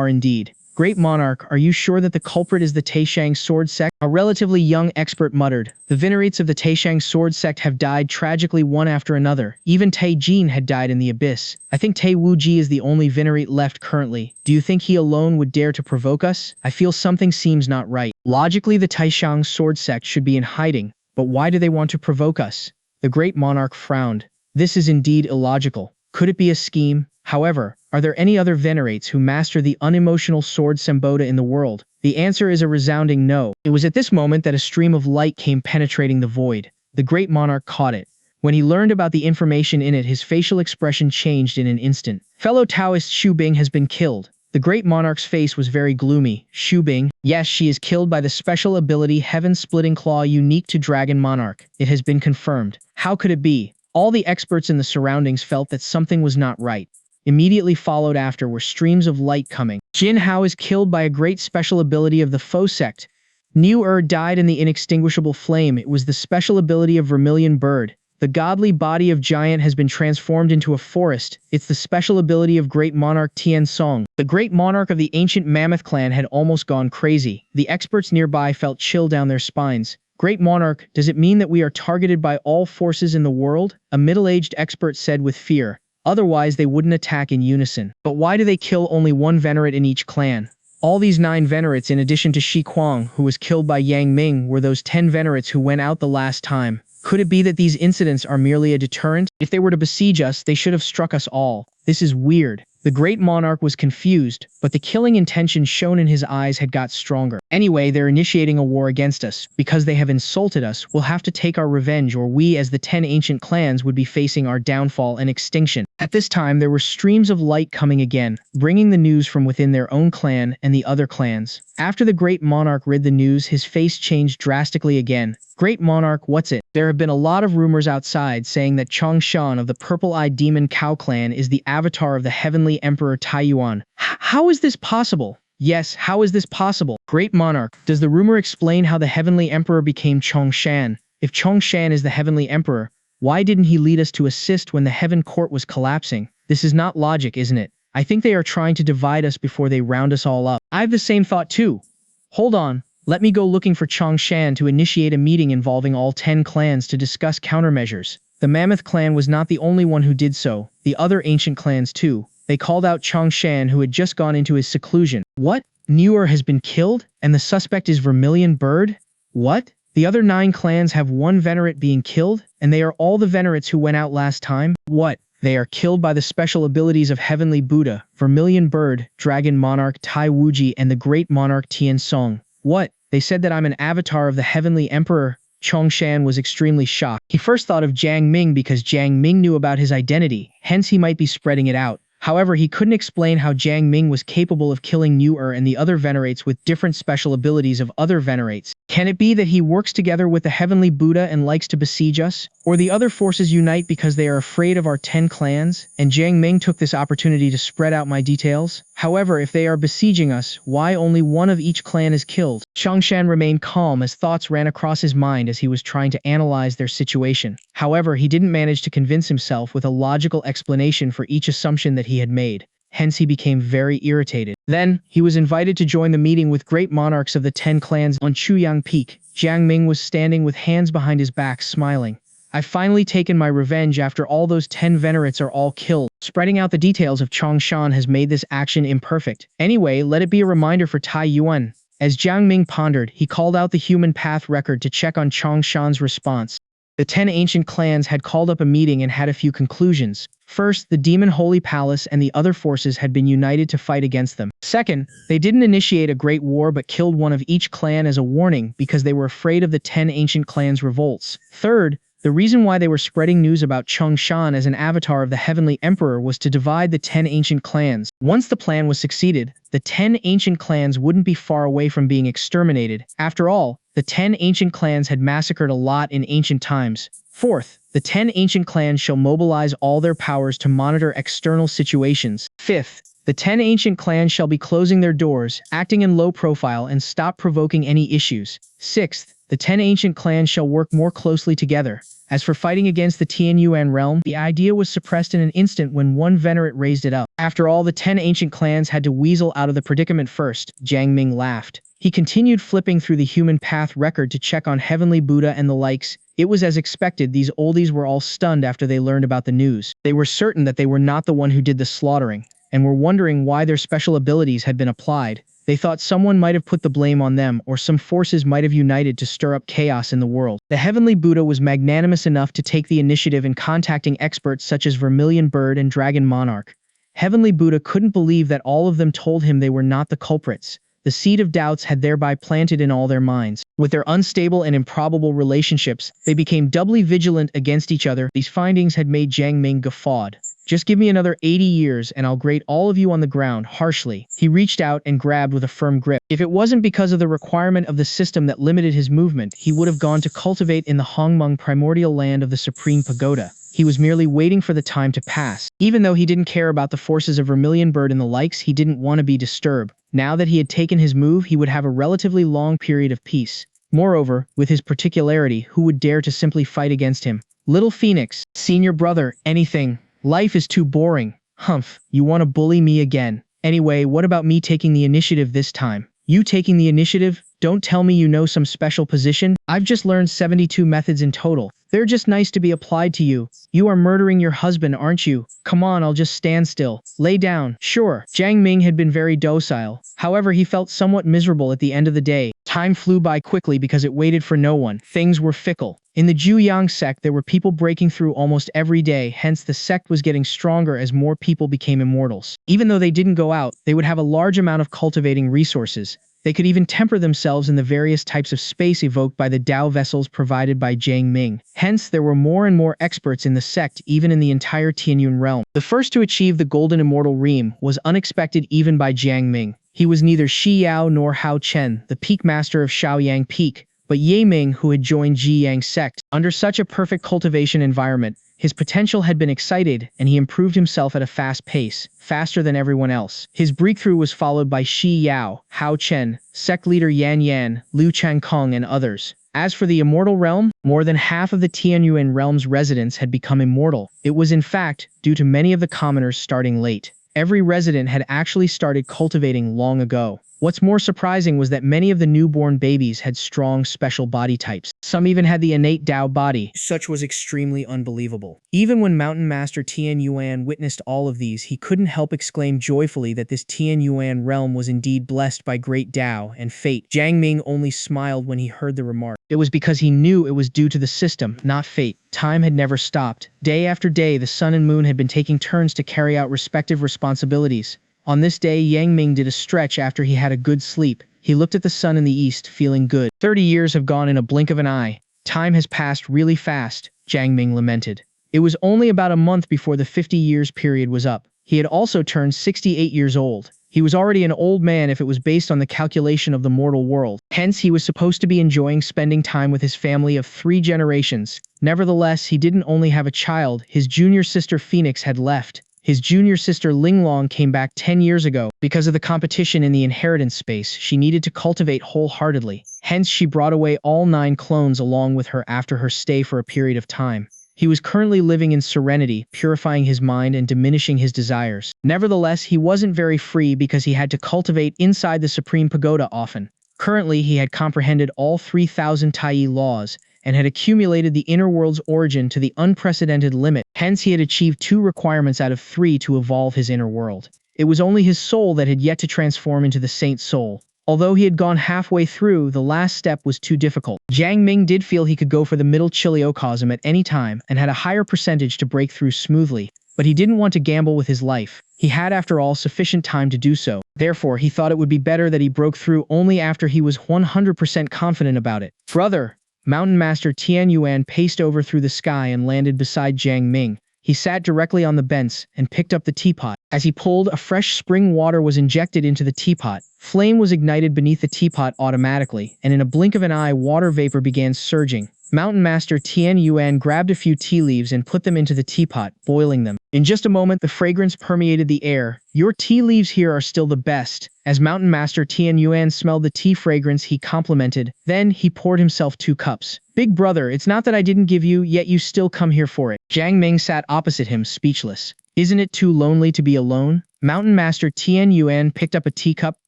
indeed. Great monarch, are you sure that the culprit is the Taishang sword sect? A relatively young expert muttered. The venerates of the Taishang sword sect have died tragically one after another. Even Tai Jin had died in the abyss. I think Tai Wuji is the only venerate left currently. Do you think he alone would dare to provoke us? I feel something seems not right. Logically, the Taishang sword sect should be in hiding, but why do they want to provoke us? The great monarch frowned. This is indeed illogical. Could it be a scheme? However, are there any other venerates who master the unemotional sword Symbota in the world? The answer is a resounding no. It was at this moment that a stream of light came penetrating the void. The great monarch caught it. When he learned about the information in it, his facial expression changed in an instant. Fellow Taoist Shu Bing has been killed. The great monarch's face was very gloomy. Shu Bing, yes, she is killed by the special ability Heaven-Splitting Claw unique to Dragon Monarch. It has been confirmed. How could it be? All the experts in the surroundings felt that something was not right. Immediately followed after were streams of light coming. Jin Hao is killed by a great special ability of the Fo sect. Niu died in the inextinguishable flame. It was the special ability of Vermilion Bird. The godly body of Giant has been transformed into a forest. It's the special ability of Great Monarch Tian Song. The Great Monarch of the ancient Mammoth clan had almost gone crazy. The experts nearby felt chill down their spines. Great Monarch, does it mean that we are targeted by all forces in the world? A middle-aged expert said with fear. Otherwise, they wouldn't attack in unison. But why do they kill only one venerate in each clan? All these 9 venerates, in addition to Shi Kuang, who was killed by Yang Ming, were those 10 venerates who went out the last time. Could it be that these incidents are merely a deterrent? If they were to besiege us, they should have struck us all. This is weird. The great monarch was confused, but the killing intention shown in his eyes had got stronger. Anyway, they're initiating a war against us. Because they have insulted us, we'll have to take our revenge, or we as the 10 ancient clans would be facing our downfall and extinction. At this time, there were streams of light coming again, bringing the news from within their own clan and the other clans. After the great monarch read the news, his face changed drastically again. Great monarch, what's it? There have been a lot of rumors outside saying that Chongshan of the Purple-Eyed Demon Cow clan is the avatar of the Heavenly Emperor Taiyuan. How is this possible? Yes, how is this possible? Great monarch, does the rumor explain how the Heavenly Emperor became Chongshan? If Chongshan is the Heavenly Emperor, why didn't he lead us to assist when the Heaven Court was collapsing? This is not logic, isn't it? I think they are trying to divide us before they round us all up. I have the same thought too. Hold on. Let me go looking for Chongshan to initiate a meeting involving all 10 clans to discuss countermeasures. The Mammoth clan was not the only one who did so. The other ancient clans too. They called out Chongshan, who had just gone into his seclusion. What? Niu has been killed? And the suspect is Vermilion Bird? What? The other 9 clans have 1 venerate being killed? And they are all the venerates who went out last time? What? They are killed by the special abilities of Heavenly Buddha, Vermilion Bird, Dragon Monarch Tai Wuji, and the Great Monarch Tian Song. What? They said that I'm an avatar of the Heavenly Emperor. Chongshan was extremely shocked. He first thought of Jiang Ming because Jiang Ming knew about his identity, hence he might be spreading it out. However, he couldn't explain how Jiang Ming was capable of killing Newer and the other Venerates with different special abilities of other Venerates. Can it be that he works together with the Heavenly Buddha and likes to besiege us? Or the other forces unite because they are afraid of our 10 clans, and Jiang Ming took this opportunity to spread out my details? However, if they are besieging us, why only one of each clan is killed? Xianxia remained calm as thoughts ran across his mind as he was trying to analyze their situation. However, he didn't manage to convince himself with a logical explanation for each assumption that he had made. Hence, he became very irritated. Then, he was invited to join the meeting with great monarchs of the 10 clans on Chuyang Peak. Jiang Ming was standing with hands behind his back, smiling. I've finally taken my revenge after all those 10 Venerates are all killed. Spreading out the details of Chongshan has made this action imperfect. Anyway, let it be a reminder for Tai Yuan. As Jiang Ming pondered, he called out the human path record to check on Chongshan's response. The 10 ancient clans had called up a meeting and had a few conclusions. First, the Demon Holy Palace and the other forces had been united to fight against them. Second, they didn't initiate a great war but killed one of each clan as a warning because they were afraid of the 10 ancient clans' revolts. Third, the reason why they were spreading news about Chongshan as an avatar of the Heavenly Emperor was to divide the 10 ancient clans. Once the plan was succeeded, the 10 ancient clans wouldn't be far away from being exterminated. After all, the 10 ancient clans had massacred a lot in ancient times. Fourth, the 10 ancient clans shall mobilize all their powers to monitor external situations. Fifth, the 10 ancient clans shall be closing their doors, acting in low profile and stop provoking any issues. Sixth, the 10 ancient clans shall work more closely together. As for fighting against the Tianyuan realm, the idea was suppressed in an instant when one venerate raised it up. After all, the 10 ancient clans had to weasel out of the predicament first. Jiang Ming laughed. He continued flipping through the human path record to check on Heavenly Buddha and the likes. It was as expected. These oldies were all stunned after they learned about the news. They were certain that they were not the one who did the slaughtering, and were wondering why their special abilities had been applied. They thought someone might have put the blame on them, or some forces might have united to stir up chaos in the world. The Heavenly Buddha was magnanimous enough to take the initiative in contacting experts such as Vermilion Bird and Dragon Monarch. Heavenly Buddha couldn't believe that all of them told him they were not the culprits. The seed of doubts had thereby planted in all their minds. With their unstable and improbable relationships, they became doubly vigilant against each other. These findings had made Jiang Ming guffawed. Just give me another 80 years and I'll grate all of you on the ground harshly. He reached out and grabbed with a firm grip. If it wasn't because of the requirement of the system that limited his movement, he would have gone to cultivate in the Hongmeng primordial land of the Supreme Pagoda. He was merely waiting for the time to pass. Even though he didn't care about the forces of Vermilion Bird and the likes, he didn't want to be disturbed. Now that he had taken his move, he would have a relatively long period of peace. Moreover, with his particularity, who would dare to simply fight against him? Little Phoenix, senior brother, anything. Life is too boring. Humph, you want to bully me again. Anyway, what about me taking the initiative this time? You taking the initiative? Don't tell me you know some special position. I've just learned 72 methods in total. They're just nice to be applied to you. You are murdering your husband, aren't you? Come on, I'll just stand still. Lay down. Sure. Jiang Ming had been very docile. However, he felt somewhat miserable at the end of the day. Time flew by quickly because it waited for no one. Things were fickle. In the Juyang sect, there were people breaking through almost every day, hence the sect was getting stronger as more people became immortals. Even though they didn't go out, they would have a large amount of cultivating resources. They could even temper themselves in the various types of space evoked by the Dao vessels provided by Jiang Ming. Hence, there were more and more experts in the sect, even in the entire Tianyun realm. The first to achieve the Golden Immortal Ream was unexpected even by Jiang Ming. He was neither Shi Yao nor Hao Chen, the peak master of Shaoyang Peak, but Ye Ming, who had joined Jiyang sect. Under such a perfect cultivation environment, his potential had been excited, and he improved himself at a fast pace, faster than everyone else. His breakthrough was followed by Shi Yao, Hao Chen, sect leader Yan Yan, Liu Changkong, and others. As for the immortal realm, more than half of the Tianyuan realm's residents had become immortal. It was in fact due to many of the commoners starting late. Every resident had actually started cultivating long ago. What's more surprising was that many of the newborn babies had strong special body types. Some even had the innate Dao body. Such was extremely unbelievable. Even when Mountain Master Tian Yuan witnessed all of these, he couldn't help exclaim joyfully that this Tian Yuan realm was indeed blessed by great Dao and fate. Jiang Ming only smiled when he heard the remark. It was because he knew it was due to the system, not fate. Time had never stopped. Day after day, the sun and moon had been taking turns to carry out respective responsibilities. On this day, Yang Ming did a stretch after he had a good sleep. He looked at the sun in the east, feeling good. 30 years have gone in a blink of an eye. Time has passed really fast, Jiang Ming lamented. It was only about a month before the 50 years period was up. He had also turned 68 years old. He was already an old man if it was based on the calculation of the mortal world. Hence, he was supposed to be enjoying spending time with his family of 3 generations. Nevertheless, he didn't only have a child, his junior sister Phoenix had left. His junior sister Linglong came back 10 years ago. Because of the competition in the inheritance space, she needed to cultivate wholeheartedly. Hence, she brought away all 9 clones along with her after her stay for a period of time. He was currently living in serenity, purifying his mind and diminishing his desires. Nevertheless, he wasn't very free because he had to cultivate inside the Supreme Pagoda often. Currently, he had comprehended all 3,000 Tai laws and had accumulated the inner world's origin to the unprecedented limit. Hence, he had achieved 2 requirements out of 3 to evolve his inner world. It was only his soul that had yet to transform into the Saint Soul. Although he had gone halfway through, the last step was too difficult. Jiang Ming did feel he could go for the middle chiliocosm at any time and had a higher percentage to break through smoothly, but he didn't want to gamble with his life. He had, after all, sufficient time to do so. Therefore, he thought it would be better that he broke through only after he was 100% confident about it. Brother! Mountain Master Tian Yuan paced over through the sky and landed beside Jiang Ming. He sat directly on the bench and picked up the teapot. As he pulled, a fresh spring water was injected into the teapot. Flame was ignited beneath the teapot automatically, and in a blink of an eye, water vapor began surging. Mountain Master Tian Yuan grabbed a few tea leaves and put them into the teapot, boiling them. In just a moment, the fragrance permeated the air. Your tea leaves here are still the best. As Mountain Master Tian Yuan smelled the tea fragrance, he complimented. Then, he poured himself 2 cups. Big brother, it's not that I didn't give you, yet you still come here for it. Jiang Ming sat opposite him, speechless. Isn't it too lonely to be alone? Mountain Master Tian Yuan picked up a teacup,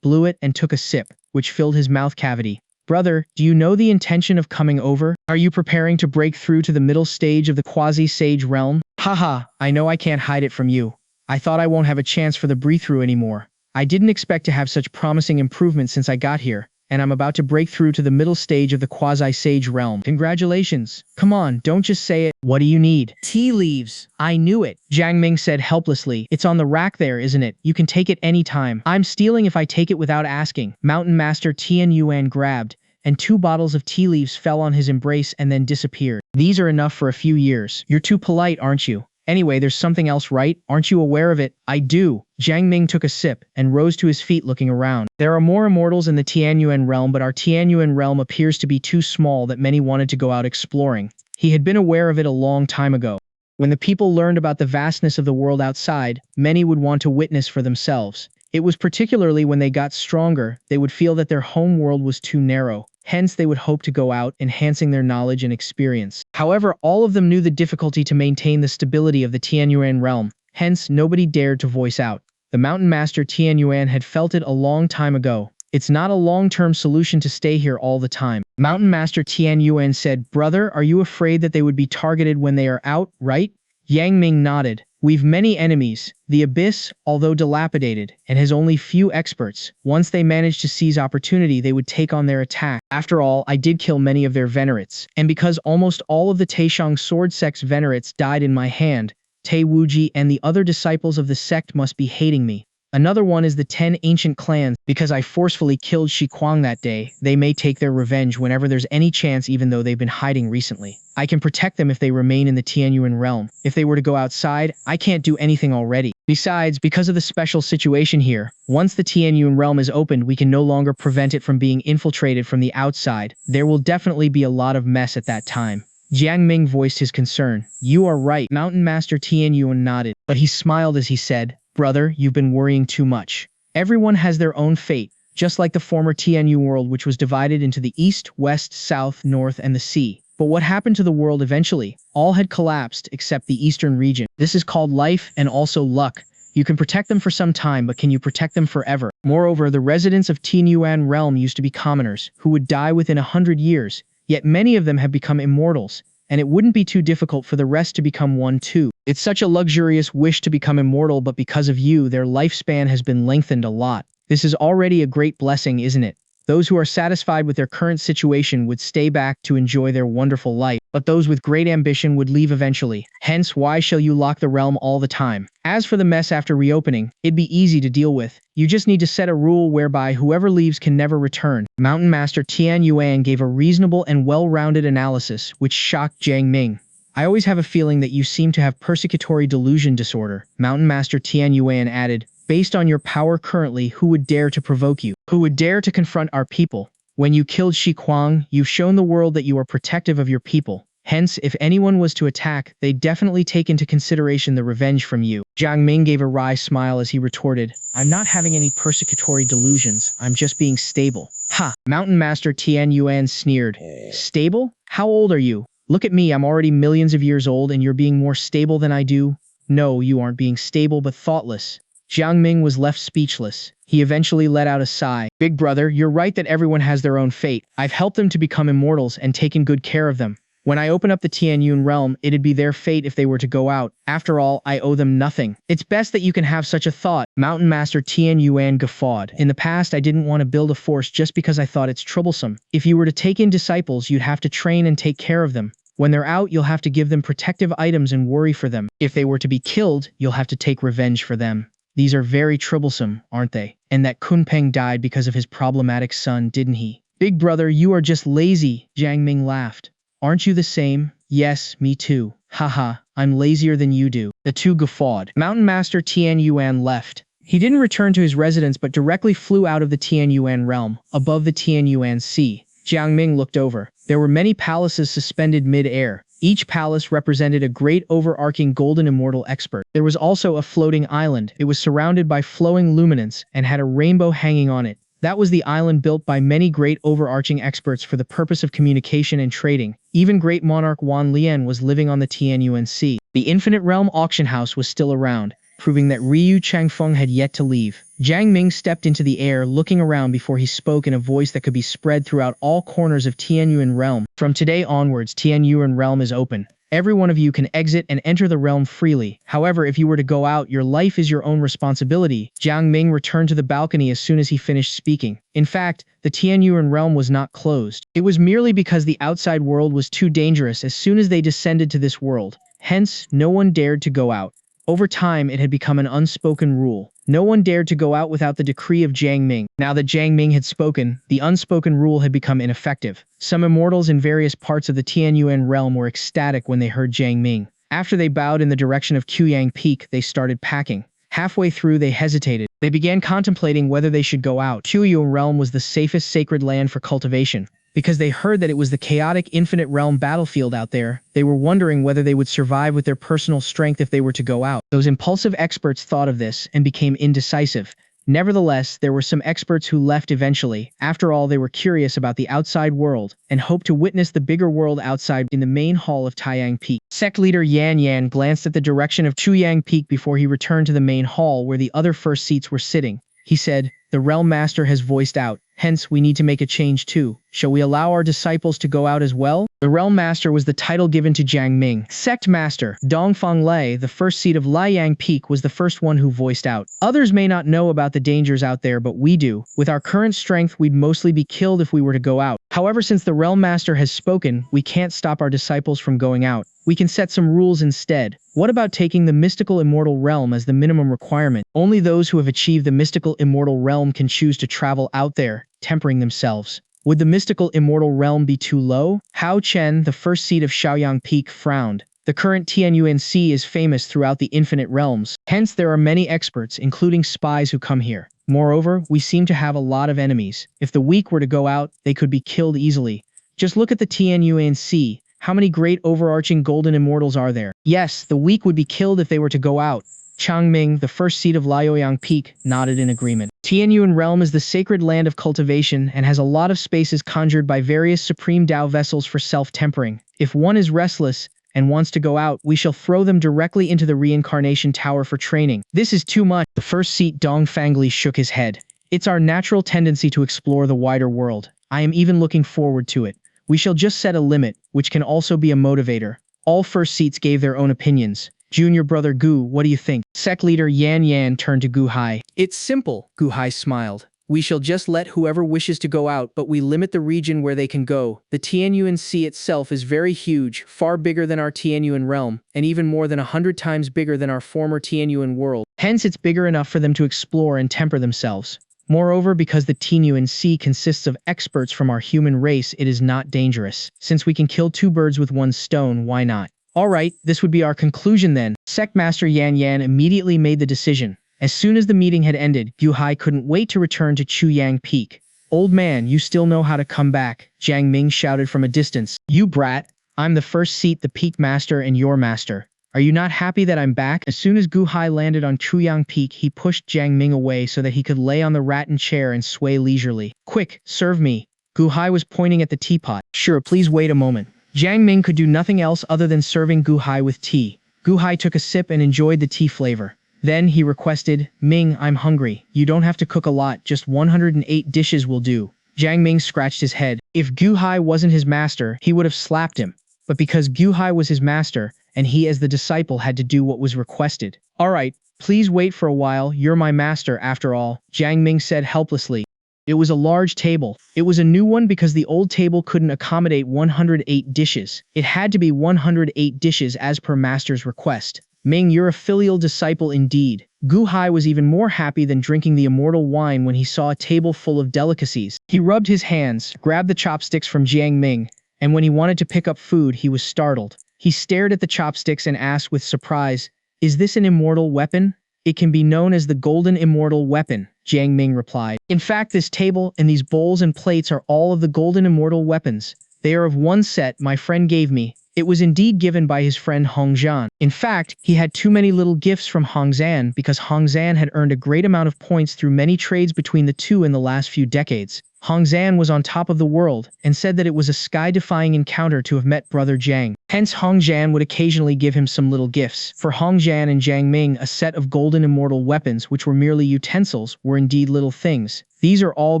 blew it, and took a sip, which filled his mouth cavity. Brother, do you know the intention of coming over? Are you preparing to break through to the middle stage of the quasi-sage realm? Haha, I know I can't hide it from you. I thought I won't have a chance for the breakthrough anymore. I didn't expect to have such promising improvements since I got here, and I'm about to break through to the middle stage of the quasi-sage realm. Congratulations. Come on, don't just say it. What do you need? Tea leaves. I knew it. Jiang Ming said helplessly. It's on the rack there, isn't it? You can take it any time. I'm stealing if I take it without asking. Mountain Master Tian Yuan grabbed, and 2 bottles of tea leaves fell on his embrace and then disappeared. These are enough for a few years. You're too polite, aren't you? Anyway, there's something else, right? Aren't you aware of it? I do. Jiang Ming took a sip and rose to his feet looking around. There are more immortals in the Tianyuan realm, but our Tianyuan realm appears to be too small that many wanted to go out exploring. He had been aware of it a long time ago. When the people learned about the vastness of the world outside, many would want to witness for themselves. It was particularly when they got stronger, they would feel that their home world was too narrow. Hence, they would hope to go out, enhancing their knowledge and experience. However, all of them knew the difficulty to maintain the stability of the Tianyuan realm. Hence, nobody dared to voice out. The Mountain Master Tianyuan had felt it a long time ago. It's not a long-term solution to stay here all the time. Mountain Master Tianyuan said, Brother, are you afraid that they would be targeted when they are out, right? Yang Ming nodded. We've many enemies. The Abyss, although dilapidated, and has only few experts. Once they manage to seize opportunity, they would take on their attack. After all, I did kill many of their venerates. And because almost all of the Taishang sword sect's venerates died in my hand, Tai Wuji and the other disciples of the sect must be hating me. Another one is the 10 ancient clans. Because I forcefully killed Shi Kuang that day, they may take their revenge whenever there's any chance, even though they've been hiding recently. I can protect them if they remain in the Tianyuan realm. If they were to go outside, I can't do anything already. Besides, because of the special situation here, once the Tianyuan realm is opened, we can no longer prevent it from being infiltrated from the outside. There will definitely be a lot of mess at that time. Jiang Ming voiced his concern. You are right. Mountain Master Tianyuan nodded, but he smiled as he said, Brother, you've been worrying too much. Everyone has their own fate, just like the former Tianyu world, which was divided into the east, west, south, north, and the sea. But what happened to the world eventually? All had collapsed except the eastern region. This is called life and also luck. You can protect them for some time, but can you protect them forever? Moreover, the residents of Tianyuan realm used to be commoners, who would die within 100 years, yet many of them have become immortals, and it wouldn't be too difficult for the rest to become one too. It's such a luxurious wish to become immortal, but because of you, their lifespan has been lengthened a lot. This is already a great blessing, isn't it? Those who are satisfied with their current situation would stay back to enjoy their wonderful life, but those with great ambition would leave eventually. Hence, why shall you lock the realm all the time? As for the mess after reopening, it'd be easy to deal with. You just need to set a rule whereby whoever leaves can never return. Mountain Master Tian Yuan gave a reasonable and well-rounded analysis, which shocked Jiang Ming. I always have a feeling that you seem to have persecutory delusion disorder, Mountain Master Tian Yuan added. Based on your power currently, who would dare to provoke you? Who would dare to confront our people? When you killed Shi Kuang, you've shown the world that you are protective of your people. Hence, if anyone was to attack, they'd definitely take into consideration the revenge from you. Jiang Ming gave a wry smile as he retorted, I'm not having any persecutory delusions, I'm just being stable. Ha! Mountain Master Tian Yuan sneered. Stable? How old are you? Look at me, I'm already millions of years old and you're being more stable than I do? No, you aren't being stable but thoughtless. Jiang Ming was left speechless. He eventually let out a sigh. Big brother, you're right that everyone has their own fate. I've helped them to become immortals and taken good care of them. When I open up the Tianyun realm, it'd be their fate if they were to go out. After all, I owe them nothing. It's best that you can have such a thought. Mountain Master Tian Yuan guffawed. In the past, I didn't want to build a force just because I thought it's troublesome. If you were to take in disciples, you'd have to train and take care of them. When they're out, you'll have to give them protective items and worry for them. If they were to be killed, you'll have to take revenge for them. These are very troublesome, aren't they? And that Kunpeng died because of his problematic son, didn't he? Big brother, you are just lazy, Jiang Ming laughed. Aren't you the same? Yes, me too. Haha, I'm lazier than you do. The two guffawed. Mountain Master Tian Yuan left. He didn't return to his residence but directly flew out of the Tian Yuan realm, above the Tian Yuan Sea. Jiang Ming looked over. There were many palaces suspended mid-air. Each palace represented a great overarching golden immortal expert. There was also a floating island. It was surrounded by flowing luminance and had a rainbow hanging on it. That was the island built by many great overarching experts for the purpose of communication and trading. Even great monarch Wan Lian was living on the Tianyuan Sea. The Infinite Realm auction house was still around, proving that Ryu Changfeng had yet to leave. Jiang Ming stepped into the air, looking around before he spoke in a voice that could be spread throughout all corners of Tianyuan Realm. From today onwards, Tianyuan Realm is open. Every one of you can exit and enter the realm freely. However, if you were to go out, your life is your own responsibility. Jiang Ming returned to the balcony as soon as he finished speaking. In fact, the Tianyuan realm was not closed. It was merely because the outside world was too dangerous as soon as they descended to this world. Hence, no one dared to go out. Over time, it had become an unspoken rule. No one dared to go out without the decree of Jiang Ming. Now that Jiang Ming had spoken, the unspoken rule had become ineffective. Some immortals in various parts of the Tianyuan realm were ecstatic when they heard Jiang Ming. After they bowed in the direction of Quyang Peak, they started packing. Halfway through, they hesitated. They began contemplating whether they should go out. Quyang realm was the safest sacred land for cultivation. Because they heard that it was the chaotic infinite realm battlefield out there, they were wondering whether they would survive with their personal strength if they were to go out. Those impulsive experts thought of this and became indecisive. Nevertheless, there were some experts who left eventually. After all, they were curious about the outside world and hoped to witness the bigger world outside in the main hall of Taiyang Peak. Sect leader Yan Yan glanced at the direction of Chuyang Peak before he returned to the main hall where the other first seats were sitting. He said, "The Realm Master has voiced out. Hence, we need to make a change too. Shall we allow our disciples to go out as well?" The Realm Master was the title given to Jiang Ming. Sect Master, Dongfang Lei, the first seat of Liang Peak, was the first one who voiced out. Others may not know about the dangers out there, but we do. With our current strength, we'd mostly be killed if we were to go out. However, since the Realm Master has spoken, we can't stop our disciples from going out. We can set some rules instead. What about taking the mystical immortal realm as the minimum requirement? Only those who have achieved the mystical immortal realm can choose to travel out there, tempering themselves. Would the mystical immortal realm be too low? Hao Chen, the first seat of Shaoyang Peak, frowned. The current Tianyuan Sea is famous throughout the infinite realms. Hence, there are many experts, including spies, who come here. Moreover, we seem to have a lot of enemies. If the weak were to go out, they could be killed easily. Just look at the Tianyuan Sea. How many great overarching golden immortals are there? Yes, the weak would be killed if they were to go out. Chang Ming, the first seat of Liaoyang Peak, nodded in agreement. Tianyuan Realm is the sacred land of cultivation and has a lot of spaces conjured by various supreme Tao vessels for self-tempering. If one is restless and wants to go out, we shall throw them directly into the reincarnation tower for training. This is too much. The first seat Dong Fangli shook his head. It's our natural tendency to explore the wider world. I am even looking forward to it. We shall just set a limit, which can also be a motivator. All first seats gave their own opinions. Junior brother Gu, what do you think? Sect leader Yan Yan turned to Gu Hai. It's simple, Gu Hai smiled. We shall just let whoever wishes to go out, but we limit the region where they can go. The Tianyuan Sea itself is very huge, far bigger than our Tianyuan realm, and even more than 100 times bigger than our former Tianyuan world. Hence, it's bigger enough for them to explore and temper themselves. Moreover, because the Tianyuan Sea consists of experts from our human race, it is not dangerous. Since we can kill two birds with one stone, why not? Alright, this would be our conclusion then. Sectmaster Yan Yan immediately made the decision. As soon as the meeting had ended, Gu Hai couldn't wait to return to Chuyang Peak. Old man, you still know how to come back, Jiang Ming shouted from a distance. You brat, I'm the first seat, the Peak Master and your master. Are you not happy that I'm back? As soon as Gu Hai landed on Chuyang Peak, he pushed Jiang Ming away so that he could lay on the rattan chair and sway leisurely. Quick, serve me. Gu Hai was pointing at the teapot. Sure, please wait a moment. Jiang Ming could do nothing else other than serving Gu Hai with tea. Gu Hai took a sip and enjoyed the tea flavor. Then he requested, Ming, I'm hungry. You don't have to cook a lot, just 108 dishes will do. Jiang Ming scratched his head. If Gu Hai wasn't his master, he would have slapped him. But because Gu Hai was his master, and he as the disciple had to do what was requested. Alright, please wait for a while, you're my master after all, Jiang Ming said helplessly. It was a large table. It was a new one because the old table couldn't accommodate 108 dishes. It had to be 108 dishes as per master's request. Ming, you're a filial disciple indeed. Gu Hai was even more happy than drinking the immortal wine when he saw a table full of delicacies. He rubbed his hands, grabbed the chopsticks from Jiang Ming, and when he wanted to pick up food, he was startled. He stared at the chopsticks and asked with surprise, Is this an immortal weapon? It can be known as the Golden Immortal Weapon, Jiang Ming replied. In fact, this table and these bowls and plates are all of the Golden Immortal Weapons. They are of one set my friend gave me. It was indeed given by his friend Hongzhan. In fact, he had too many little gifts from Hongzhan because Hongzhan had earned a great amount of points through many trades between the two in the last few decades. Hongzhan was on top of the world and said that it was a sky-defying encounter to have met brother Jiang. Hence Hongzhan would occasionally give him some little gifts. For Hongzhan and Jiang Ming, a set of golden immortal weapons which were merely utensils were indeed little things. These are all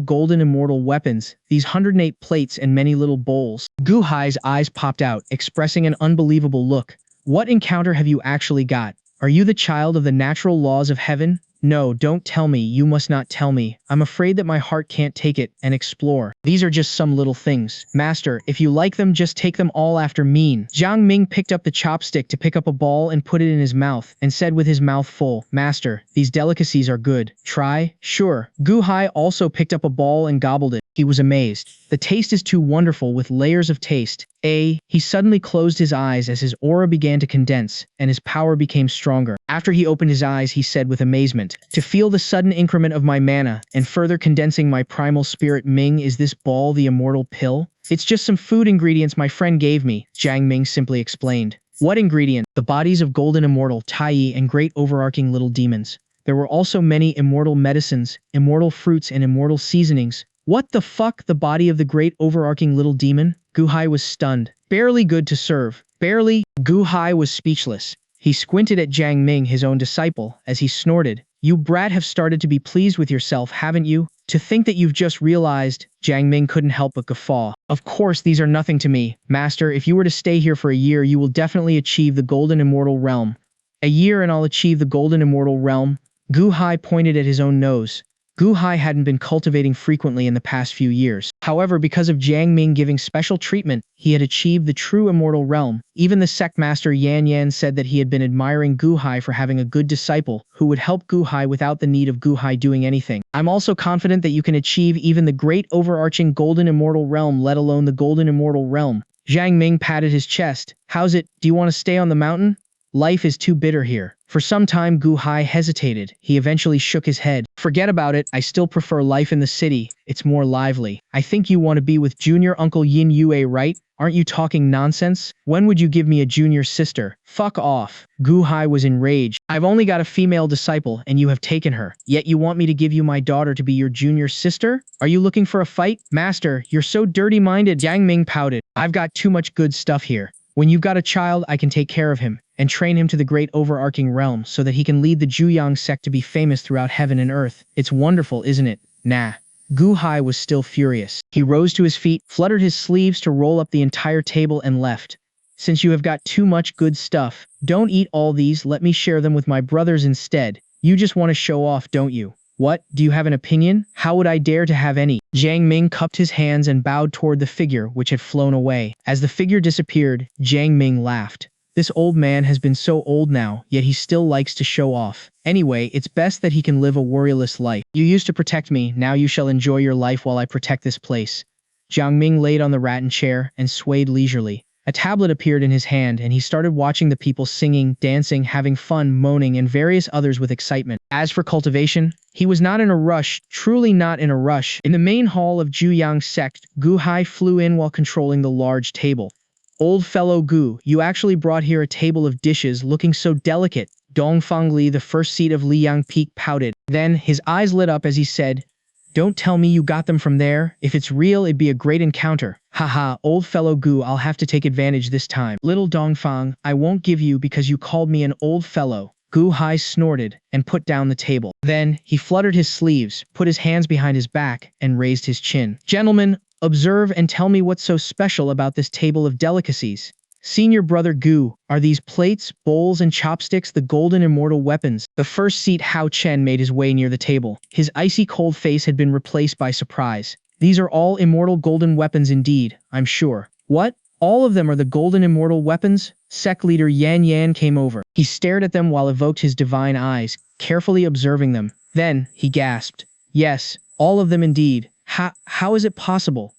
golden immortal weapons, these 108 plates and many little bowls. Gu Hai's eyes popped out, expressing an unbelievable look. What encounter have you actually got? Are you the child of the natural laws of heaven? No, don't tell me, you must not tell me. I'm afraid that my heart can't take it, and explore. These are just some little things. Master, if you like them, just take them all after me. Jiang Ming picked up the chopstick to pick up a ball and put it in his mouth, and said with his mouth full, Master, these delicacies are good. Try? Sure. Gu Hai also picked up a ball and gobbled it. He was amazed. The taste is too wonderful with layers of taste. He suddenly closed his eyes as his aura began to condense, and his power became stronger. After he opened his eyes, he said with amazement, To feel the sudden increment of my mana, and further condensing my primal spirit, Ming, is this ball the immortal pill? It's just some food ingredients my friend gave me, Jiang Ming simply explained. What ingredient? The bodies of golden immortal, Tai and great overarching little demons. There were also many immortal medicines, immortal fruits and immortal seasonings. What the fuck? The body of the great overarching little demon? Gu Hai was stunned. Barely good to serve. Barely. Gu Hai was speechless. He squinted at Jiang Ming, his own disciple, as he snorted. You brat have started to be pleased with yourself, haven't you? To think that you've just realized, Jiang Ming couldn't help but guffaw. Of course these are nothing to me. Master, if you were to stay here for a year, you will definitely achieve the Golden Immortal Realm. A year and I'll achieve the Golden Immortal Realm. Gu Hai pointed at his own nose. Gu Hai hadn't been cultivating frequently in the past few years. However, because of Jiang Ming giving special treatment, he had achieved the true immortal realm. Even the sect master Yan Yan said that he had been admiring Gu Hai for having a good disciple who would help Gu Hai without the need of Gu Hai doing anything. I'm also confident that you can achieve even the great overarching golden immortal realm, let alone the golden immortal realm. Jiang Ming patted his chest. How's it? Do you want to stay on the mountain? Life is too bitter here. For some time Gu Hai hesitated. He eventually shook his head. Forget about it, I still prefer life in the city. It's more lively. I think you want to be with junior uncle Yin Yue, right? Aren't you talking nonsense? When would you give me a junior sister? Fuck off. Gu Hai was enraged. I've only got a female disciple and you have taken her. Yet you want me to give you my daughter to be your junior sister? Are you looking for a fight? Master, you're so dirty-minded. Jiang Ming pouted. I've got too much good stuff here. When you've got a child, I can take care of him and train him to the great overarching realm so that he can lead the Juyang sect to be famous throughout heaven and earth. It's wonderful, isn't it? Nah. Gu Hai was still furious. He rose to his feet, fluttered his sleeves to roll up the entire table and left. Since you have got too much good stuff, don't eat all these, let me share them with my brothers instead. You just want to show off, don't you? What? Do you have an opinion? How would I dare to have any? Jiang Ming cupped his hands and bowed toward the figure which had flown away. As the figure disappeared, Jiang Ming laughed. This old man has been so old now, yet he still likes to show off. Anyway, it's best that he can live a warriorless life. You used to protect me, now you shall enjoy your life while I protect this place. Jiang Ming laid on the rattan chair and swayed leisurely. A tablet appeared in his hand, and he started watching the people singing, dancing, having fun, moaning, and various others with excitement. As for cultivation, he was not in a rush, truly not in a rush. In the main hall of Juyang sect, Gu Hai flew in while controlling the large table. Old fellow Gu, you actually brought here a table of dishes looking so delicate. Dongfang Li, the first seat of Liang Peak, pouted. Then, his eyes lit up as he said, "Don't tell me you got them from there. If it's real, it'd be a great encounter." Haha, old fellow Gu, I'll have to take advantage this time. Little Dongfang, I won't give you because you called me an old fellow. Gu Hai snorted and put down the table. Then, he fluttered his sleeves, put his hands behind his back, and raised his chin. Gentlemen, observe and tell me what's so special about this table of delicacies. Senior brother Gu, are these plates, bowls, and chopsticks the golden immortal weapons? The first seat Hao Chen made his way near the table. His icy cold face had been replaced by surprise. These are all immortal golden weapons indeed, I'm sure. What? All of them are the golden immortal weapons? Sect leader Yan Yan came over. He stared at them while evoked his divine eyes, carefully observing them. Then, he gasped. Yes, all of them indeed. How is it possible?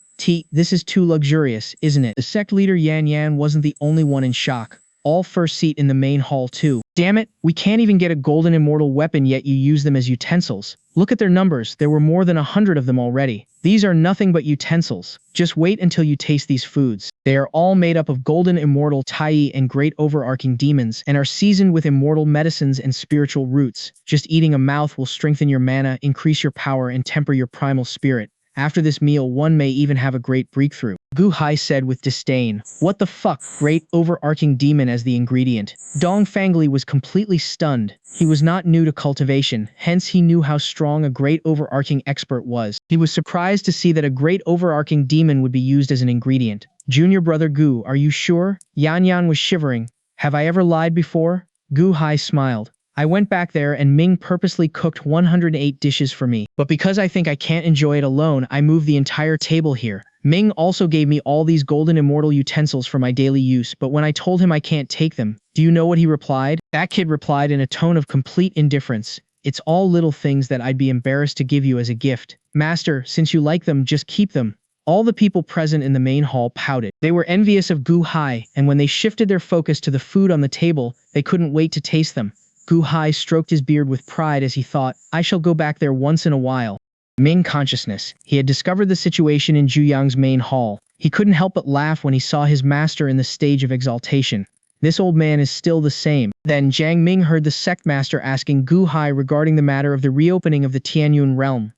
This is too luxurious, isn't it? The sect leader Yan Yan wasn't the only one in shock. All first seat in the main hall too. Damn it, we can't even get a golden immortal weapon yet you use them as utensils. Look at their numbers, there were more than 100 of them already. These are nothing but utensils. Just wait until you taste these foods. They are all made up of golden immortal Tai and great overarching demons and are seasoned with immortal medicines and spiritual roots. Just eating a mouth will strengthen your mana, increase your power, and temper your primal spirit. After this meal, one may even have a great breakthrough. Gu Hai said with disdain. What the fuck? Great overarching demon as the ingredient. Dong Fangli was completely stunned. He was not new to cultivation, hence he knew how strong a great overarching expert was. He was surprised to see that a great overarching demon would be used as an ingredient. Junior brother Gu, are you sure? Yan Yan was shivering. Have I ever lied before? Gu Hai smiled. I went back there and Ming purposely cooked 108 dishes for me. But because I think I can't enjoy it alone, I moved the entire table here. Ming also gave me all these golden immortal utensils for my daily use, but when I told him I can't take them, do you know what he replied? That kid replied in a tone of complete indifference. It's all little things that I'd be embarrassed to give you as a gift. Master, since you like them, just keep them. All the people present in the main hall pouted. They were envious of Gu Hai, and when they shifted their focus to the food on the table, they couldn't wait to taste them. Gu Hai stroked his beard with pride as he thought, I shall go back there once in a while. Ming consciousness. He had discovered the situation in Juyang's main hall. He couldn't help but laugh when he saw his master in the stage of exaltation. This old man is still the same. Then Jiang Ming heard the sect master asking Gu Hai regarding the matter of the reopening of the Tianyun realm.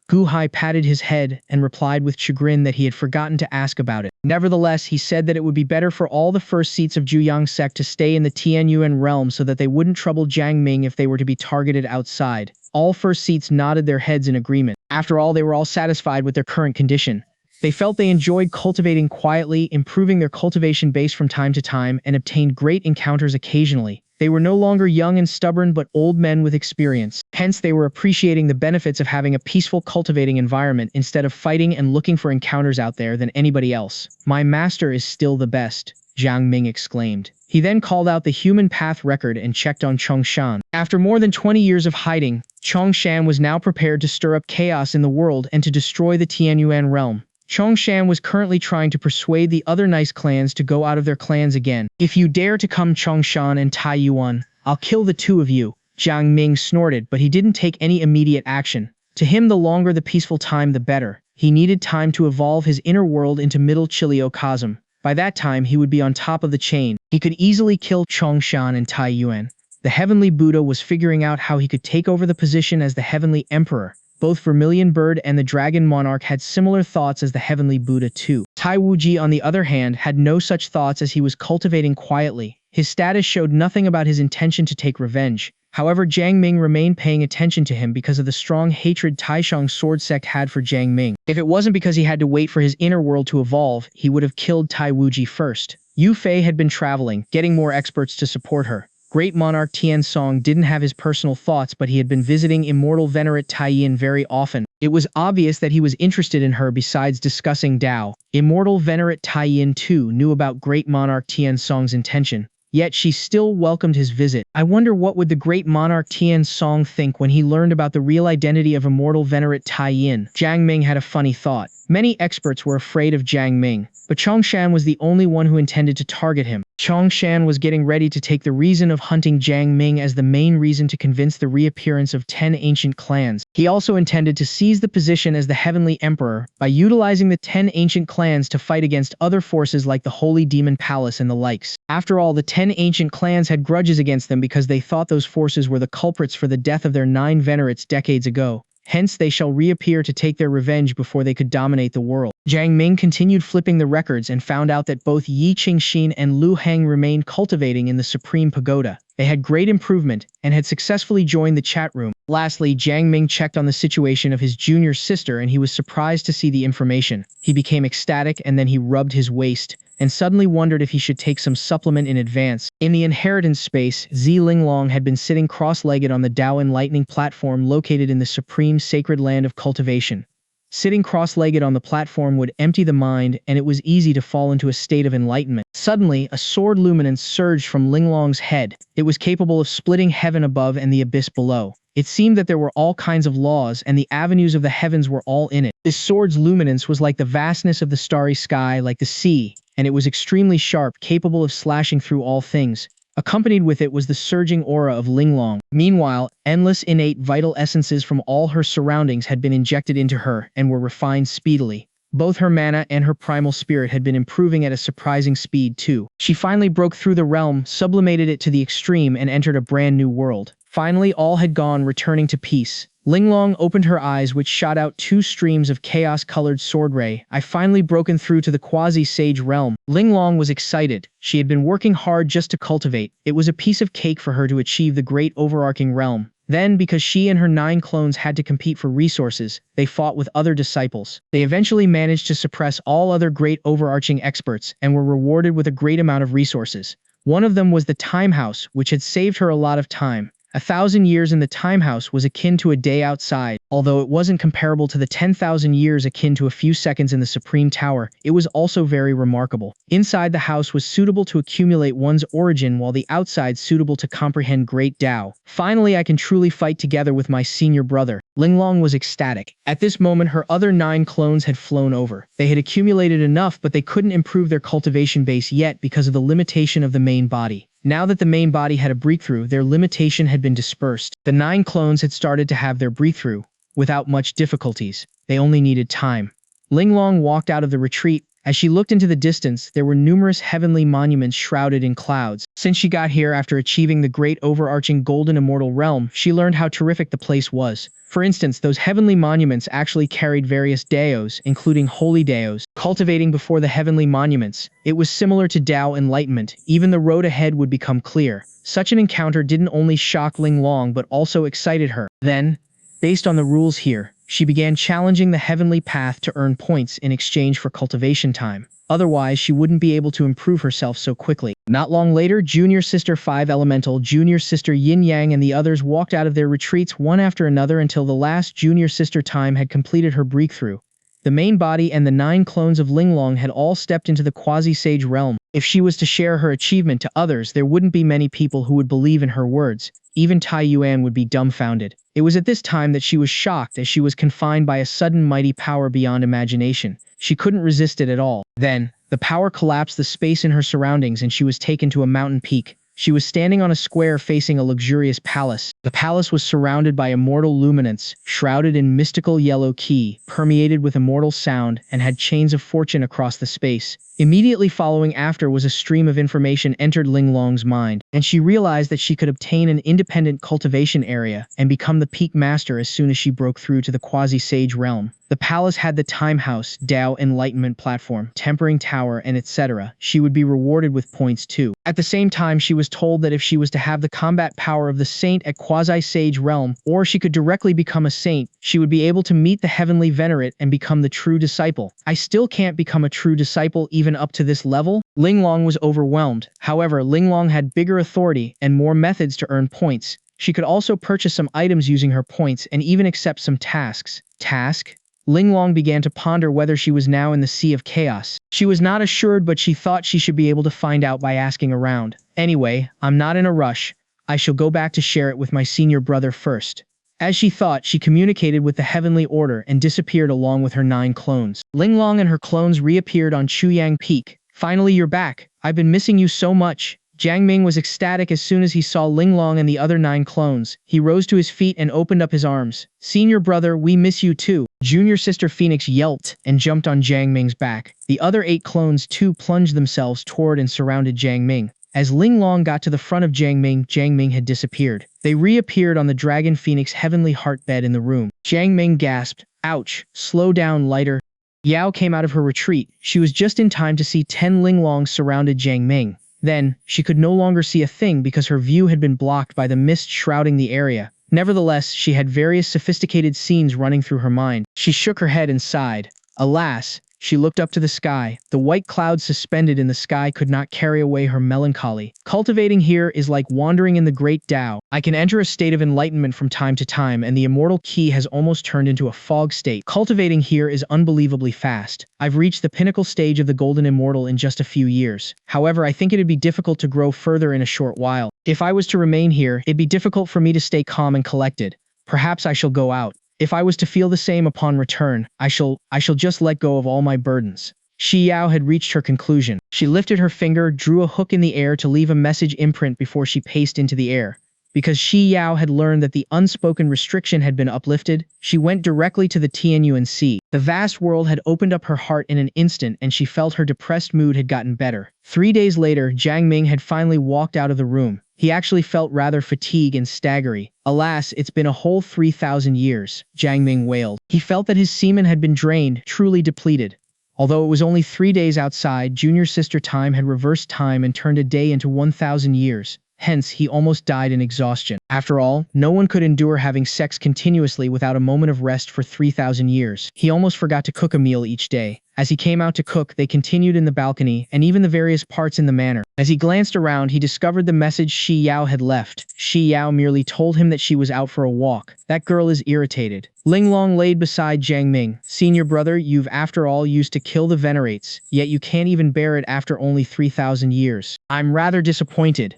Gu Hai patted his head and replied with chagrin that he had forgotten to ask about it. Nevertheless, he said that it would be better for all the first seats of Juyang sect to stay in the Tianyuan realm so that they wouldn't trouble Jiang Ming if they were to be targeted outside. All first seats nodded their heads in agreement. After all, they were all satisfied with their current condition. They felt they enjoyed cultivating quietly, improving their cultivation base from time to time, and obtained great encounters occasionally. They were no longer young and stubborn but old men with experience. Hence, they were appreciating the benefits of having a peaceful cultivating environment instead of fighting and looking for encounters out there than anybody else. My master is still the best, Jiang Ming exclaimed. He then called out the human path record and checked on Chongshan. After more than 20 years of hiding, Chongshan was now prepared to stir up chaos in the world and to destroy the Tianyuan realm. Chongshan was currently trying to persuade the other nice clans to go out of their clans again. If you dare to come Chongshan and Taiyuan, I'll kill the two of you. Jiang Ming snorted, but he didn't take any immediate action. To him, the longer the peaceful time, the better. He needed time to evolve his inner world into middle Chiliocosm. By that time, he would be on top of the chain. He could easily kill Chongshan and Taiyuan. The Heavenly Buddha was figuring out how he could take over the position as the Heavenly Emperor. Both Vermilion Bird and the Dragon Monarch had similar thoughts as the Heavenly Buddha too. Tai Wuji, on the other hand, had no such thoughts as he was cultivating quietly. His status showed nothing about his intention to take revenge. However, Jiang Ming remained paying attention to him because of the strong hatred Taishang sword sect had for Jiang Ming. If it wasn't because he had to wait for his inner world to evolve, he would have killed Tai Wuji first. Yu Fei had been traveling, getting more experts to support her. Great Monarch Tian Song didn't have his personal thoughts, but he had been visiting Immortal Venerate Taiyin very often. It was obvious that he was interested in her besides discussing Dao. Immortal Venerate Taiyin too knew about Great Monarch Tian Song's intention. Yet she still welcomed his visit. I wonder what would the Great Monarch Tian Song think when he learned about the real identity of Immortal Venerate Taiyin. Jiang Ming had a funny thought. Many experts were afraid of Jiang Ming, but Chongshan was the only one who intended to target him. Chongshan was getting ready to take the reason of hunting Jiang Ming as the main reason to convince the reappearance of 10 ancient clans. He also intended to seize the position as the Heavenly Emperor by utilizing the 10 ancient clans to fight against other forces like the Holy Demon Palace and the likes. After all, the 10 ancient clans had grudges against them because they thought those forces were the culprits for the death of their 9 venerates decades ago. Hence, they shall reappear to take their revenge before they could dominate the world. Jiang Ming continued flipping the records and found out that both Yi Qingxin and Lu Heng remained cultivating in the Supreme Pagoda. They had great improvement and had successfully joined the chat room. Lastly, Jiang Ming checked on the situation of his junior sister and he was surprised to see the information. He became ecstatic and then he rubbed his waist and suddenly wondered if he should take some supplement in advance. In the inheritance space, Zi Linglong had been sitting cross-legged on the Tao Enlightening platform located in the supreme sacred land of cultivation. Sitting cross-legged on the platform would empty the mind, and it was easy to fall into a state of enlightenment. Suddenly, a sword luminance surged from Linglong's head. It was capable of splitting heaven above and the abyss below. It seemed that there were all kinds of laws, and the avenues of the heavens were all in it. This sword's luminance was like the vastness of the starry sky, like the sea, and it was extremely sharp, capable of slashing through all things. Accompanied with it was the surging aura of Linglong. Meanwhile, endless innate vital essences from all her surroundings had been injected into her and were refined speedily. Both her mana and her primal spirit had been improving at a surprising speed too. She finally broke through the realm, sublimated it to the extreme, and entered a brand new world. Finally, all had gone, returning to peace. Linglong opened her eyes, which shot out 2 streams of chaos-colored sword ray. I finally broken through to the quasi-sage realm. Linglong was excited. She had been working hard just to cultivate. It was a piece of cake for her to achieve the great overarching realm. Then, because she and her 9 clones had to compete for resources, they fought with other disciples. They eventually managed to suppress all other great overarching experts and were rewarded with a great amount of resources. One of them was the Time House, which had saved her a lot of time. 1,000 years in the Time House was akin to a day outside. Although it wasn't comparable to the 10,000 years akin to a few seconds in the Supreme Tower, it was also very remarkable. Inside the house was suitable to accumulate one's origin, while the outside suitable to comprehend great Tao. Finally, I can truly fight together with my senior brother. Linglong was ecstatic. At this moment, her other 9 clones had flown over. They had accumulated enough, but they couldn't improve their cultivation base yet because of the limitation of the main body. Now that the main body had a breakthrough, their limitation had been dispersed. The 9 clones had started to have their breakthrough without much difficulties. They only needed time. Linglong walked out of the retreat. As she looked into the distance, there were numerous heavenly monuments shrouded in clouds. Since she got here after achieving the great overarching golden immortal realm, she learned how terrific the place was. For instance, those heavenly monuments actually carried various daos, including holy daos. Cultivating before the heavenly monuments, it was similar to Tao enlightenment. Even the road ahead would become clear. Such an encounter didn't only shock Linglong but also excited her. Then, based on the rules here, she began challenging the heavenly path to earn points in exchange for cultivation time. Otherwise, she wouldn't be able to improve herself so quickly. Not long later, Junior Sister 5 Elemental, Junior Sister Yin Yang and the others walked out of their retreats one after another until the last Junior Sister Time had completed her breakthrough. The main body and the 9 clones of Linglong had all stepped into the quasi-sage realm. If she was to share her achievement to others, there wouldn't be many people who would believe in her words. Even Tai Yuan would be dumbfounded. It was at this time that she was shocked, as she was confined by a sudden mighty power beyond imagination. She couldn't resist it at all. Then, the power collapsed the space in her surroundings and she was taken to a mountain peak. She was standing on a square facing a luxurious palace. The palace was surrounded by immortal luminance, shrouded in mystical yellow qi, permeated with immortal sound, and had chains of fortune across the space. Immediately following after was a stream of information entered Linglong's mind, and she realized that she could obtain an independent cultivation area and become the peak master as soon as she broke through to the quasi-sage realm. The palace had the Time House, Tao Enlightenment Platform, Tempering Tower, and etc. She would be rewarded with points too. At the same time, she was told that if she was to have the combat power of the saint at quasi-sage realm, or she could directly become a saint, she would be able to meet the heavenly venerate and become the true disciple. I still can't become a true disciple even up to this level? Linglong was overwhelmed. However, Linglong had bigger authority and more methods to earn points. She could also purchase some items using her points and even accept some tasks. Task? Linglong began to ponder whether she was now in the sea of chaos. She was not assured, but she thought she should be able to find out by asking around. Anyway, I'm not in a rush. I shall go back to share it with my senior brother first. As she thought, she communicated with the heavenly order and disappeared along with her 9 clones. Linglong and her clones reappeared on Chuyang Peak. Finally, you're back. I've been missing you so much. Jiang Ming was ecstatic as soon as he saw Linglong and the other 9 clones. He rose to his feet and opened up his arms. Senior brother, we miss you too. Junior sister Phoenix yelped and jumped on Jiang Ming's back. The other 8 clones too plunged themselves toward and surrounded Jiang Ming. As Linglong got to the front of Jiang Ming had disappeared. They reappeared on the Dragon Phoenix heavenly heart bed in the room. Jiang Ming gasped, "Ouch, slow down, lighter." Yao came out of her retreat. She was just in time to see 10 Linglongs surrounded Jiang Ming. Then, she could no longer see a thing because her view had been blocked by the mist shrouding the area. Nevertheless, she had various sophisticated scenes running through her mind. She shook her head and sighed. Alas, she looked up to the sky. The white clouds suspended in the sky could not carry away her melancholy. Cultivating here is like wandering in the great Tao. I can enter a state of enlightenment from time to time, and the immortal key has almost turned into a fog state. Cultivating here is unbelievably fast. I've reached the pinnacle stage of the golden immortal in just a few years. However, I think it'd be difficult to grow further in a short while. If I was to remain here, it'd be difficult for me to stay calm and collected. Perhaps I shall go out. If I was to feel the same upon return, I shall just let go of all my burdens. Shi Yao had reached her conclusion. She lifted her finger, drew a hook in the air to leave a message imprint before she paced into the air. Because Shi Yao had learned that the unspoken restriction had been uplifted, she went directly to the Tianyuan Sea. The vast world had opened up her heart in an instant, and she felt her depressed mood had gotten better. 3 days later, Jiang Ming had finally walked out of the room. He actually felt rather fatigued and staggery. Alas, it's been a whole 3,000 years, Jiang Ming wailed. He felt that his semen had been drained, truly depleted. Although it was only 3 days outside, junior sister time had reversed time and turned a day into 1,000 years. Hence, he almost died in exhaustion. After all, no one could endure having sex continuously without a moment of rest for 3,000 years. He almost forgot to cook a meal each day. As he came out to cook, they continued in the balcony, and even the various parts in the manor. As he glanced around, he discovered the message Shi Yao had left. Shi Yao merely told him that she was out for a walk. That girl is irritated. Linglong laid beside Jiang Ming. Senior brother, you've after all used to kill the venerates, yet you can't even bear it after only 3,000 years. I'm rather disappointed.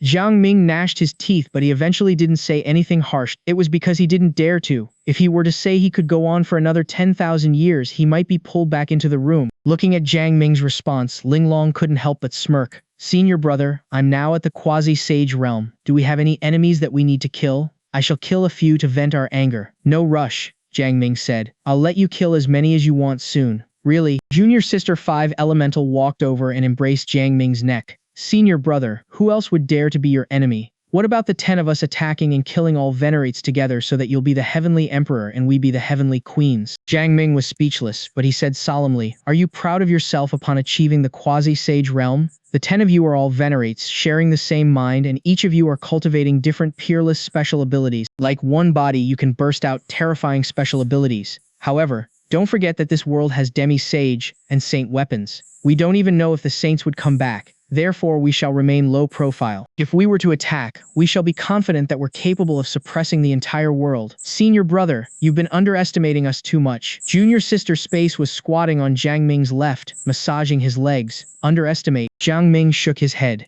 Jiang Ming gnashed his teeth, but he eventually didn't say anything harsh. It was because he didn't dare to. If he were to say he could go on for another 10,000 years, he might be pulled back into the room. Looking at Jiang Ming's response, Linglong couldn't help but smirk. Senior brother, I'm now at the quasi-sage realm. Do we have any enemies that we need to kill? I shall kill a few to vent our anger. No rush, Jiang Ming said. I'll let you kill as many as you want soon. Really? Junior sister 5 Elemental walked over and embraced Jiang Ming's neck. Senior brother, who else would dare to be your enemy? What about the 10 of us attacking and killing all venerates together so that you'll be the heavenly emperor and we be the heavenly queens? Jiang Ming was speechless, but he said solemnly, are you proud of yourself upon achieving the quasi-sage realm? The 10 of you are all venerates, sharing the same mind, and each of you are cultivating different peerless special abilities. Like one body, you can burst out terrifying special abilities. However, don't forget that this world has demi-sage and saint weapons. We don't even know if the saints would come back. Therefore, we shall remain low profile. If we were to attack, we shall be confident that we're capable of suppressing the entire world. Senior brother, you've been underestimating us too much. Junior sister Space was squatting on Jiang Ming's left, massaging his legs. Underestimate. Jiang Ming shook his head.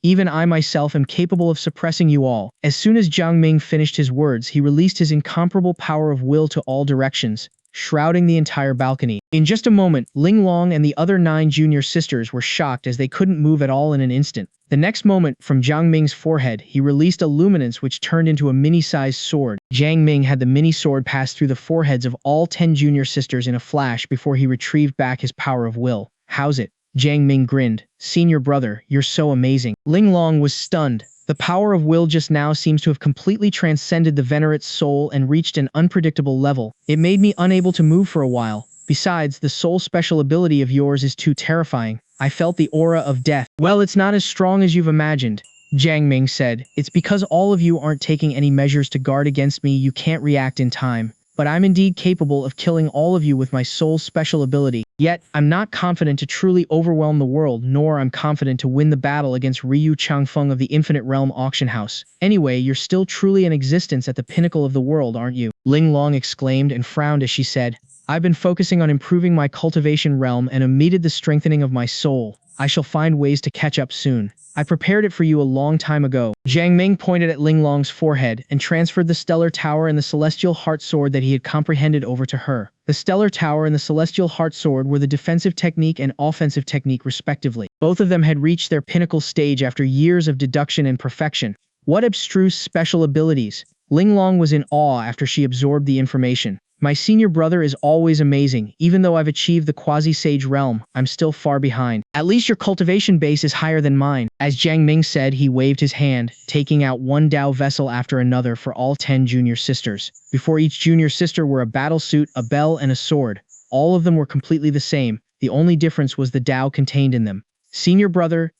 Even I myself am capable of suppressing you all. As soon as Jiang Ming finished his words, he released his incomparable power of will to all directions, shrouding the entire balcony. In just a moment, Linglong and the other 9 junior sisters were shocked as they couldn't move at all in an instant. The next moment, from Jiang Ming's forehead, he released a luminance which turned into a mini-sized sword. Jiang Ming had the mini-sword pass through the foreheads of all 10 junior sisters in a flash before he retrieved back his power of will. How's it? Jiang Ming grinned. Senior brother, you're so amazing. Linglong was stunned. The power of will just now seems to have completely transcended the venerate's soul and reached an unpredictable level. It made me unable to move for a while. Besides, the soul special ability of yours is too terrifying. I felt the aura of death. Well, it's not as strong as you've imagined, Jiang Ming said. It's because all of you aren't taking any measures to guard against me you can't react in time. But I'm indeed capable of killing all of you with my soul's special ability. Yet, I'm not confident to truly overwhelm the world, nor I'm confident to win the battle against Ryu Changfeng of the Infinite Realm Auction House. Anyway, you're still truly in existence at the pinnacle of the world, aren't you? Linglong exclaimed and frowned as she said, I've been focusing on improving my cultivation realm and omitted the strengthening of my soul. I shall find ways to catch up soon. I prepared it for you a long time ago. Jiang Ming pointed at Linglong's forehead and transferred the Stellar Tower and the Celestial Heart Sword that he had comprehended over to her. The Stellar Tower and the Celestial Heart Sword were the defensive technique and offensive technique respectively. Both of them had reached their pinnacle stage after years of deduction and perfection. What abstruse special abilities! Linglong was in awe after she absorbed the information. My senior brother is always amazing. Even though I've achieved the quasi-sage realm, I'm still far behind. At least your cultivation base is higher than mine. As Jiang Ming said, he waved his hand, taking out one Dao vessel after another for all 10 junior sisters. Before each junior sister were a battle suit, a bell, and a sword. All of them were completely the same. The only difference was the Dao contained in them. Senior brother,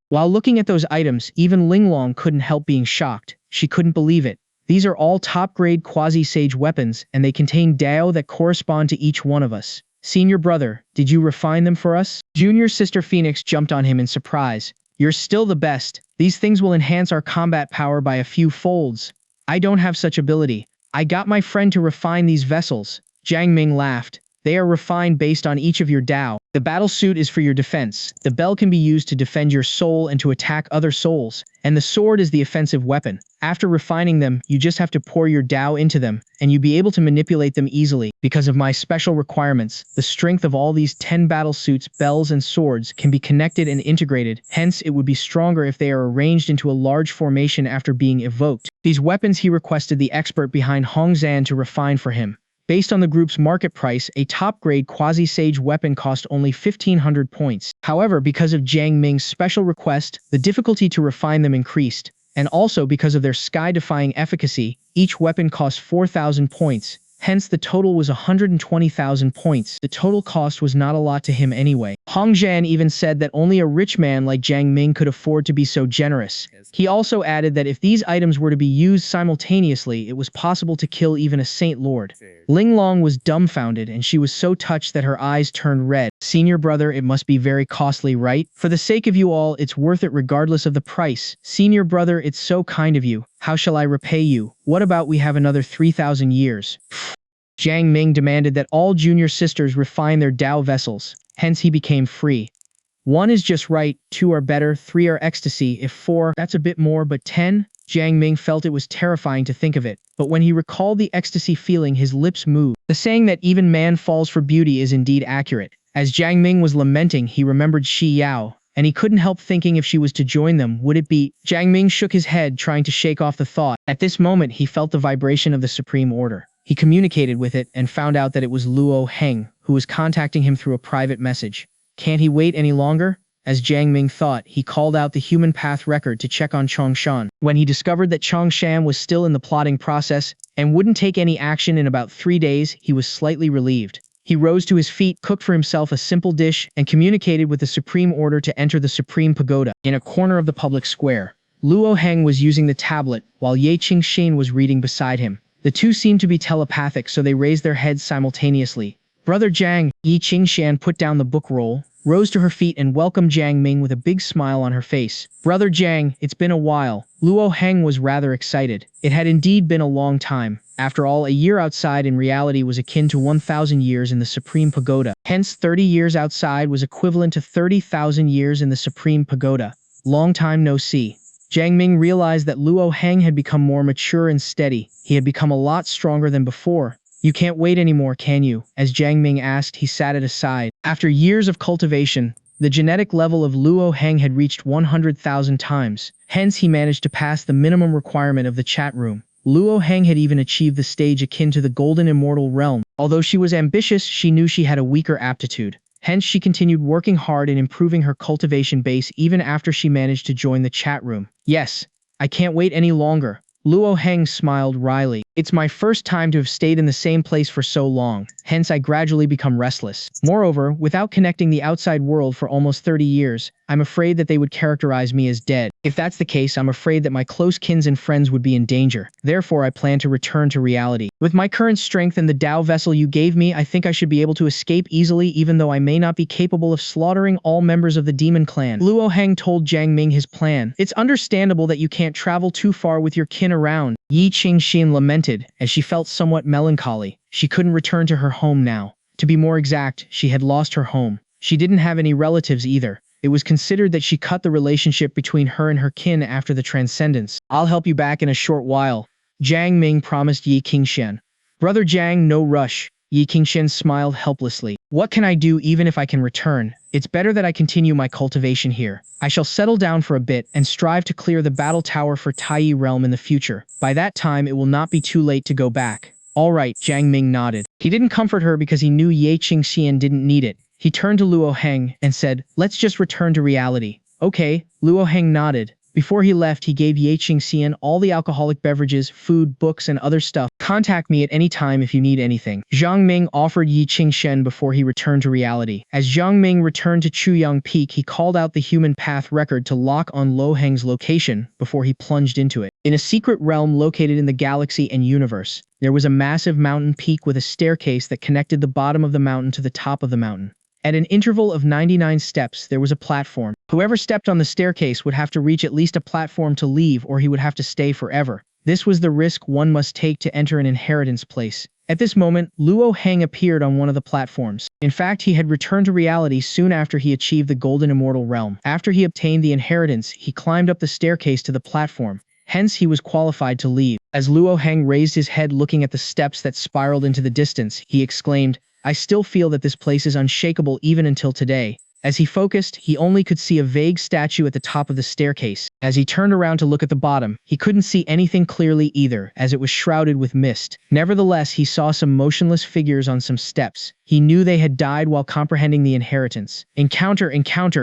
While looking at those items, even Linglong couldn't help being shocked. She couldn't believe it. These are all top-grade quasi-sage weapons, and they contain Dao that correspond to each one of us. Senior brother, did you refine them for us? Junior sister Phoenix jumped on him in surprise. You're still the best. These things will enhance our combat power by a few folds. I don't have such ability. I got my friend to refine these vessels. Jiang Ming laughed. They are refined based on each of your Dao. The battle suit is for your defense. The bell can be used to defend your soul and to attack other souls. And the sword is the offensive weapon. After refining them, you just have to pour your Dao into them, and you'll be able to manipulate them easily. Because of my special requirements, the strength of all these 10 battle suits, bells, and swords can be connected and integrated. Hence, it would be stronger if they are arranged into a large formation after being evoked. These weapons he requested the expert behind Hongzhan to refine for him. Based on the group's market price, a top-grade quasi-sage weapon cost only 1,500 points. However, because of Jiang Ming's special request, the difficulty to refine them increased. And also because of their sky-defying efficacy, each weapon cost 4,000 points. Hence, the total was 120,000 points. The total cost was not a lot to him anyway. Hongzhan even said that only a rich man like Jiang Ming could afford to be so generous. He also added that if these items were to be used simultaneously, it was possible to kill even a Saint Lord. Linglong was dumbfounded, and she was so touched that her eyes turned red. Senior brother, it must be very costly, right? For the sake of you all, it's worth it regardless of the price. Senior brother, it's so kind of you. How shall I repay you? What about we have another 3,000 years? Jiang Ming demanded that all junior sisters refine their Dao vessels. Hence he became free. 1 is just right, 2 are better, 3 are ecstasy, if 4, that's a bit more, but 10? Jiang Ming felt it was terrifying to think of it, but when he recalled the ecstasy feeling, his lips moved. The saying that even man falls for beauty is indeed accurate. As Jiang Ming was lamenting, he remembered Shi Yao, and he couldn't help thinking if she was to join them, would it be? Jiang Ming shook his head, trying to shake off the thought. At this moment, he felt the vibration of the Supreme Order. He communicated with it and found out that it was Luo Heng, who was contacting him through a private message. Can't he wait any longer? As Jiang Ming thought, he called out the human path record to check on Chongshan. When he discovered that Chongshan was still in the plotting process and wouldn't take any action in about 3 days, he was slightly relieved. He rose to his feet, cooked for himself a simple dish, and communicated with the Supreme Order to enter the Supreme Pagoda. In a corner of the public square, Luo Heng was using the tablet, while Ye Qingxin was reading beside him. The two seemed to be telepathic, so they raised their heads simultaneously. Brother Jiang, Ye Qingxian put down the book roll, rose to her feet and welcomed Jiang Ming with a big smile on her face. Brother Jiang, it's been a while. Luo Heng was rather excited. It had indeed been a long time. After all, a year outside in reality was akin to 1,000 years in the Supreme Pagoda. Hence, 30 years outside was equivalent to 30,000 years in the Supreme Pagoda. Long time no see. Jiang Ming realized that Luo Heng had become more mature and steady. He had become a lot stronger than before. You can't wait anymore, can you? As Jiang Ming asked, he sat at his side. After years of cultivation, the genetic level of Luo Heng had reached 100,000 times. Hence, he managed to pass the minimum requirement of the chat room. Luo Heng had even achieved the stage akin to the Golden Immortal Realm. Although she was ambitious, she knew she had a weaker aptitude. Hence, she continued working hard in improving her cultivation base even after she managed to join the chat room. Yes, I can't wait any longer. Luo Heng smiled wryly. It's my first time to have stayed in the same place for so long, hence I gradually become restless. Moreover, without connecting the outside world for almost 30 years, I'm afraid that they would characterize me as dead. If that's the case, I'm afraid that my close kins and friends would be in danger. Therefore, I plan to return to reality. With my current strength and the Dao vessel you gave me, I think I should be able to escape easily even though I may not be capable of slaughtering all members of the demon clan. Luo Heng told Jiang Ming his plan. It's understandable that you can't travel too far with your kin around. Ye Qingxin lamented, as she felt somewhat melancholy. She couldn't return to her home now. To be more exact, she had lost her home. She didn't have any relatives either. It was considered that she cut the relationship between her and her kin after the transcendence. I'll help you back in a short while, Jiang Ming promised Yi Qingshan. Brother Jiang, no rush. Yi Qingshan smiled helplessly. What can I do even if I can return? It's better that I continue my cultivation here. I shall settle down for a bit and strive to clear the battle tower for Taiyi realm in the future. By that time, it will not be too late to go back. All right, Jiang Ming nodded. He didn't comfort her because he knew Ye Qingxian didn't need it. He turned to Luo Heng and said, let's just return to reality. Okay, Luo Heng nodded. Before he left, he gave Ye Qingxian all the alcoholic beverages, food, books, and other stuff. Contact me at any time if you need anything. Jiang Ming offered Yi Qingshan before he returned to reality. As Jiang Ming returned to Chuyang Peak, he called out the human path record to lock on Luo Heng's location before he plunged into it. In a secret realm located in the galaxy and universe, there was a massive mountain peak with a staircase that connected the bottom of the mountain to the top of the mountain. At an interval of 99 steps, there was a platform. Whoever stepped on the staircase would have to reach at least a platform to leave, or he would have to stay forever. This was the risk one must take to enter an inheritance place. At this moment, Luo Heng appeared on one of the platforms. In fact, he had returned to reality soon after he achieved the Golden Immortal Realm. After he obtained the inheritance, he climbed up the staircase to the platform. Hence, he was qualified to leave. As Luo Heng raised his head looking at the steps that spiraled into the distance, he exclaimed, I still feel that this place is unshakable even until today. As he focused, he only could see a vague statue at the top of the staircase. As he turned around to look at the bottom, he couldn't see anything clearly either, as it was shrouded with mist. Nevertheless, he saw some motionless figures on some steps. He knew they had died while comprehending the inheritance. Encounter,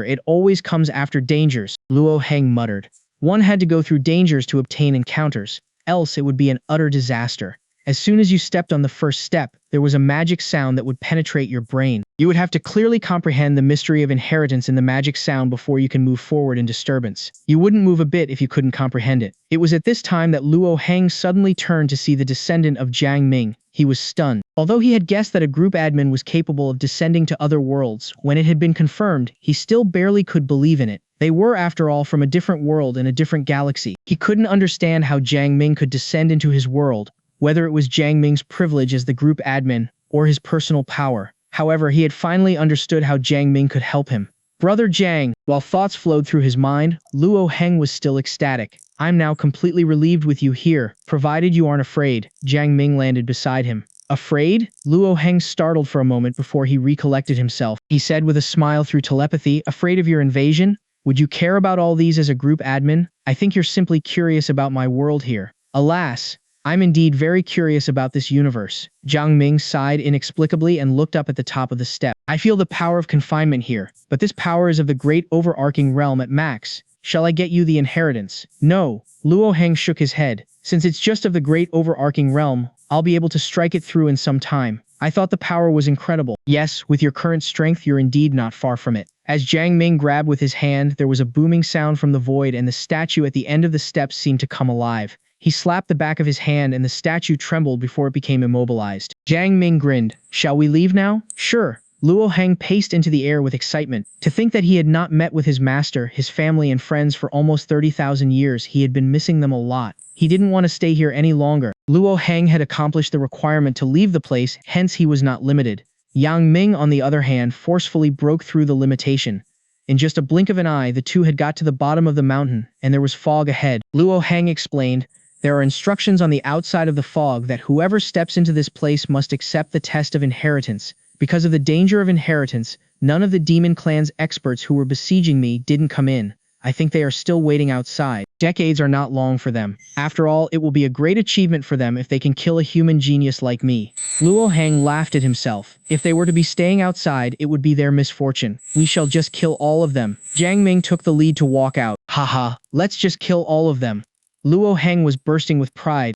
it always comes after dangers, Luo Heng muttered. One had to go through dangers to obtain encounters, else it would be an utter disaster. As soon as you stepped on the first step, there was a magic sound that would penetrate your brain. You would have to clearly comprehend the mystery of inheritance in the magic sound before you can move forward in disturbance. You wouldn't move a bit if you couldn't comprehend it. It was at this time that Luo Heng suddenly turned to see the descendant of Jiang Ming. He was stunned. Although he had guessed that a group admin was capable of descending to other worlds, when it had been confirmed, he still barely could believe in it. They were, after all, from a different world in a different galaxy. He couldn't understand how Jiang Ming could descend into his world, whether it was Jiang Ming's privilege as the group admin or his personal power. However, he had finally understood how Jiang Ming could help him. Brother Jiang, while thoughts flowed through his mind, Luo Heng was still ecstatic. I'm now completely relieved with you here, provided you aren't afraid. Jiang Ming landed beside him. Afraid? Luo Heng startled for a moment before he recollected himself. He said with a smile through telepathy, afraid of your invasion? Would you care about all these as a group admin? I think you're simply curious about my world here. Alas, I'm indeed very curious about this universe. Jiang Ming sighed inexplicably and looked up at the top of the step. I feel the power of confinement here, but this power is of the great overarching realm at max. Shall I get you the inheritance? No. Luo Heng shook his head. Since it's just of the great overarching realm, I'll be able to strike it through in some time. I thought the power was incredible. Yes, with your current strength, you're indeed not far from it. As Jiang Ming grabbed with his hand, there was a booming sound from the void and the statue at the end of the steps seemed to come alive. He slapped the back of his hand and the statue trembled before it became immobilized. Jiang Ming grinned. Shall we leave now? Sure. Luo Heng paced into the air with excitement. To think that he had not met with his master, his family and friends for almost 30,000 years, he had been missing them a lot. He didn't want to stay here any longer. Luo Heng had accomplished the requirement to leave the place, hence he was not limited. Yang Ming, on the other hand, forcefully broke through the limitation. In just a blink of an eye, the two had got to the bottom of the mountain, and there was fog ahead. Luo Heng explained, there are instructions on the outside of the fog that whoever steps into this place must accept the test of inheritance. Because of the danger of inheritance, none of the demon clan's experts who were besieging me didn't come in. I think they are still waiting outside. Decades are not long for them. After all, it will be a great achievement for them if they can kill a human genius like me. Luo Heng laughed at himself. If they were to be staying outside, it would be their misfortune. We shall just kill all of them. Jiang Ming took the lead to walk out. Haha, let's just kill all of them. Luo Heng was bursting with pride.